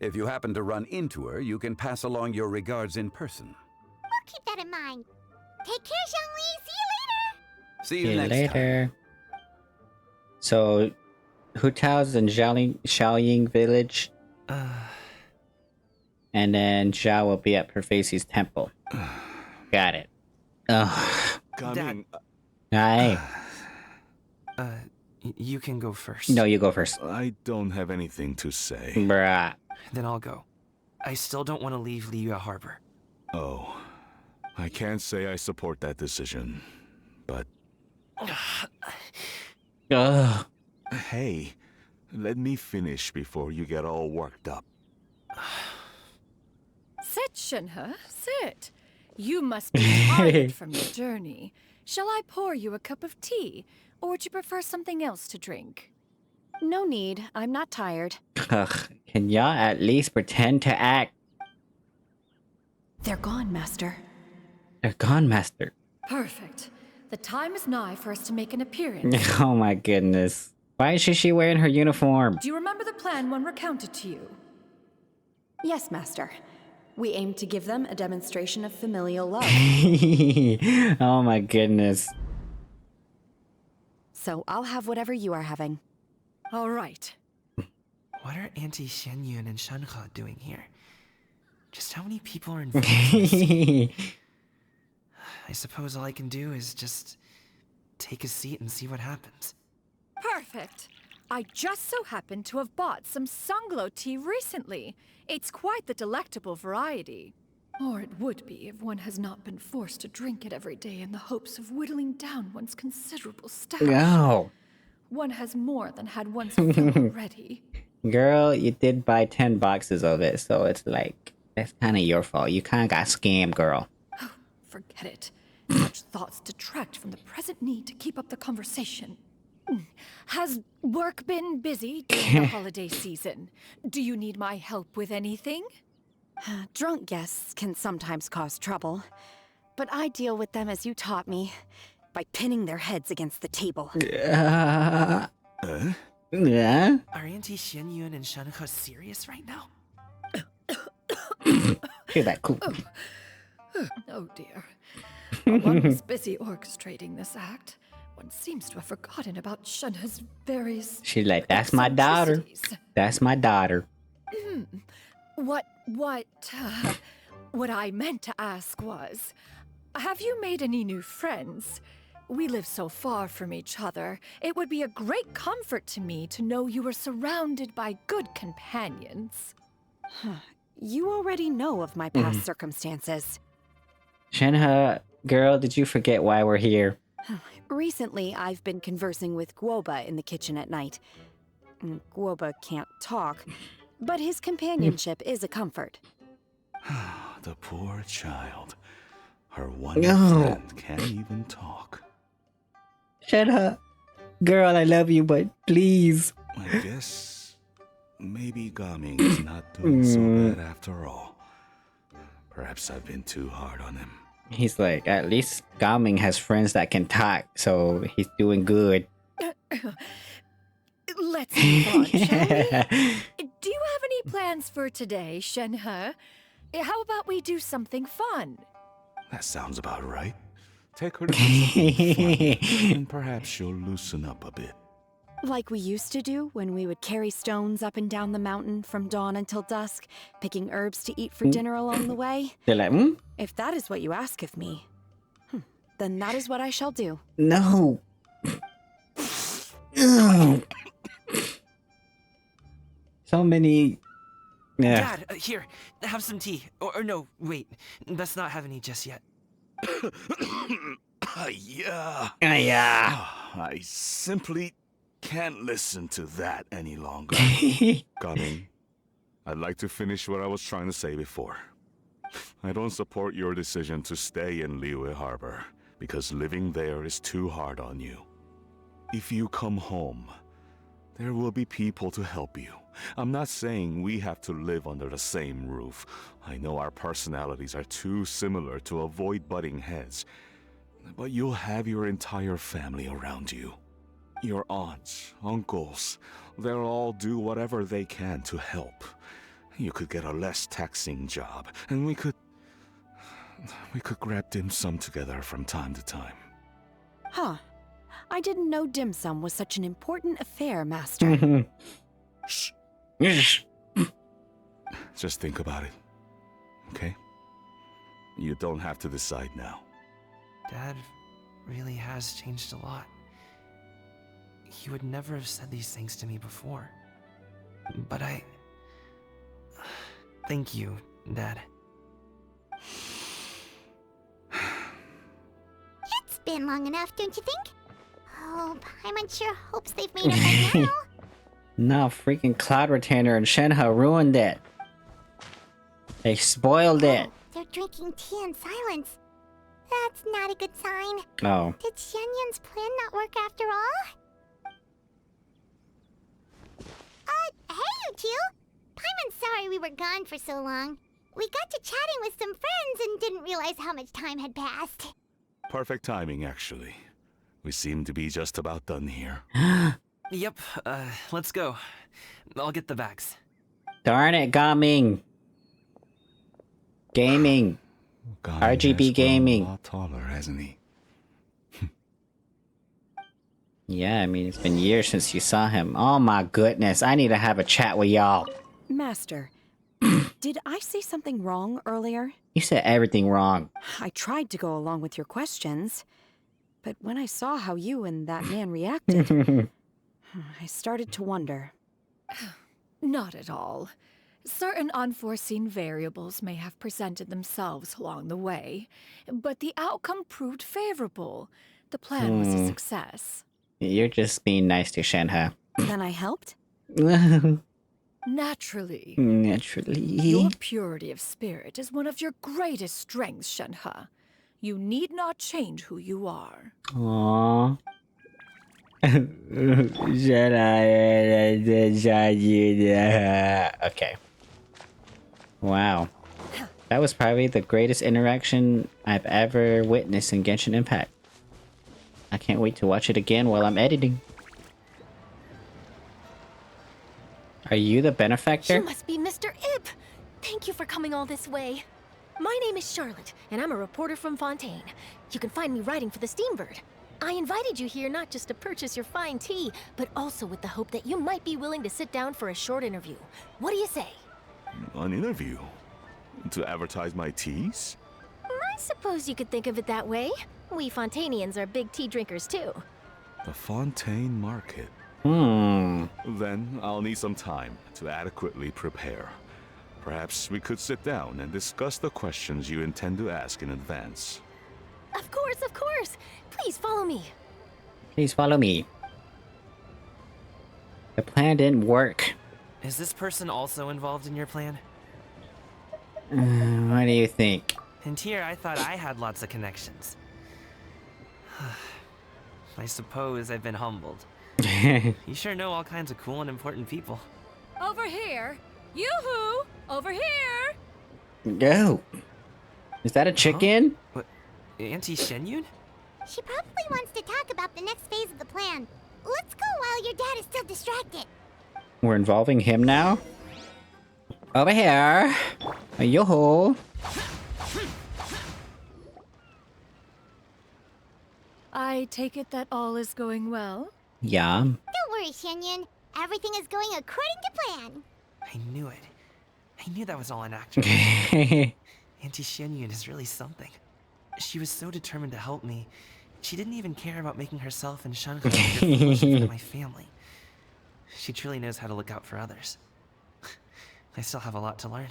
If you happen to run into her, you can pass along your regards in person. We'll keep that in mind. Take care, Zhongli. See you next time. So, Hu Tao's in Xiaoying Village And then Zhao will be at Perphases' temple. Got it. Ugh. Dad. Hi. You can go first. No, you go first. I don't have anything to say. Bruh. Then I'll go. I still don't want to leave Liyue Harbor. Oh. I can't say I support that decision, but... Ugh. Hey, let me finish before you get all worked up. Sit, Shenhe, sit. You must be tired from your journey. Shall I pour you a cup of tea, or would you prefer something else to drink? No need. I'm not tired. Ugh. Can y'all at least pretend to act? They're gone, Master. They're gone, Master. Perfect. The time is nigh for us to make an appearance. Oh my goodness. Why is she wearing her uniform? Do you remember the plan one recounted to you? Yes, Master. We aim to give them a demonstration of familial love. Oh my goodness. So I'll have whatever you are having. All right. What are Auntie Xianyun and Shenhe doing here? Just how many people are involved? I suppose all I can do is just take a seat and see what happens. Perfect. I just so happen to have bought some Sunglow tea recently. It's quite the delectable variety. Or it would be if one has not been forced to drink it every day in the hopes of whittling down one's considerable stash. No. One has more than had one's fill already. Girl, you did buy 10 boxes of it, so it's like, that's kind of your fault. You kind of got scammed, girl. Oh, forget it. Such thoughts detract from the present need to keep up the conversation. Has work been busy during the holiday season? Do you need my help with anything? Drunk guests can sometimes cause trouble, but I deal with them as you taught me, by pinning their heads against the table. Yeah. Are Auntie Xianyun and Shenhe serious right now? Hear that cool. Oh dear. While one was busy orchestrating this act, one seems to have forgotten about Shenhe's various... She's like, that's my daughter. That's my daughter. What I meant to ask was, have you made any new friends? We live so far from each other. It would be a great comfort to me to know you were surrounded by good companions. You already know of my past circumstances. Shenhe, girl, did you forget why we're here? Recently, I've been conversing with Guoba in the kitchen at night. Guoba can't talk, but his companionship is a comfort. The poor child. Her one friend can't even talk. Shenhe, girl, I love you, but please. I guess maybe Gaming is not doing so bad after all. Perhaps I've been too hard on him. He's like, at least Gaming has friends that can talk, so he's doing good. Let's move on, shall we? Do you have any plans for today, Shenhe? How about we do something fun? That sounds about right. Take her to something fun, and perhaps she'll loosen up a bit. Like we used to do when we would carry stones up and down the mountain from dawn until dusk, picking herbs to eat for dinner along the way. They're like, If that is what you ask of me, then that is what I shall do. No. So many... Yeah. Dad, here, have some tea. Or no, wait, let's not have any just yet. Yeah. Yeah. I simply can't listen to that any longer. Gaming, I'd like to finish what I was trying to say before. I don't support your decision to stay in Liyue Harbor, because living there is too hard on you. If you come home, there will be people to help you. I'm not saying we have to live under the same roof. I know our personalities are too similar to avoid butting heads. But you'll have your entire family around you. Your aunts, uncles, they'll all do whatever they can to help. You could get a less taxing job, and we could grab dim sum together from time to time. Huh. I didn't know dim sum was such an important affair, Master. Shh. Just think about it, okay? You don't have to decide now. Dad really has changed a lot. He would never have said these things to me before. But thank you, Dad. It's been long enough, don't you think? Oh, Paimon sure hopes they've made it by now. No, freaking Cloud Retainer and Shenhe ruined it. They spoiled it. They're drinking tea in silence. That's not a good sign. Oh. Did Xianyun's plan not work after all? Hey, you two! Paimon's sorry we were gone for so long. We got to chatting with some friends and didn't realize how much time had passed. Perfect timing, actually. We seem to be just about done here. Yep, let's go. I'll get the bags. Darn it, Gaming. Gaming. RGB gaming. A lot taller, hasn't he? Yeah, I mean, it's been years since you saw him. Oh my goodness, I need to have a chat with y'all. Master, did I say something wrong earlier? You said everything wrong. I tried to go along with your questions, but when I saw how you and that man reacted, I started to wonder. Not at all. Certain unforeseen variables may have presented themselves along the way, but the outcome proved favorable. The plan was a success. You're just being nice to Shenhe. Then I helped? Naturally. Naturally. Your purity of spirit is one of your greatest strengths, Shenhe. You need not change who you are. Aww. Okay. Wow. That was probably the greatest interaction I've ever witnessed in Genshin Impact. I can't wait to watch it again while I'm editing. Are you the benefactor? You must be Mr. Ip! Thank you for coming all this way. My name is Charlotte, and I'm a reporter from Fontaine. You can find me writing for the Steambird. I invited you here not just to purchase your fine tea, but also with the hope that you might be willing to sit down for a short interview. What do you say? An interview? To advertise my teas? I suppose you could think of it that way. We Fontainians are big tea drinkers too. The Fontaine Market. Then I'll need some time to adequately prepare. Perhaps we could sit down and discuss the questions you intend to ask in advance. Of course, of course. Please follow me. Please follow me. The plan didn't work. Is this person also involved in your plan? What do you think? And here I thought I had lots of connections. I suppose I've been humbled. You sure know all kinds of cool and important people. Over here! Yoo-hoo! Over here! Go! Is that a chicken? What? Auntie Shenyun? She probably wants to talk about the next phase of the plan. Let's go while your dad is still distracted. We're involving him now? Over here! Yo-ho! I take it that all is going well? Yeah. Don't worry, Shenyun. Everything is going according to plan. I knew it. I knew that was all an act. Auntie Shenyun is really something. She was so determined to help me. She didn't even care about making herself and Shenhe my family. She truly knows how to look out for others. I still have a lot to learn.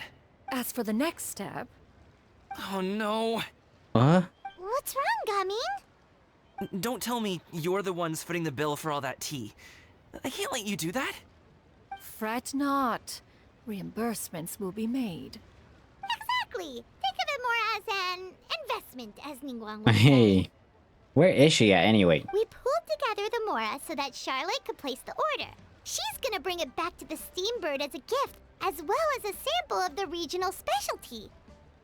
As for the next step... Oh no! What? What's wrong, Gaming? Don't tell me you're the ones footing the bill for all that tea. I can't let you do that. Fret not. Reimbursements will be made. Exactly. Think of it more as an investment, as Ningguang would say. Hey. Where is she at anyway? We pulled together the Mora so that Charlotte could place the order. She's gonna bring it back to the Steambird as a gift, as well as a sample of the regional specialty.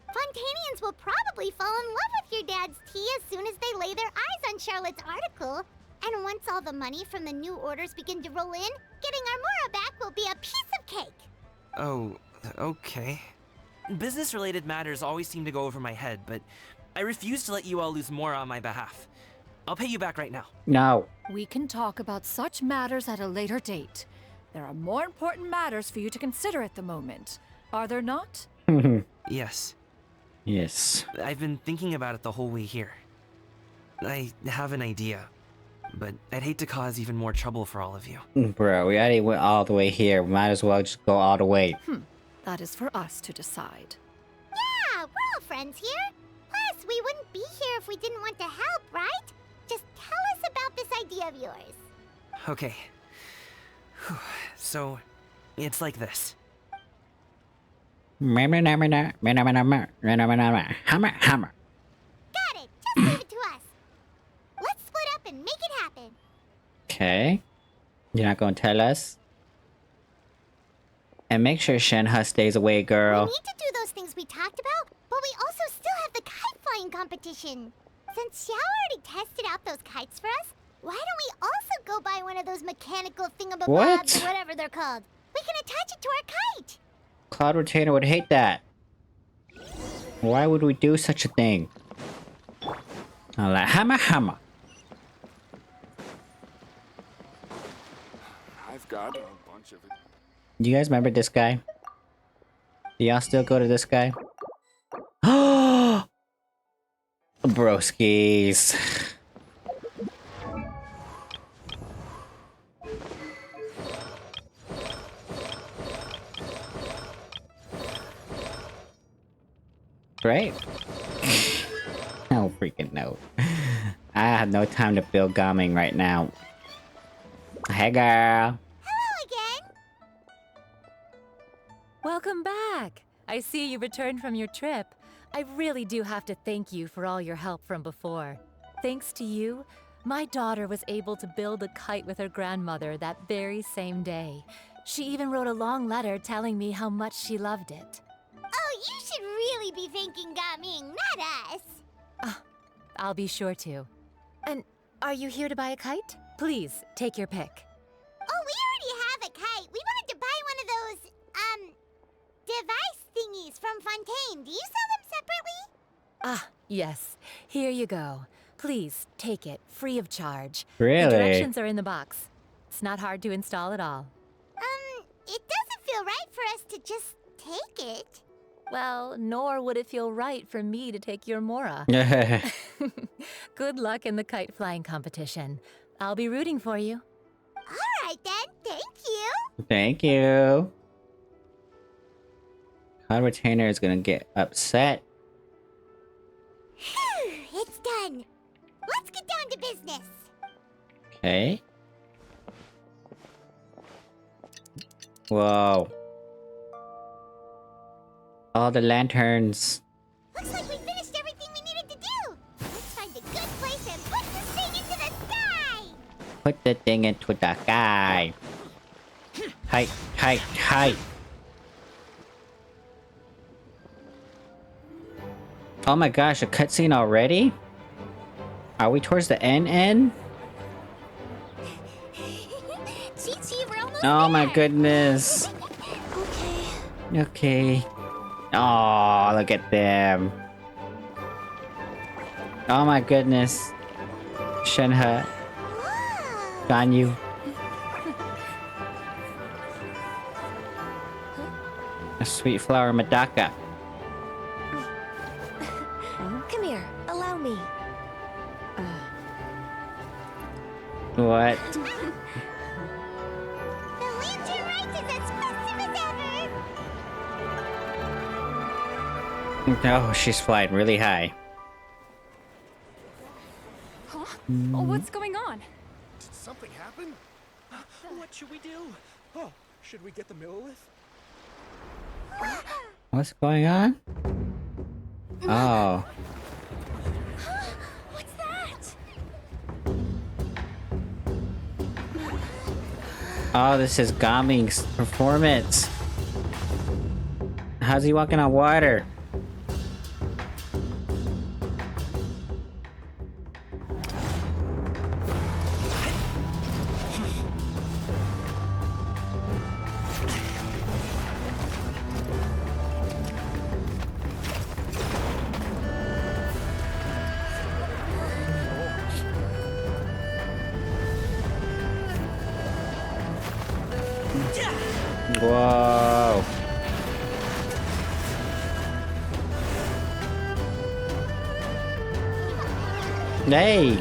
Fontainians will probably fall in love with your dad's tea as soon as they lay their eyes on Charlotte's article. And once all the money from the new orders begin to roll in, getting our Mora back will be a piece of cake. Oh, okay. Business-related matters always seem to go over my head, but I refuse to let you all lose more on my behalf. I'll pay you back right now. No. We can talk about such matters at a later date. There are more important matters for you to consider at the moment. Are there not? Yes. Yes. I've been thinking about it the whole way here. I have an idea, but I'd hate to cause even more trouble for all of you. Bro, we already went all the way here. We might as well just go all the way. That is for us to decide. Yeah, we're all friends here. Plus, we wouldn't be here if we didn't want to help, right? Just tell us about this idea of yours. Okay. So, it's like this. Hammer, hammer. Got it. Just leave it to us. Let's split up and make it happen. Okay. You're not gonna tell us? And make sure Shenhe stays away, girl. We need to do those things we talked about, but we also still have the kite flying competition. Since Xiao already tested out those kites for us, why don't we also go buy one of those mechanical thingamabobs What? or whatever they're called? We can attach it to our kite. Cloud Retainer would hate that. Why would we do such a thing? Hammer. I've got a bunch of it. Do you guys remember this guy? Do y'all still go to this guy? Broskies. Right? I don't freaking know. I have no time to build Gaming right now. Hey girl. Hello again. Welcome back. I see you returned from your trip. I really do have to thank you for all your help from before. Thanks to you, my daughter was able to build a kite with her grandmother that very same day. She even wrote a long letter telling me how much she loved it. Oh, you should really be thanking Gaming, not us. I'll be sure to. And are you here to buy a kite? Please, take your pick. Oh, we already have a kite. We wanted to buy one of those, device thingies from Fontaine. Do you sell them separately? Yes. Here you go. Please, take it, free of charge. Really? The directions are in the box. It's not hard to install at all. It doesn't feel right for us to just take it. Well, nor would it feel right for me to take your Mora. Good luck in the kite flying competition. I'll be rooting for you. All right then, thank you. Thank you. Cloud Retainer is gonna get upset. It's done. Let's get down to business. Okay. Whoa. All the lanterns. Looks like we finished everything we needed to do. Let's find a good place and put this thing into the sky. Put the thing into the sky. Hi. Oh my gosh, a cutscene already? Are we towards the end? Chi-Chi, we're almost Oh there. my goodness. Okay. Oh, look at them. Oh my goodness. Shenhe. Ganyu. A sweet flower Medaka. Come here, allow me. What? The Lantern Rite is as festive as ever. Oh, she's flying really high. Huh? Oh, what's going on? Did something happen? What should we do? Oh, should we get the Millilith? What's going on? Oh. What's that? Oh, this is Gaming's performance. How's he walking on water? Whoa. Hey!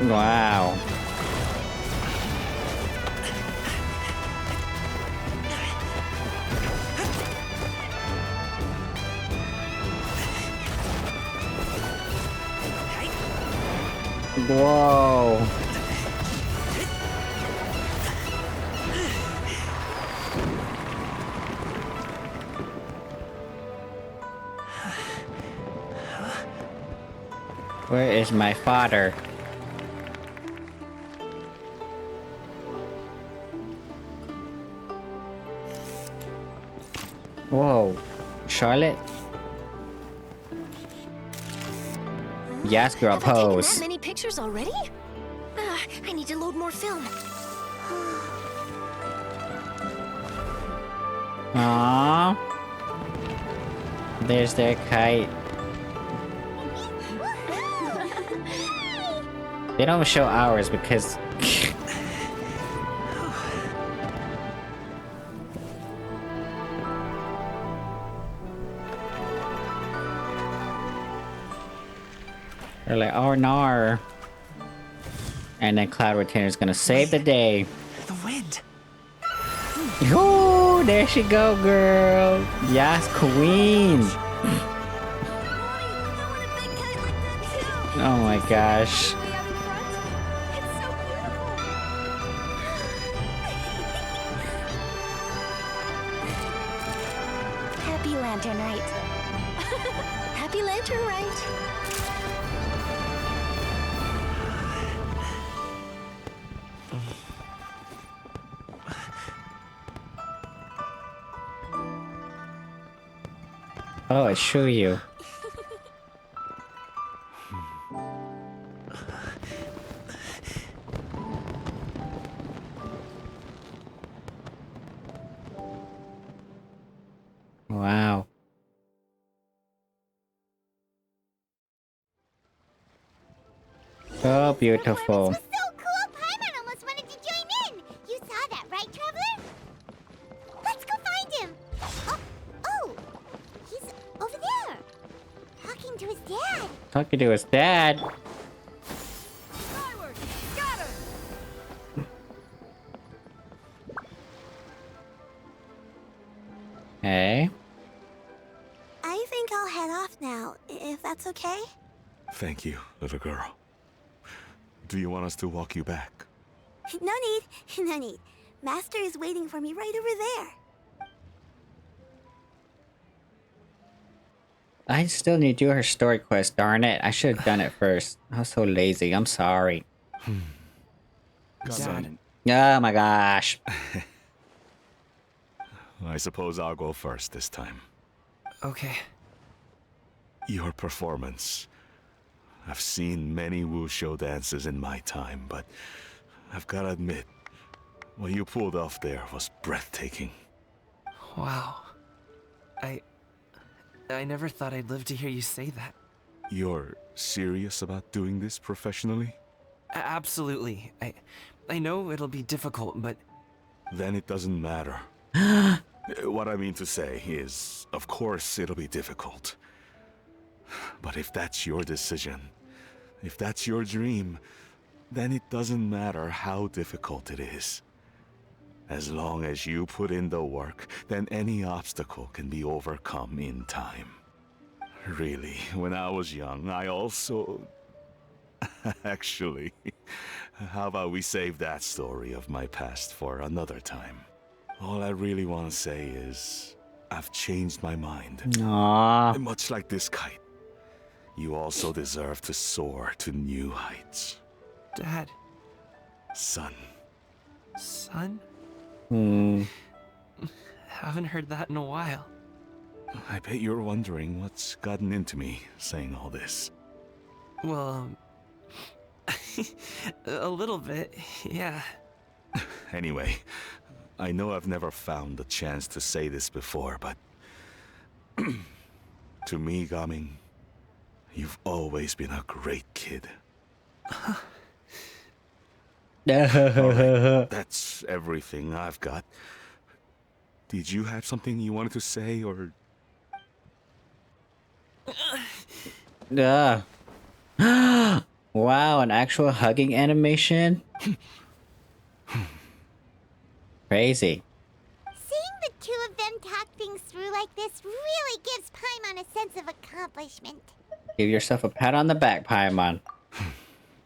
Wow. Whoa. Where is my father? Whoa. Charlotte? Yes, girl, Have I taken pose. that many pictures already? I need to load more film. Aww. There's their kite. They don't show ours because... They're like, oh no. And then Cloud Retainer's gonna save the day. The wind. Oh, there she go, girl. Yes, queen. Oh my gosh. Happy Lantern Rite. Happy Lantern Rite. Oh, I show you. Wow. So beautiful. So cool, Paimon almost wanted to join in. You saw that, right, Traveler? Let's go find him. Oh, he's over there, talking to his dad. Talking to his dad. Hey. I think I'll head off now, if that's okay. Thank you, little girl. Do you want us to walk you back? No need, no need. Master is waiting for me right over there. I still need to do her story quest, darn it. I should have done it first. I was so lazy. I'm sorry. Son. Oh my gosh. I suppose I'll go first this time. Okay. Your performance. I've seen many wuxia dances in my time, but I've gotta admit, what you pulled off there was breathtaking. Wow. I never thought I'd live to hear you say that. You're serious about doing this professionally? Absolutely. I know it'll be difficult, but... Then it doesn't matter. What I mean to say is, of course it'll be difficult. But if that's your decision, if that's your dream, then it doesn't matter how difficult it is. As long as you put in the work, then any obstacle can be overcome in time. Really, when I was young, I also... Actually, how about we save that story of my past for another time? All I really want to say is, I've changed my mind. Aww. Much like this kite, you also deserve to soar to new heights. Dad. Son. Son? Haven't heard that in a while. I bet you're wondering what's gotten into me saying all this. Well, a little bit, yeah. Anyway, I know I've never found the chance to say this before, but... to me, Gaming, you've always been a great kid. Alright, that's everything I've got. Did you have something you wanted to say, or? Wow, an actual hugging animation? Crazy. Seeing the two of them talk things through like this really gives Paimon a sense of accomplishment. Give yourself a pat on the back, Paimon.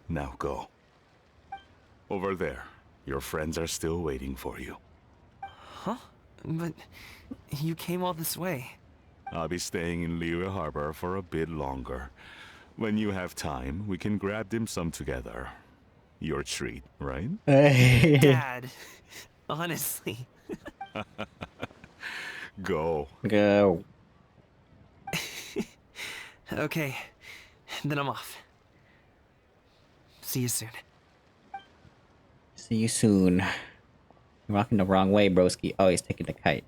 Now go. Over there. Your friends are still waiting for you. Huh? But you came all this way. I'll be staying in Liyue Harbor for a bit longer. When you have time, we can grab dim sum together. Your treat, right? Dad, honestly. Go. Go. Okay, then I'm off. See you soon. See you soon. You're walking the wrong way, broski. Oh, he's taking the kite.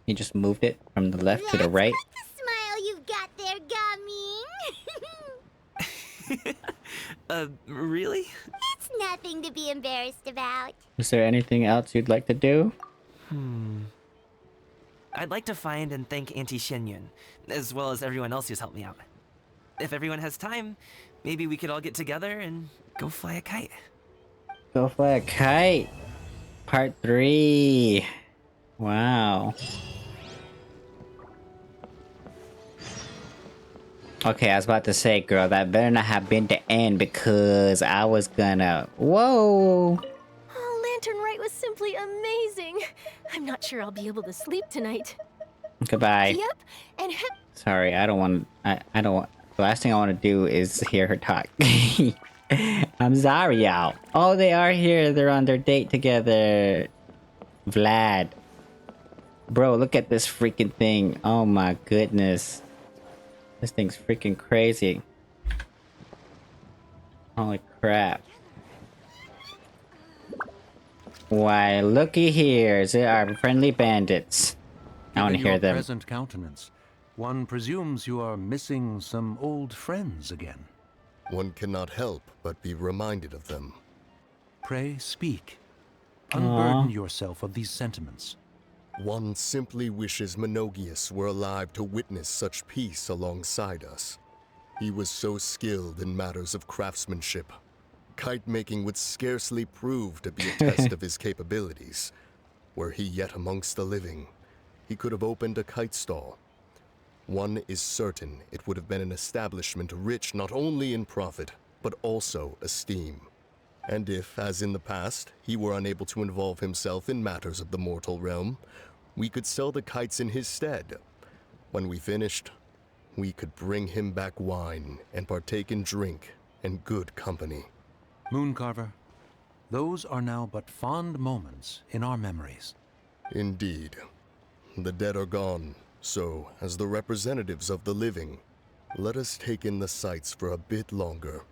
He just moved it from the left to the right. The smile you've got there, Gummy. Really? It's nothing to be embarrassed about. Is there anything else you'd like to do? I'd like to find and thank Auntie Xianyun, as well as everyone else who's helped me out. If everyone has time, maybe we could all get together and go fly a kite. Go fly a kite. Part 3. Wow. Okay, I was about to say, girl, that better not have been the end because I was gonna... Whoa! Oh, Lantern Rite was simply amazing. I'm not sure I'll be able to sleep tonight. Goodbye. Yep, and Sorry, I don't want... I don't want... The last thing I want to do is hear her talk. I'm sorry, y'all. Oh, they are here. They're on their date together. Vlad. Bro, look at this freaking thing. Oh my goodness. This thing's freaking crazy. Holy crap. Why, looky here. They are friendly bandits. I want to hear them. Present countenance, one presumes you are missing some old friends again. One cannot help but be reminded of them. Pray speak. Unburden yourself of these sentiments. One simply wishes Menogius were alive to witness such peace alongside us. He was so skilled in matters of craftsmanship. Kite making would scarcely prove to be a test of his capabilities. Were he yet amongst the living, he could have opened a kite stall. One is certain it would have been an establishment rich not only in profit, but also esteem. And if, as in the past, he were unable to involve himself in matters of the mortal realm, we could sell the kites in his stead. When we finished, we could bring him back wine and partake in drink and good company. Mooncarver, those are now but fond moments in our memories. Indeed. The dead are gone, so, as the representatives of the living, let us take in the sights for a bit longer,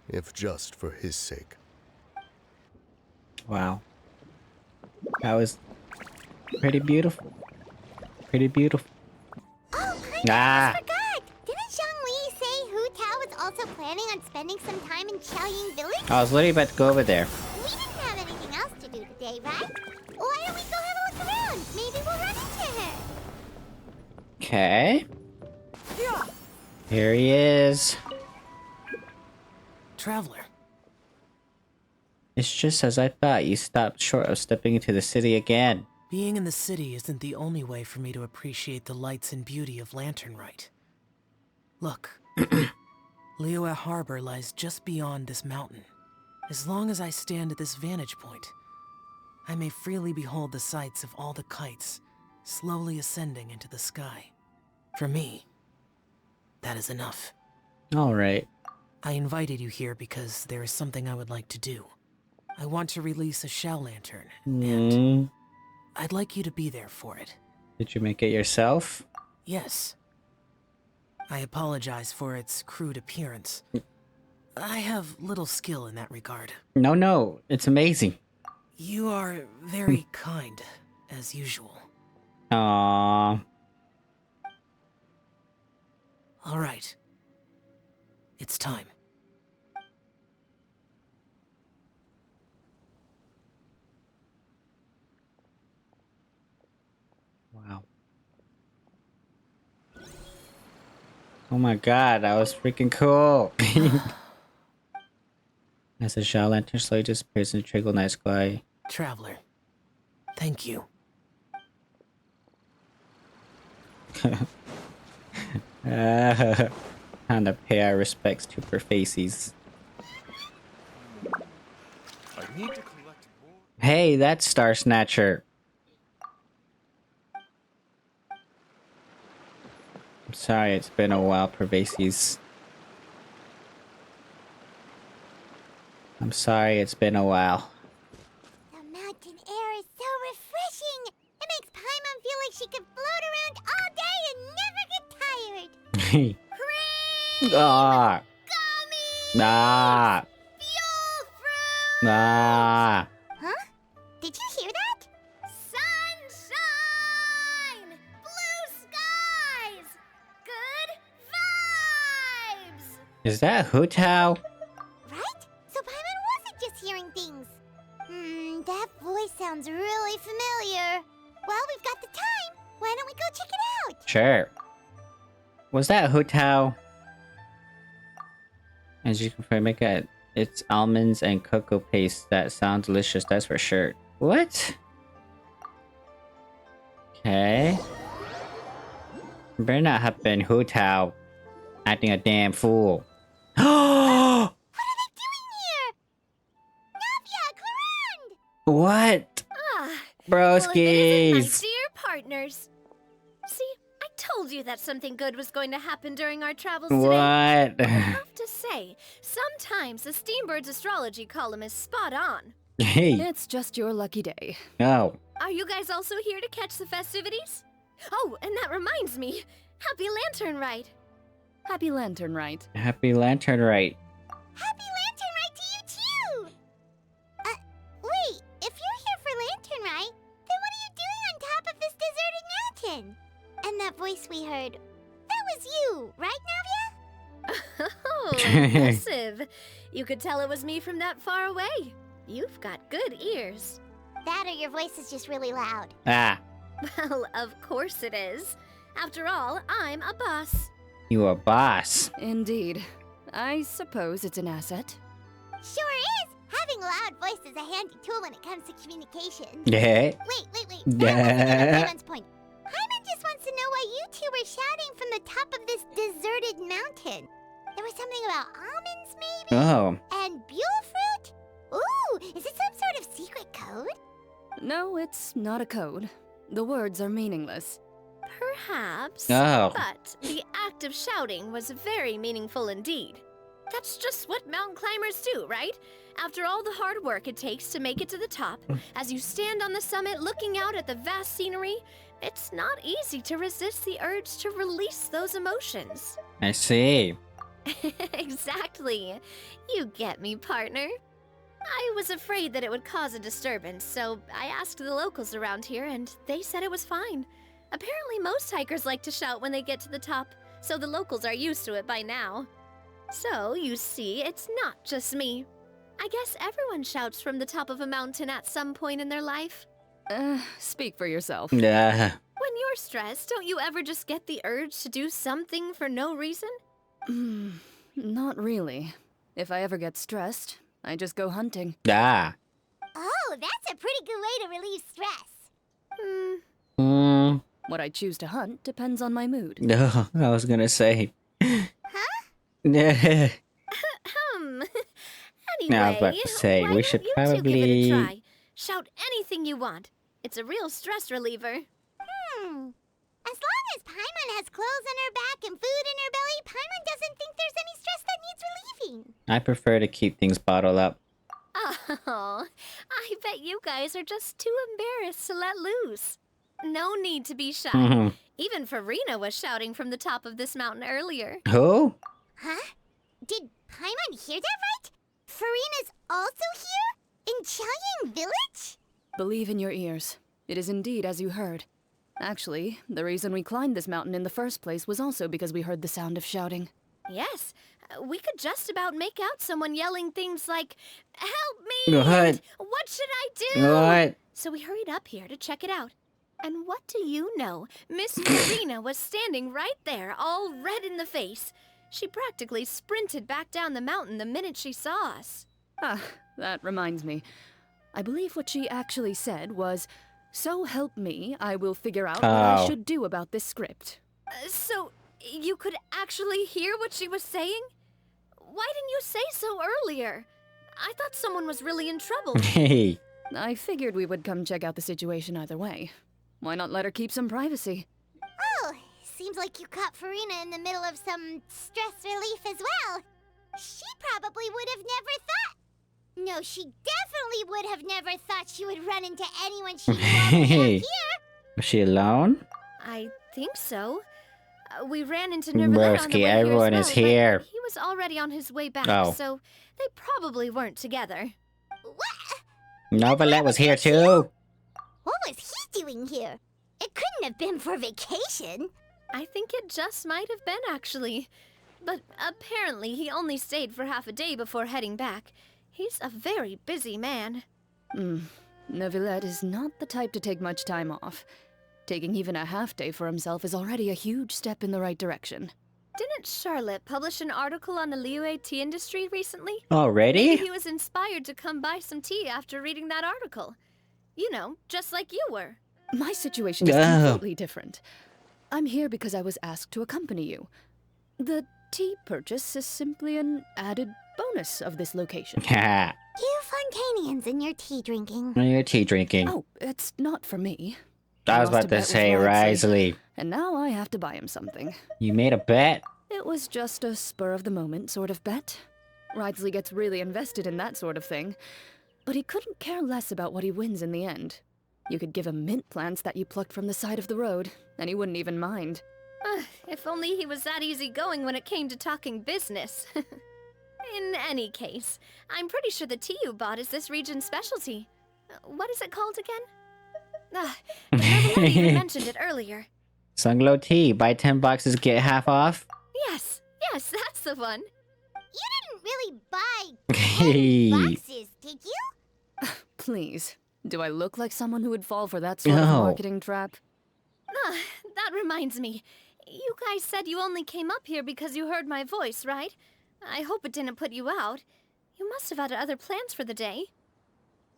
if just for his sake. Wow. That was pretty beautiful. Pretty beautiful. Oh, I forgot! Didn't Zhongli say Hu Tao was also planning on spending some time in Qiaoying Village? I was literally about to go over there. We didn't have anything else to do today, right? Why don't we go have a look around? Maybe we'll run into her. Okay. Here he is. Traveler. It's just as I thought. You stopped short of stepping into the city again. Being in the city isn't the only way for me to appreciate the lights and beauty of Lantern Rite. Look, Liyue Harbor lies just beyond this mountain. As long as I stand at this vantage point, I may freely behold the sights of all the kites slowly ascending into the sky. For me, that is enough. Alright. I invited you here because there is something I would like to do. I want to release a shell lantern, and I'd like you to be there for it. Did you make it yourself? Yes. I apologize for its crude appearance. I have little skill in that regard. No, it's amazing. You are very kind. as usual. Aww. All right. It's time. Wow. Oh my god, that was freaking cool. As the Shao Lantern slowly disappears in the trickle night sky. Traveler, thank you. Time to pay our respects to her faces. I need to collect more. Hey, that's Star Snatcher. I'm sorry, it's been a while, Pervases. I'm sorry, it's been a while. The mountain air is so refreshing. It makes Paimon feel like she could float around all day and never get tired. Ah. Gummies! Ah. Fuel fruit! Ah. Huh? Did you hear that? Sunshine! Blue skies! Good vibes! Is that Hutao? Right? So Paimon wasn't just hearing things. That voice sounds really familiar. Well, we've got the time. Why don't we go check it out? Sure. Was that Hutao? As you can make it, it's almonds and cocoa paste that sound delicious, that's for sure. What? Okay. Better not have been Hutao acting a damn fool. What? Well, if it isn't my Broskies. dear partners. See, I told you that something good was going to happen during our travels today. What? I have to say, sometimes the Steambird's astrology column is spot on. Hey. It's just your lucky day. Oh. Are you guys also here to catch the festivities? Oh, and that reminds me. Happy Lantern Rite. Happy Lantern Rite. Happy Lantern Rite. Happy Lantern Rite to you too! Wait, if you're here for Lantern Rite, then what are you doing on top of this deserted mountain? And that voice we heard, that was you, right, Navia? Oh, impressive. You could tell it was me from that far away. You've got good ears. That or your voice is just really loud. Ah. Well, of course it is. After all, I'm a boss. You a boss. Indeed. I suppose it's an asset. Sure is! Having a loud voice is a handy tool when it comes to communication. Yeah. Wait. Yeah. Paimon's point. Paimon just wants to know why you two were shouting from the top of this deserted mountain. There was something about almonds, maybe? Oh. And buell fruit? Ooh, is it some sort of secret code? No, it's not a code. The words are meaningless. Perhaps. Oh. But the act of shouting was very meaningful indeed. That's just what mountain climbers do, right? After all the hard work it takes to make it to the top, as you stand on the summit looking out at the vast scenery, it's not easy to resist the urge to release those emotions. I see. Exactly. You get me, partner. I was afraid that it would cause a disturbance, so I asked the locals around here, and they said it was fine. Apparently most hikers like to shout when they get to the top, so the locals are used to it by now. So, you see, it's not just me. I guess everyone shouts from the top of a mountain at some point in their life. Speak for yourself. Yeah. When you're stressed, don't you ever just get the urge to do something for no reason? Not really. If I ever get stressed, I just go hunting. Ah. Oh, that's a pretty good way to relieve stress. What I choose to hunt depends on my mood. No, I was gonna say. Huh? Yeah. Anyway, I was about to say, why we don't should you two give it a probably. try? Shout anything you want. It's a real stress reliever. As long as Paimon has clothes on her back and food in her belly, Paimon doesn't think there's any stress that needs relieving. I prefer to keep things bottled up. Oh, I bet you guys are just too embarrassed to let loose. No need to be shy. Mhm. Even Farina was shouting from the top of this mountain earlier. Who? Huh? Did Paimon hear that right? Farina's also here? In Chaoyang Village? Believe in your ears. It is indeed as you heard. Actually, the reason we climbed this mountain in the first place was also because we heard the sound of shouting. Yes, we could just about make out someone yelling things like, "Help me!" Go ahead. and "What should I do?" Go ahead. So we hurried up here to check it out. And what do you know? Miss Farina was standing right there, all red in the face. She practically sprinted back down the mountain the minute she saw us. Ah, that reminds me. I believe what she actually said was, "So help me, I will figure out what I should do about this script." So, you could actually hear what she was saying? Why didn't you say so earlier? I thought someone was really in trouble. Hey. I figured we would come check out the situation either way. Why not let her keep some privacy? Oh, seems like you caught Farina in the middle of some stress relief as well. She probably would have never thought. No, she definitely would have never thought she would run into anyone she knew all the way up here. Was she alone? I think so. We ran into Nervalet on the Broski, way everyone here is as well, here. but he was already on his way back, Oh. so they probably weren't together. Novalet was here too. What was he doing here? It couldn't have been for vacation. I think it just might have been, actually. But apparently he only stayed for half a day before heading back. He's a very busy man. Neuvillette is not the type to take much time off. Taking even a half day for himself is already a huge step in the right direction. Didn't Charlotte publish an article on the Liyue tea industry recently? Already? Maybe he was inspired to come buy some tea after reading that article. You know, just like you were. My situation is completely different. I'm here because I was asked to accompany you. The tea purchase is simply an added bonus of this location. You Fontanians and your tea drinking. Your tea drinking. Oh, it's not for me. I was about to say, Risley. And now I have to buy him something. You made a bet? It was just a spur-of-the-moment sort of bet. Risley gets really invested in that sort of thing. But he couldn't care less about what he wins in the end. You could give him mint plants that you plucked from the side of the road, and he wouldn't even mind. If only he was that easygoing when it came to talking business. In any case, I'm pretty sure the tea you bought is this region's specialty. What is it called again? The Nervalet even mentioned it earlier. Sunglow tea. Buy 10 boxes, get half off. Yes, that's the one. You didn't really buy Hey. boxes, did you? Please. Do I look like someone who would fall for that sort of No. marketing trap? That reminds me. You guys said you only came up here because you heard my voice, right? I hope it didn't put you out. You must have had other plans for the day.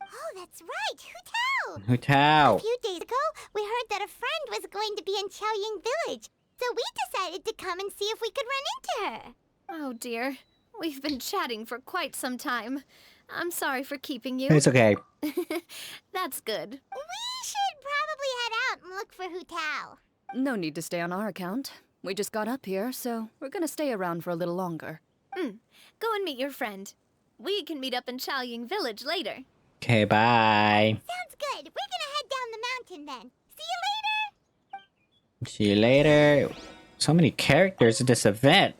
Oh, that's right. Hu Tao. Hu Tao. A few days ago, we heard that a friend was going to be in Chaoying Village, so we decided to come and see if we could run into her. Oh dear. We've been chatting for quite some time. I'm sorry for keeping you. It's okay. That's good. We should probably head out and look for Hu Tao. No need to stay on our account. We just got up here, so we're gonna stay around for a little longer. Go and meet your friend. We can meet up in Chaoying Village later. Okay, bye. Sounds good. We're gonna head down the mountain then. See you later. See you later. So many characters in this event.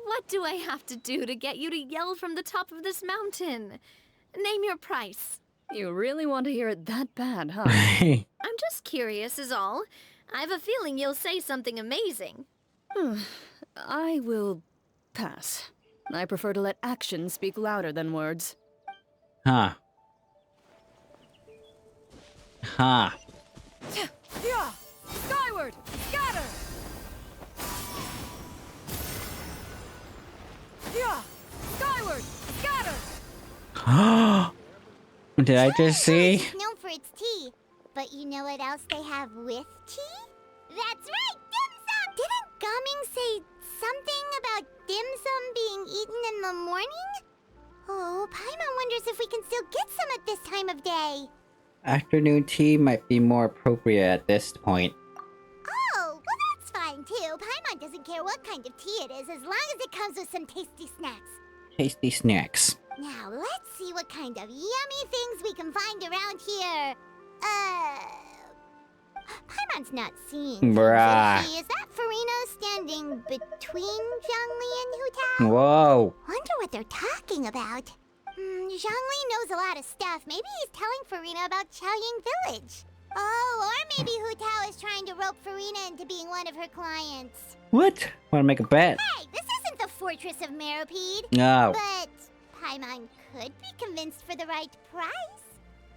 What do I have to do to get you to yell from the top of this mountain? Name your price. You really want to hear it that bad, huh? I'm just curious is all. I have a feeling you'll say something amazing. I will pass. I prefer to let actions speak louder than words. Huh. Huh. Yeah! Skyward! Scatter! Yeah! Skyward! Scatter! Did I just see? It's known for its tea, but you know what else they have with tea? That's right, dim sum! Didn't Gaming say something about dim sum being eaten in the morning? Oh, Paimon wonders if we can still get some at this time of day. Afternoon tea might be more appropriate at this point. Oh, well that's fine too. Paimon doesn't care what kind of tea it is as long as it comes with some tasty snacks. Tasty snacks. Now, let's see what kind of yummy things we can find around here. Paimon's not seeing. Bruh. Is that Farina standing between Zhongli and Hu Tao? Whoa. Wonder what they're talking about. Zhongli knows a lot of stuff. Maybe he's telling Farina about Chaoying Village. Oh, or maybe Hu Tao is trying to rope Farina into being one of her clients. What? Wanna make a bet? Hey, this isn't the Fortress of Meropide. No. But Paimon could be convinced for the right price.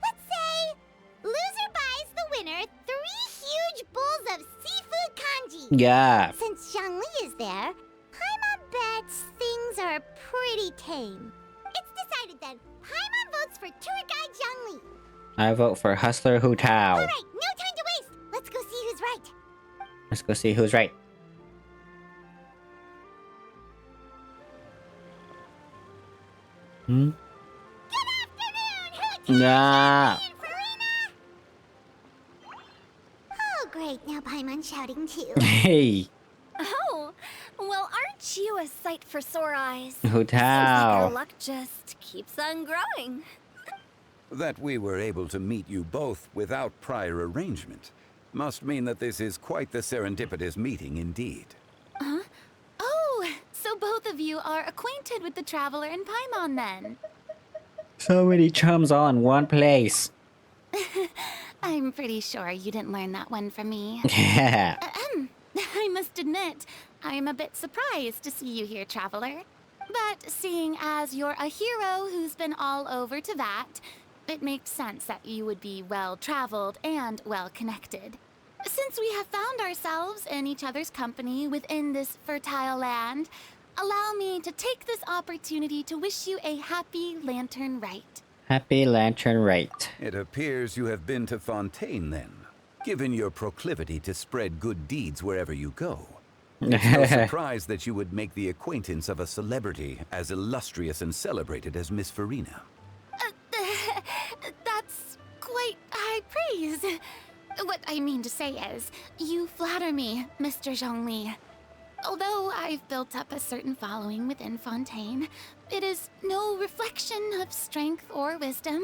Let's say loser buys the winner 3 huge bowls of seafood kanji. Yeah. Since Zhongli is there, Paimon bets things are pretty tame. It's decided then. Paimon votes for tour guide Zhongli. I vote for Hustler Hu Tao. Alright, no time to waste. Let's go see who's right. Let's go see who's right. Hmm? Good afternoon, Hu Tao, Yeah. and Farina. Oh, great. Now Paimon's shouting too. Hey. Oh, well, aren't you a sight for sore eyes? Hu Seems like Tao. our luck just keeps on growing. That we were able to meet you both without prior arrangement must mean that this is quite the serendipitous meeting indeed. Huh? Oh, so both of you are acquainted with the Traveler and Paimon then? So many chums all in one place. I'm pretty sure you didn't learn that one from me. Yeah. I must admit, I am a bit surprised to see you here, Traveler. But seeing as you're a hero who's been all over Teyvat, it makes sense that you would be well-traveled and well-connected. Since we have found ourselves in each other's company within this fertile land, allow me to take this opportunity to wish you a happy Lantern Rite. Happy Lantern Rite. It appears you have been to Fontaine then, given your proclivity to spread good deeds wherever you go. It's no surprise that you would make the acquaintance of a celebrity as illustrious and celebrated as Miss Farina. That's quite high praise. What I mean to say is, you flatter me, Mr. Zhongli. Although I've built up a certain following within Fontaine, it is no reflection of strength or wisdom.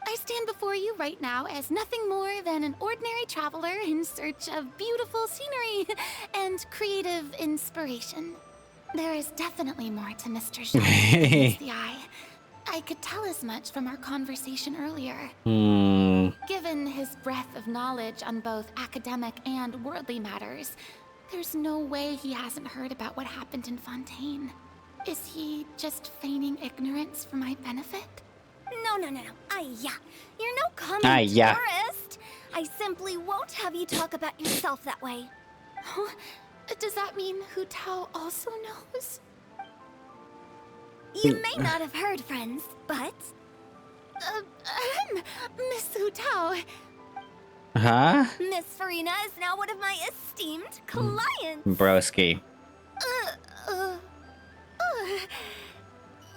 I stand before you right now as nothing more than an ordinary traveler in search of beautiful scenery and creative inspiration. There is definitely more to Mr. Zhongli than meets the eye. I could tell as much from our conversation earlier. Given his breadth of knowledge on both academic and worldly matters, there's no way he hasn't heard about what happened in Fontaine. Is he just feigning ignorance for my benefit? No. Aya, you're no common tourist. I simply won't have you talk about yourself that way. Huh? Does that mean Hu Tao also knows? You may not have heard, friends, but... Miss Hu Tao. Huh? Miss Farina is now one of my esteemed clients. Broski.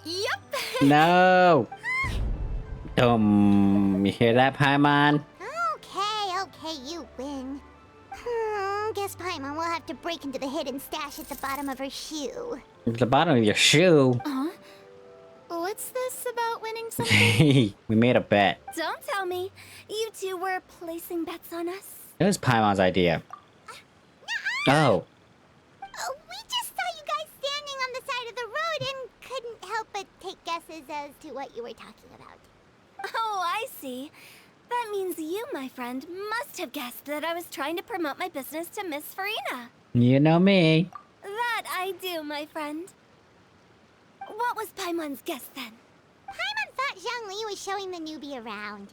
Yep. No! You hear that, Paimon? Okay, you win. Guess Paimon will have to break into the hidden stash at the bottom of her shoe. The bottom of your shoe? Huh? What's this about winning something? We made a bet. Don't tell me. You two were placing bets on us. It was Paimon's idea. Oh. We just saw you guys standing on the side of the road and couldn't help but take guesses as to what you were talking about. Oh, I see. That means you, my friend, must have guessed that I was trying to promote my business to Miss Farina. You know me. That I do, my friend. What was Paimon's guess then? Paimon thought Zhongli was showing the newbie around.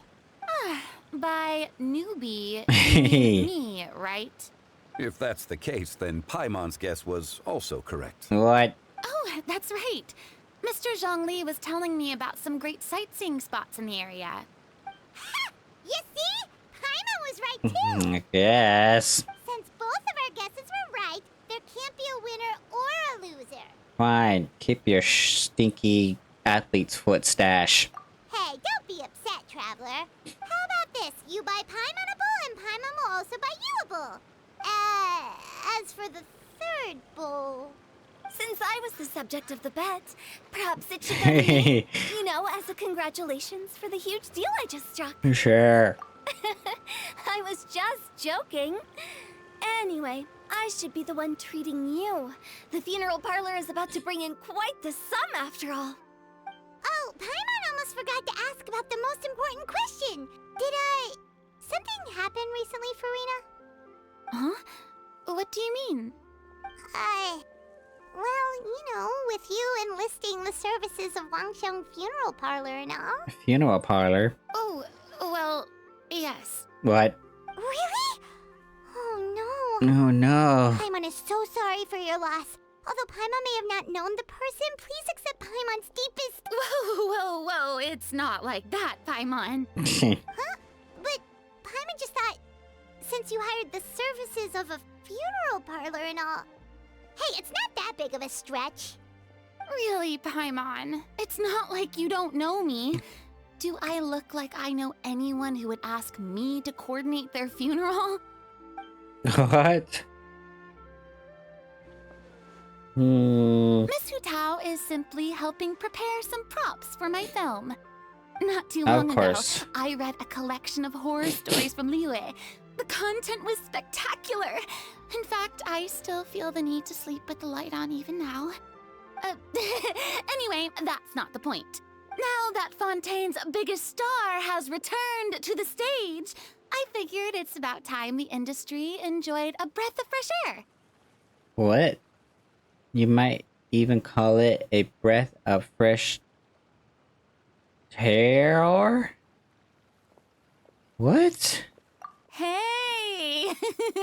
By newbie, you mean me, right? If that's the case, then Paimon's guess was also correct. What? Oh, that's right. Mr. Zhongli was telling me about some great sightseeing spots in the area. Ha! You see? Paimon was right too! I guess. Since both of our guesses were right, there can't be a winner or a loser. Fine. Keep your stinky athlete's foot stash. Hey, don't be upset, Traveler. How about this? You buy Paimon a bowl, and Paimon will also buy you a bowl. As for the third bowl... Since I was the subject of the bet, perhaps it should go to me, you know, as a congratulations for the huge deal I just struck. Sure. I was just joking. Anyway, I should be the one treating you. The funeral parlor is about to bring in quite the sum after all. Oh, Paimon almost forgot to ask about the most important question. Did I something happened recently, Farina? Huh? What do you mean? Well, you know, with you enlisting the services of Wangxiang Funeral Parlor and all. A funeral parlor? Oh, well, yes. What? Really? Oh no. Oh no. Paimon is so sorry for your loss. Although Paimon may have not known the person, please accept Paimon's deepest... Whoa, it's not like that, Paimon. Huh? But Paimon just thought, since you hired the services of a funeral parlor and all... Hey, it's not that big of a stretch. Really, Paimon? It's not like you don't know me. Do I look like I know anyone who would ask me to coordinate their funeral? What? Miss Hu Tao is simply helping prepare some props for my film. Not too long ago, I read a collection of horror stories from Liyue. The content was spectacular. In fact, I still feel the need to sleep with the light on even now. Anyway, that's not the point. Now that Fontaine's biggest star has returned to the stage, I figured it's about time the industry enjoyed a breath of fresh air. What? You might even call it a breath of fresh terror? What? Hey,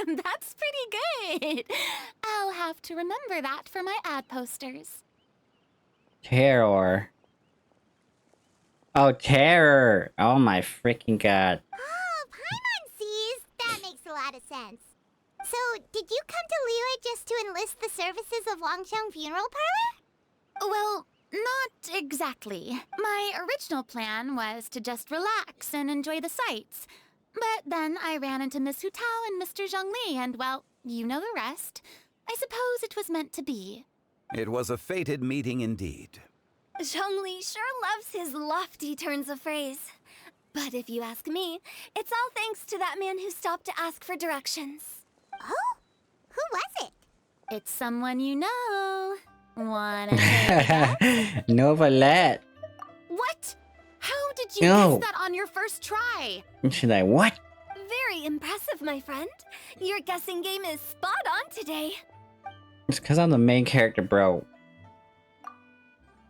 that's pretty good. I'll have to remember that for my ad posters. Terror. Oh, terror! Oh my freaking god. Oh, Paimon sees. That makes a lot of sense. So, did you come to Liyue just to enlist the services of Wangxiang Funeral Parlor? Well, not exactly. My original plan was to just relax and enjoy the sights. But then I ran into Miss Hu Tao and Mr. Zhongli, and well, you know the rest. I suppose it was meant to be. It was a fated meeting indeed. Zhongli sure loves his lofty turns of phrase. But if you ask me, it's all thanks to that man who stopped to ask for directions. Oh? Who was it? It's someone you know. Wanna take a guess? Novelette. What? How did you No. guess that on your first try? She's like, what? Very impressive, my friend. Your guessing game is spot on today. It's because I'm the main character, bro.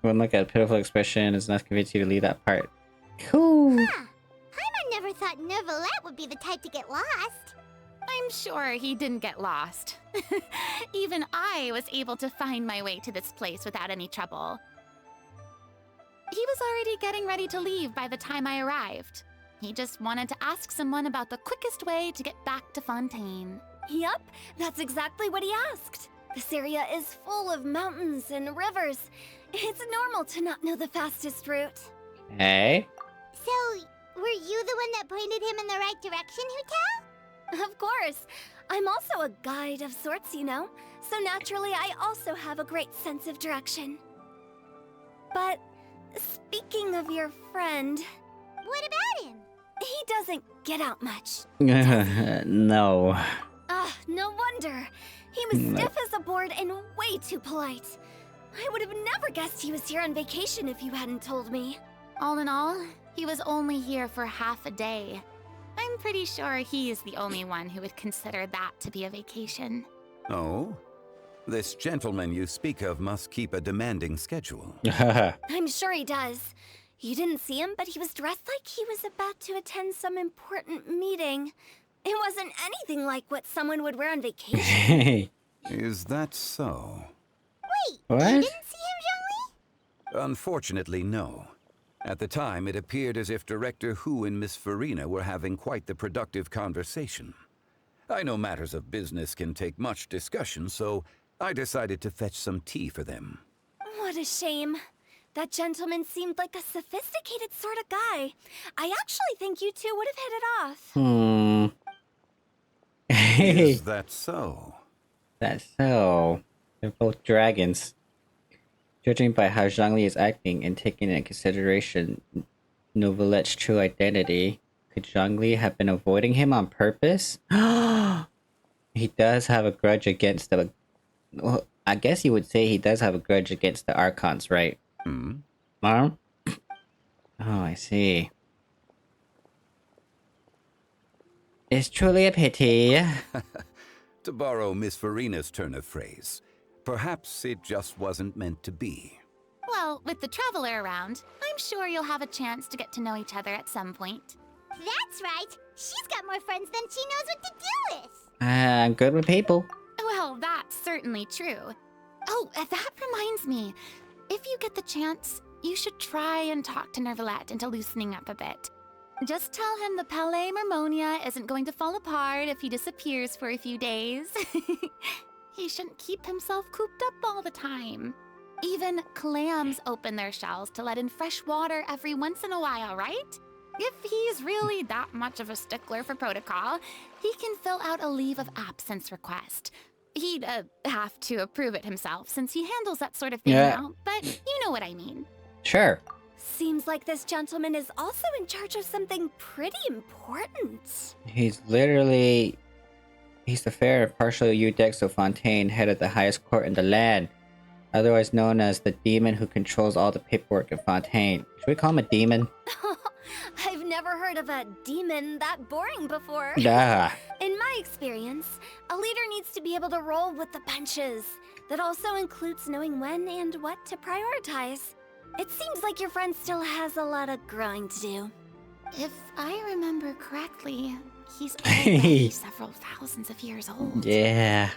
One look at a pitiful expression is enough to convince you to leave that part. Cool. Huh. Paimon never thought Neuvillette would be the type to get lost. I'm sure he didn't get lost. Even I was able to find my way to this place without any trouble. He was already getting ready to leave by the time I arrived. He just wanted to ask someone about the quickest way to get back to Fontaine. Yup, that's exactly what he asked. This area is full of mountains and rivers. It's normal to not know the fastest route. Hey. So, were you the one that pointed him in the right direction, Hu Tao? Of course. I'm also a guide of sorts, you know. So naturally, I also have a great sense of direction. But speaking of your friend... What about him? He doesn't get out much. No. Ah, no wonder. He was stiff as a board and way too polite. I would have never guessed he was here on vacation if you hadn't told me. All in all, he was only here for half a day. I'm pretty sure he is the only one who would consider that to be a vacation. Oh? This gentleman you speak of must keep a demanding schedule. I'm sure he does. You didn't see him, but he was dressed like he was about to attend some important meeting. It wasn't anything like what someone would wear on vacation. Is that so? Wait, what? You didn't see him, Zhongli? Unfortunately, no. At the time, it appeared as if Director Hu and Miss Farina were having quite the productive conversation. I know matters of business can take much discussion, so I decided to fetch some tea for them. What a shame. That gentleman seemed like a sophisticated sort of guy. I actually think you two would have hit it off. Is that so? That's so. They're both dragons. Judging by how Zhongli is acting and taking into consideration Nouvellette's true identity, could Zhongli have been avoiding him on purpose? He does have a grudge against the... Well, I guess you would say he does have a grudge against the Archons, right? Oh, I see. It's truly a pity. To borrow Miss Farina's turn of phrase, perhaps it just wasn't meant to be. Well, with the Traveler around, I'm sure you'll have a chance to get to know each other at some point. That's right. She's got more friends than she knows what to do with. I'm good with people. Well, that's certainly true. Oh, that reminds me. If you get the chance, you should try and talk to Nervalette into loosening up a bit. Just tell him the Palais Mermonia isn't going to fall apart if he disappears for a few days. He shouldn't keep himself cooped up all the time. Even clams open their shells to let in fresh water every once in a while, right? If he's really that much of a stickler for protocol, he can fill out a leave of absence request. He'd have to approve it himself since he handles that sort of thing now, but you know what I mean. Sure. Seems like this gentleman is also in charge of something pretty important. He's the fair and partial Eudex of Fontaine, head of the highest court in the land, otherwise known as the demon who controls all the paperwork in Fontaine. Should we call him a demon? I've never heard of a demon that boring before. Yeah. In my experience, a leader needs to be able to roll with the punches. That also includes knowing when and what to prioritize. It seems like your friend still has a lot of growing to do. If I remember correctly, he's already several thousands of years old. Yeah.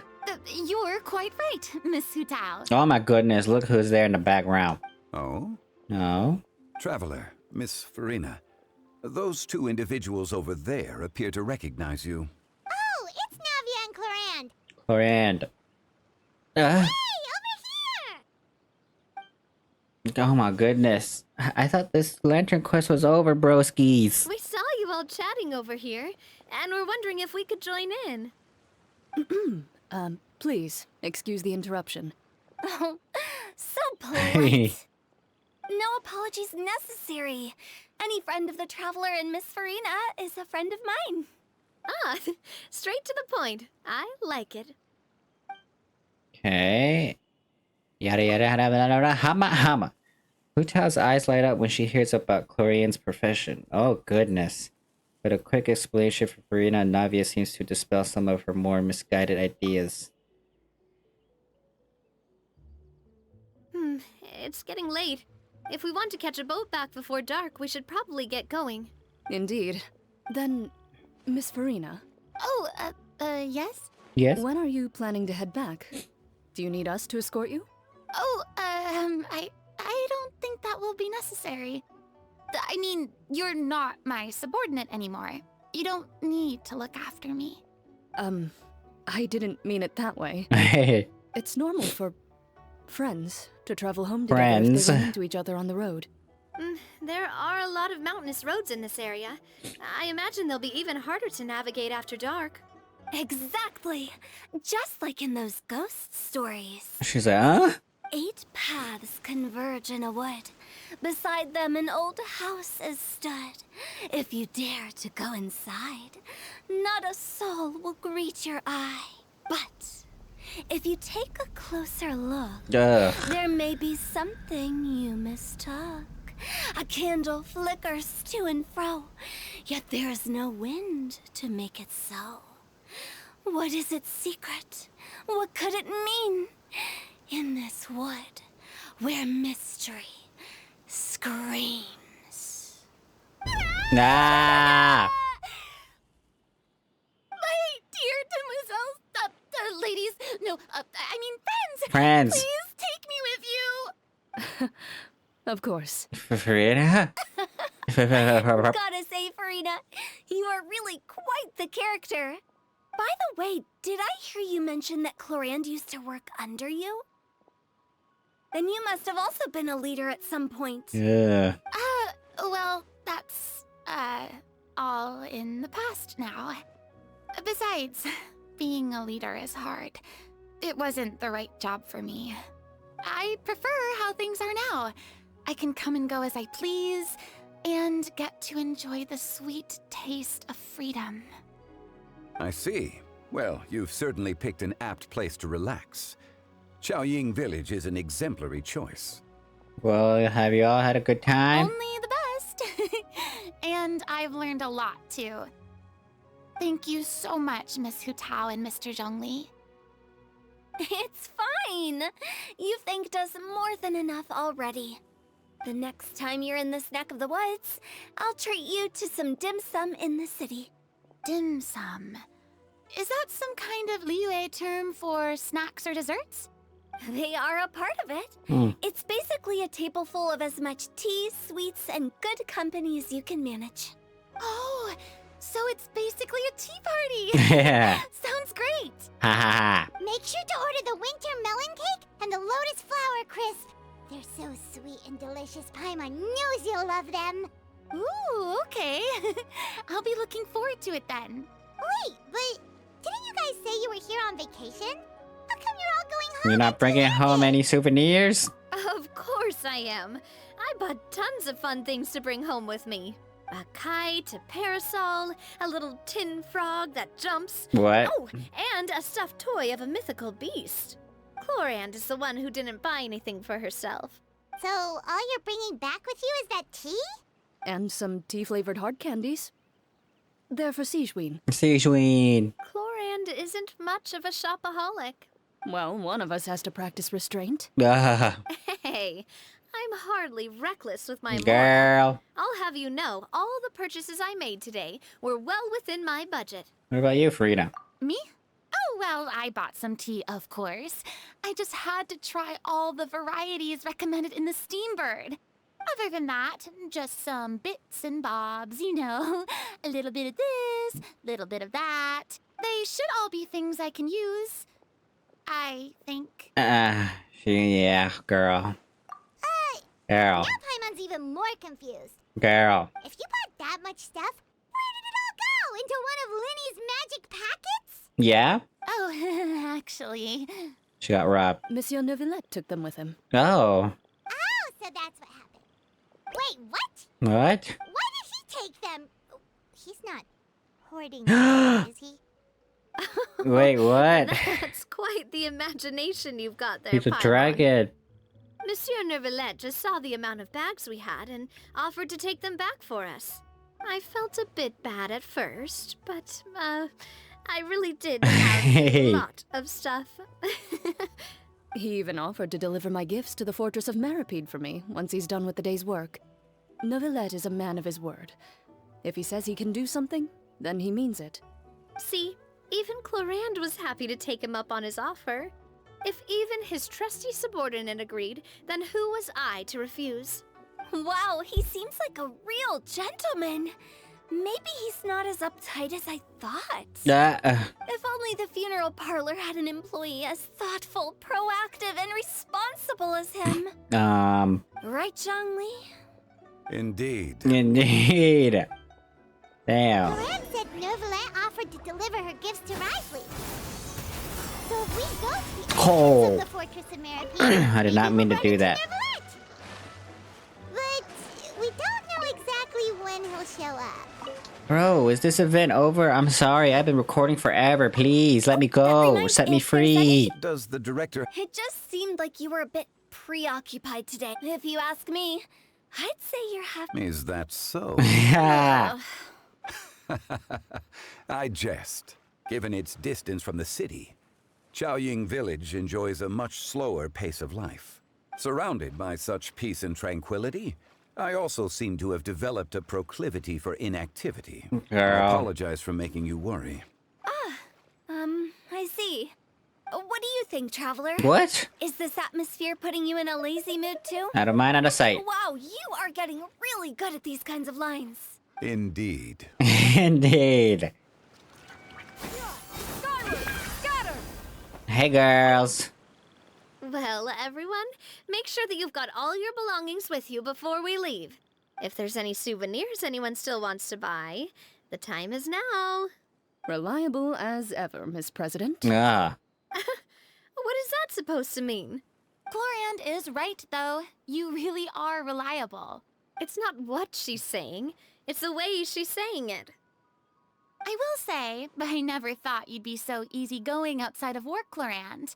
You're quite right, Miss Hutao. Oh my goodness, look who's there in the background. Oh? No? Traveler, Miss Farina, those two individuals over there appear to recognize you. Oh, it's Navia and Clorand. Clorand. Hey, over Oh my goodness. I thought this lantern quest was over, broskies. We saw you all chatting over here, and we're wondering if we could join in. Please, excuse the interruption. Oh, so polite. No apologies necessary. Any friend of the Traveler and Miss Farina is a friend of mine. Ah, straight to the point. I like it. Okay. Yada yada yada yada yada. Hama hama. Hutao's eyes light up when she hears about Clorian's profession. Oh goodness. But a quick explanation for Farina and Navia seems to dispel some of her more misguided ideas. It's getting late. If we want to catch a boat back before dark, we should probably get going. Indeed. Then, Miss Farina. Oh, yes? Yes? When are you planning to head back? Do you need us to escort you? Oh, I don't think that will be necessary. I mean, you're not my subordinate anymore. You don't need to look after me. I didn't mean it that way. It's normal for friends to travel home together if they run into each other on the road. There are a lot of mountainous roads in this area. I imagine they'll be even harder to navigate after dark. Exactly! Just like in those ghost stories. She's like, huh? 8 paths converge in a wood. Beside them an old house is stood. If you dare to go inside, not a soul will greet your eye. But if you take a closer look, there may be something you mistook. A candle flickers to and fro, yet there is no wind to make it so. What is its secret? What could it mean? In this wood, where mystery screams. Nah. My dear demoiselles, ladies, no, I mean friends. Friends. Please take me with you. Of course. Farina? Gotta say, Farina, you are really quite the character. By the way, did I hear you mention that Clorand used to work under you? Then you must have also been a leader at some point. Yeah. Well, that's, all in the past now. Besides, being a leader is hard. It wasn't the right job for me. I prefer how things are now. I can come and go as I please, and get to enjoy the sweet taste of freedom. I see. Well, you've certainly picked an apt place to relax. Qiaoying Village is an exemplary choice. Well, have you all had a good time? Only the best. And I've learned a lot, too. Thank you so much, Miss Hu Tao and Mr. Zhongli. It's fine. You've thanked us more than enough already. The next time you're in this neck of the woods, I'll treat you to some dim sum in the city. Dim sum? Is that some kind of Liyue term for snacks or desserts? They are a part of it. It's basically a table full of as much tea, sweets, and good company as you can manage. Oh, so it's basically a tea party. Yeah. Sounds great. Ha ha ha. Make sure to order the winter melon cake and the lotus flower crisp. They're so sweet and delicious. Paimon knows you'll love them. Ooh, okay. I'll be looking forward to it then. Wait, but didn't you guys say you were here on vacation? How come you're all going home? You're not bringing home any souvenirs? Of course I am. I bought tons of fun things to bring home with me. A kite, a parasol, a little tin frog that jumps. What? Oh, and a stuffed toy of a mythical beast. Chlorand is the one who didn't buy anything for herself. So all you're bringing back with you is that tea? And some tea-flavored hard candies. They're for Sigewin. Sigewin. Chlorand isn't much of a shopaholic. Well, one of us has to practice restraint. Hey, I'm hardly reckless with my Girl. moral. I'll have you know, all the purchases I made today were well within my budget. What about you, Frida? Me? Oh, well, I bought some tea, of course. I just had to try all the varieties recommended in the Steambird. Other than that, just some bits and bobs, you know. A little bit of this, little bit of that. They should all be things I can use, I think. Yeah, girl. Girl. Now Paimon's even more confused. Girl. If you bought that much stuff, where did it all go? Into one of Linny's magic packets? Yeah? Oh, actually. She got robbed. Monsieur Neuvillette took them with him. Oh. Oh, so that's what happened. Wait, what? What? Why did he take them? He's not hoarding them, is he? Wait, what? That's quite the imagination you've got there, He's a Paimon. dragon. Monsieur Neuvillette just saw the amount of bags we had and offered to take them back for us. I felt a bit bad at first, but, I really did have a lot of stuff. He even offered to deliver my gifts to the Fortress of Meripede for me once he's done with the day's work. Neuvillette is a man of his word. If he says he can do something, then he means it. See, even Chlorand was happy to take him up on his offer. If even his trusty subordinate agreed, then who was I to refuse? Wow, he seems like a real gentleman. Maybe he's not as uptight as I thought. If only the funeral parlor had an employee as thoughtful, proactive, and responsible as him. Right, Zhongli? Indeed. Indeed. Damn. Chlorand said Neuvillette offered to deliver her gifts to Risley. So if we go to the entrance of the Fortress of Meripede, I did not mean to do that. but we don't know exactly when he'll show up. Bro, is this event over? I'm sorry, I've been recording forever. Please, let me go. Set me free. Does the director... It just seemed like you were a bit preoccupied today. If you ask me, I'd say you're having... Is that so? I jest. Given its distance from the city, Chaoying Village enjoys a much slower pace of life. Surrounded by such peace and tranquility, I also seem to have developed a proclivity for inactivity. I apologize for making you worry. I see. What do you think, Traveler? What? Is this atmosphere putting you in a lazy mood too? Out of mind, out of sight. Wow, you are getting really good at these kinds of lines. Indeed. Indeed. Hey, girls. Well, everyone, make sure that you've got all your belongings with you before we leave. If there's any souvenirs anyone still wants to buy, the time is now. Reliable as ever, Miss President. What is that supposed to mean? Chlorand is right, though. You really are reliable. It's not what she's saying, it's the way she's saying it. I will say, I never thought you'd be so easygoing outside of work, Chlorand.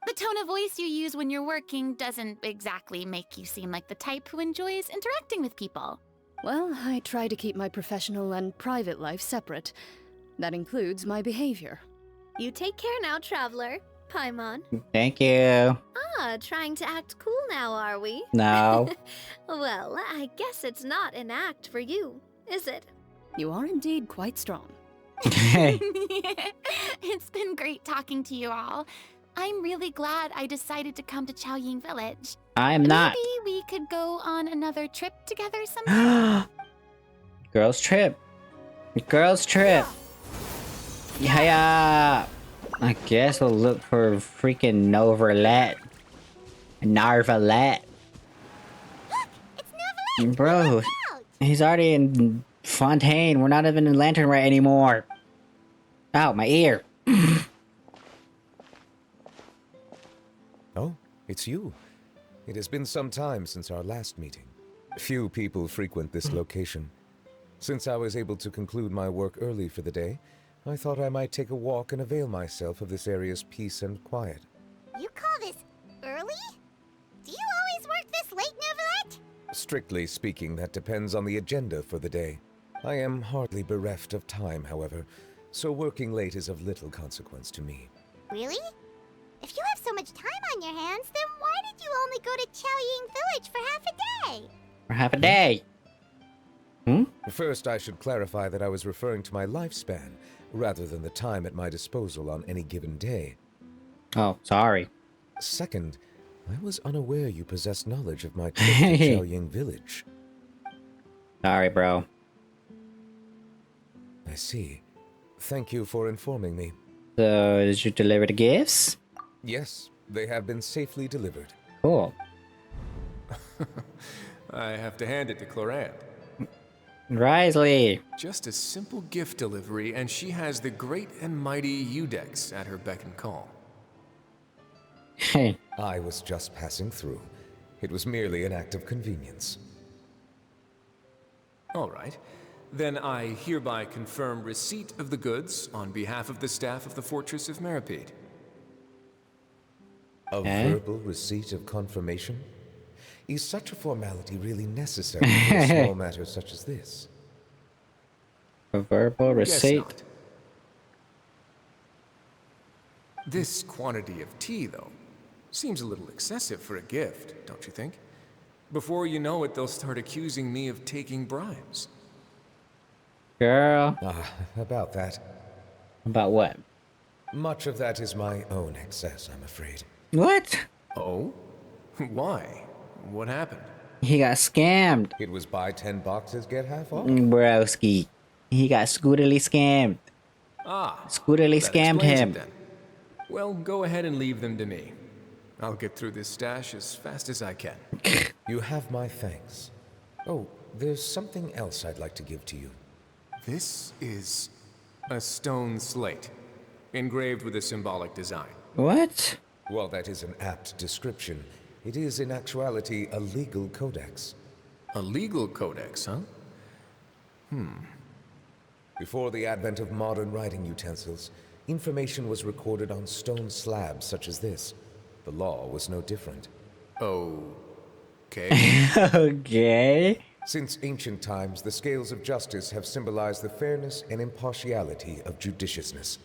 The tone of voice you use when you're working doesn't exactly make you seem like the type who enjoys interacting with people. Well, I try to keep my professional and private life separate. That includes my behavior. You take care now, traveler. Paimon. Thank you. Ah, trying to act cool now, are we? No. Well, I guess it's not an act for you, is it? You are indeed quite strong. It's been great talking to you all. I'm really glad I decided to come to Chaoying Village. I am not. Maybe we could go on another trip together sometime. Girls trip. Girls trip. Yeah. I guess we'll look for freaking Noverlet. Narvalet. Bro, he's already in Fontaine. We're not even in Lantern Rite anymore. Ow, my ear. Oh, it's you. It has been some time since our last meeting. Few people frequent this location. Since I was able to conclude my work early for the day, I thought I might take a walk and avail myself of this area's peace and quiet. You call this early? Do you always work this late, Neverlet? Strictly speaking, that depends on the agenda for the day. I am hardly bereft of time, however, so working late is of little consequence to me. Really? If you have so much time on your hands, then why did you only go to Chaoying Village for half a day? For half a day. First, I should clarify that I was referring to my lifespan, rather than the time at my disposal on any given day. Oh, sorry. Second, I was unaware you possessed knowledge of my trip to Chaoying Village. Sorry, bro. I see. Thank you for informing me. So, did you deliver the gifts? Yes, they have been safely delivered. Cool. I have to hand it to Clorant. Risley. Just a simple gift delivery, and she has the great and mighty Udex at her beck and call. Hey. I was just passing through. It was merely an act of convenience. All right. Then I hereby confirm receipt of the goods on behalf of the staff of the Fortress of Meripede. A verbal receipt of confirmation? Is such a formality really necessary for a small matter such as this? A verbal receipt? Guess not. This quantity of tea, though, seems a little excessive for a gift, don't you think? Before you know it, they'll start accusing me of taking bribes. Girl. About that. About what? Much of that is my own excess, I'm afraid. What? Oh? Why? What happened? He got scammed. It was buy 10 boxes, get half off? Broski. He got scooterly scammed. Ah. Scooterly that scammed explains him. it then. Well, go ahead and leave them to me. I'll get through this stash as fast as I can. You have my thanks. Oh, there's something else I'd like to give to you. This is a stone slate, engraved with a symbolic design. What? While that is an apt description, it is in actuality a legal codex. A legal codex, huh? Before the advent of modern writing utensils, information was recorded on stone slabs such as this. The law was no different. Okay. Okay. Since ancient times, the scales of justice have symbolized the fairness and impartiality of judiciousness.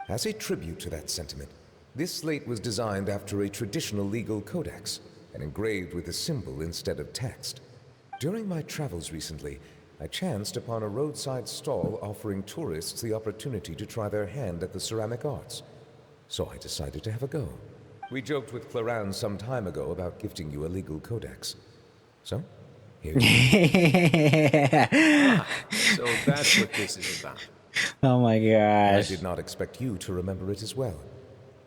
As a tribute to that sentiment, this slate was designed after a traditional legal codex and engraved with a symbol instead of text. During my travels recently, I chanced upon a roadside stall offering tourists the opportunity to try their hand at the ceramic arts. So I decided to have a go. We joked with Clorant some time ago about gifting you a legal codex. So, here you go. So that's what this is about. Oh my gosh. I did not expect you to remember it as well.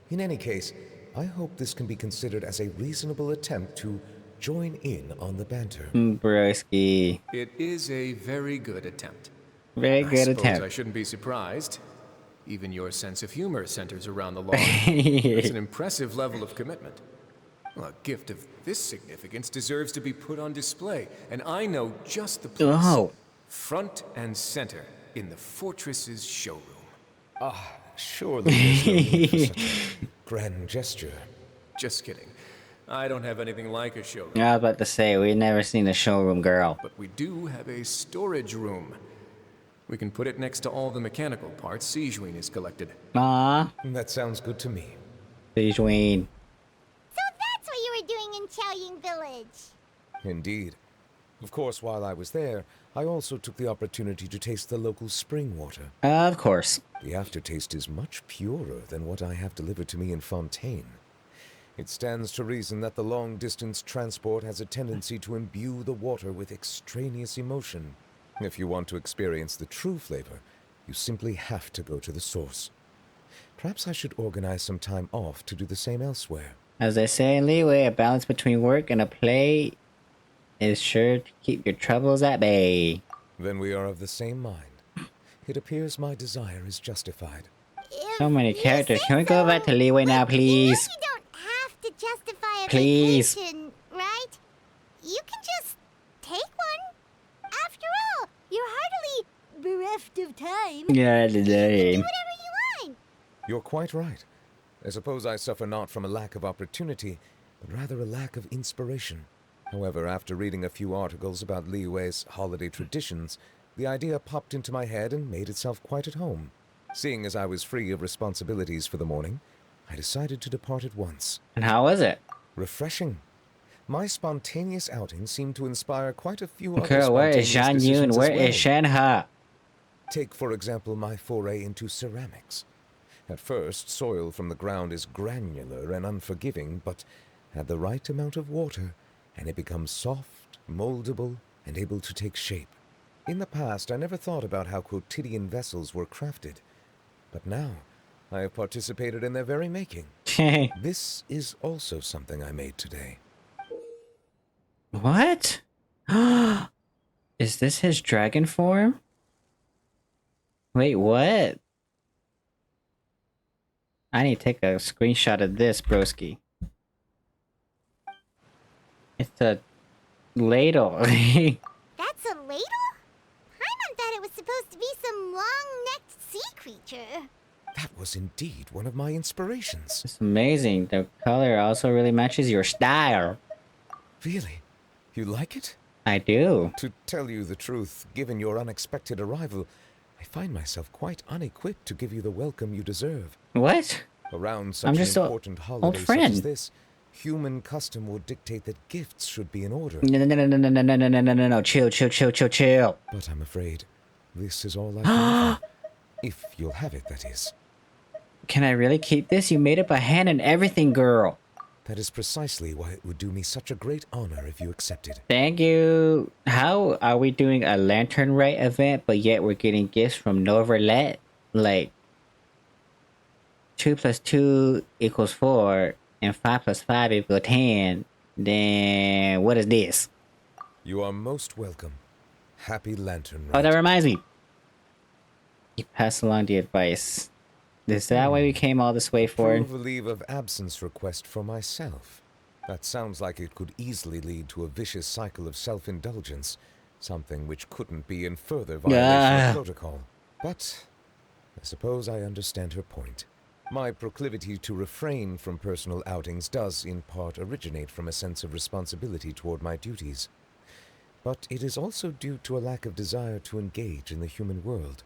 In any case, I hope this can be considered as a reasonable attempt to join in on the banter. Broski. It is a very good attempt. Very good attempt. I shouldn't be surprised. Even your sense of humor centers around the law. It's an impressive level of commitment. Well, a gift of this significance deserves to be put on display, and I know just the place. Oh. Front and center in the fortress's showroom. Surely there's no need for such a grand gesture. Just kidding. I don't have anything like a showroom. I was about to say, we've never seen a showroom girl. But we do have a storage room. We can put it next to all the mechanical parts Sijuin has collected. Aww. That sounds good to me. Sijuin. So that's what you were doing in Qiaoying Village. Indeed. Of course, while I was there, I also took the opportunity to taste the local spring water. Of course. The aftertaste is much purer than what I have delivered to me in Fontaine. It stands to reason that the long-distance transport has a tendency to imbue the water with extraneous emotion. If you want to experience the true flavor, you simply have to go to the source. Perhaps I should organize some time off to do the same elsewhere. As they say in Liyue, a balance between work and a play is sure to keep your troubles at bay. Then we are of the same mind. It appears my desire is justified. So many characters. Can we go back to Liyue now, please? You don't have to justify a Please. vacation, right? You can just take one. After all, you're heartily bereft of time. Yeah, Do whatever you want. You're quite right. I suppose I suffer not from a lack of opportunity, but rather a lack of inspiration. However, after reading a few articles about Liyue's holiday traditions, the idea popped into my head and made itself quite at home. Seeing as I was free of responsibilities for the morning, I decided to depart at once. And how was it? Refreshing. My spontaneous outing seemed to inspire quite a few other Girl, where is spontaneous Zhan decisions Yun? as Where well. is Shenhe? Take, for example, my foray into ceramics. At first, soil from the ground is granular and unforgiving, but add the right amount of water, and it becomes soft, moldable, and able to take shape. In the past, I never thought about how quotidian vessels were crafted. But now, I have participated in their very making. This is also something I made today. What? Is this his dragon form? Wait, what? I need to take a screenshot of this, broski. It's a ladle. That's a ladle? Paimon thought it was supposed to be some long-necked sea creature. That was indeed one of my inspirations. It's amazing. The color also really matches your style. Really? You like it? I do. To tell you the truth, given your unexpected arrival, I find myself quite unequipped to give you the welcome you deserve. What? Around such I'm an just an important old holiday such friend. as this, human custom would dictate that gifts should be in order. No. Chill. But I'm afraid this is all I can offer. If you'll have it, that is. Can I really keep this? You made it by hand and everything, girl. That is precisely why it would do me such a great honor if you accepted. Thank you. How are we doing a Lantern Rite event, but yet we're getting gifts from Noverlet? Like, 2 + 2 = 4, and 5 + 5 = 10. Then, what is this? You are most welcome. Happy Lantern Rite. Oh, that reminds me. You pass along the advice. Is that why we came all this way for? Approve a leave of absence request for myself. That sounds like it could easily lead to a vicious cycle of self-indulgence, something which couldn't be in further violation of protocol. But I suppose I understand her point. My proclivity to refrain from personal outings does in part originate from a sense of responsibility toward my duties. But it is also due to a lack of desire to engage in the human world.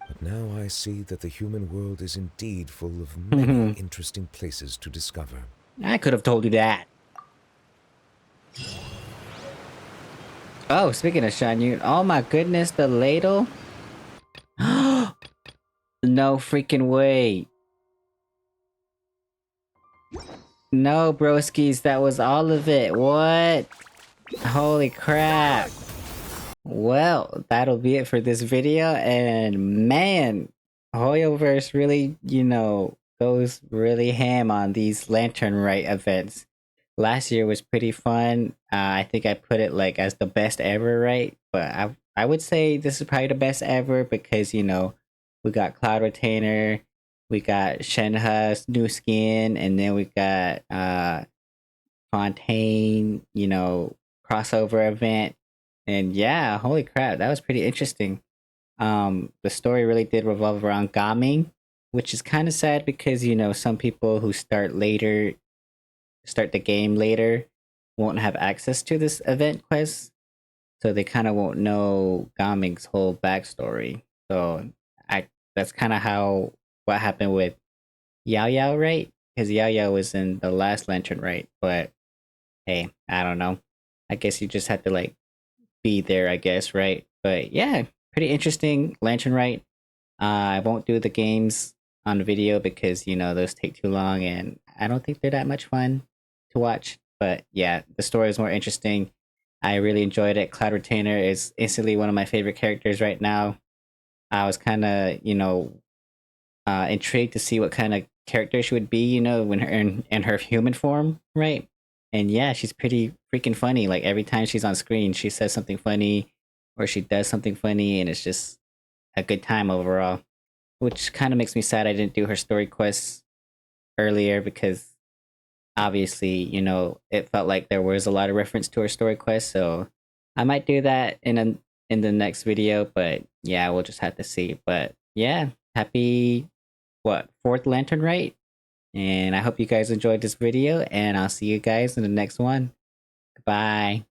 But now I see that the human world is indeed full of many interesting places to discover. I could have told you that. Oh, speaking of Shan Yun, oh my goodness, the ladle. No freaking way. No, broskies, that was all of it. What? Holy crap. Well, that'll be it for this video, and man, Hoyoverse really, goes really ham on these Lantern Rite events. Last year was pretty fun. I think I put it like as the best ever, right? But I would say this is probably the best ever because, we got Cloud Retainer, we got Shenhe's new skin, and then we got Fontaine, crossover event. And yeah, holy crap, that was pretty interesting. The story really did revolve around gaming, which is kind of sad because, some people who start the game later, won't have access to this event quest. So they kind of won't know gaming's whole backstory. So that's kind of how what happened with Yao Yao, right? Because Yao Yao was in the last Lantern, right? But hey, I don't know. I guess you just had to like be there, I guess, right? But yeah, pretty interesting Lantern Rite. I won't do the games on the video because those take too long, and I don't think they're that much fun to watch. But yeah, the story is more interesting. I really enjoyed it. Cloud Retainer is instantly one of my favorite characters right now. I was kind of, intrigued to see what kind of character she would be, when her in her human form, right? And yeah, she's pretty freaking funny. Like every time she's on screen, she says something funny or she does something funny, and it's just a good time overall. Which kind of makes me sad I didn't do her story quests earlier because obviously, it felt like there was a lot of reference to her story quest. So I might do that in the next video, but yeah, we'll just have to see. But yeah, happy fourth Lantern, right? And I hope you guys enjoyed this video, and I'll see you guys in the next one. Goodbye.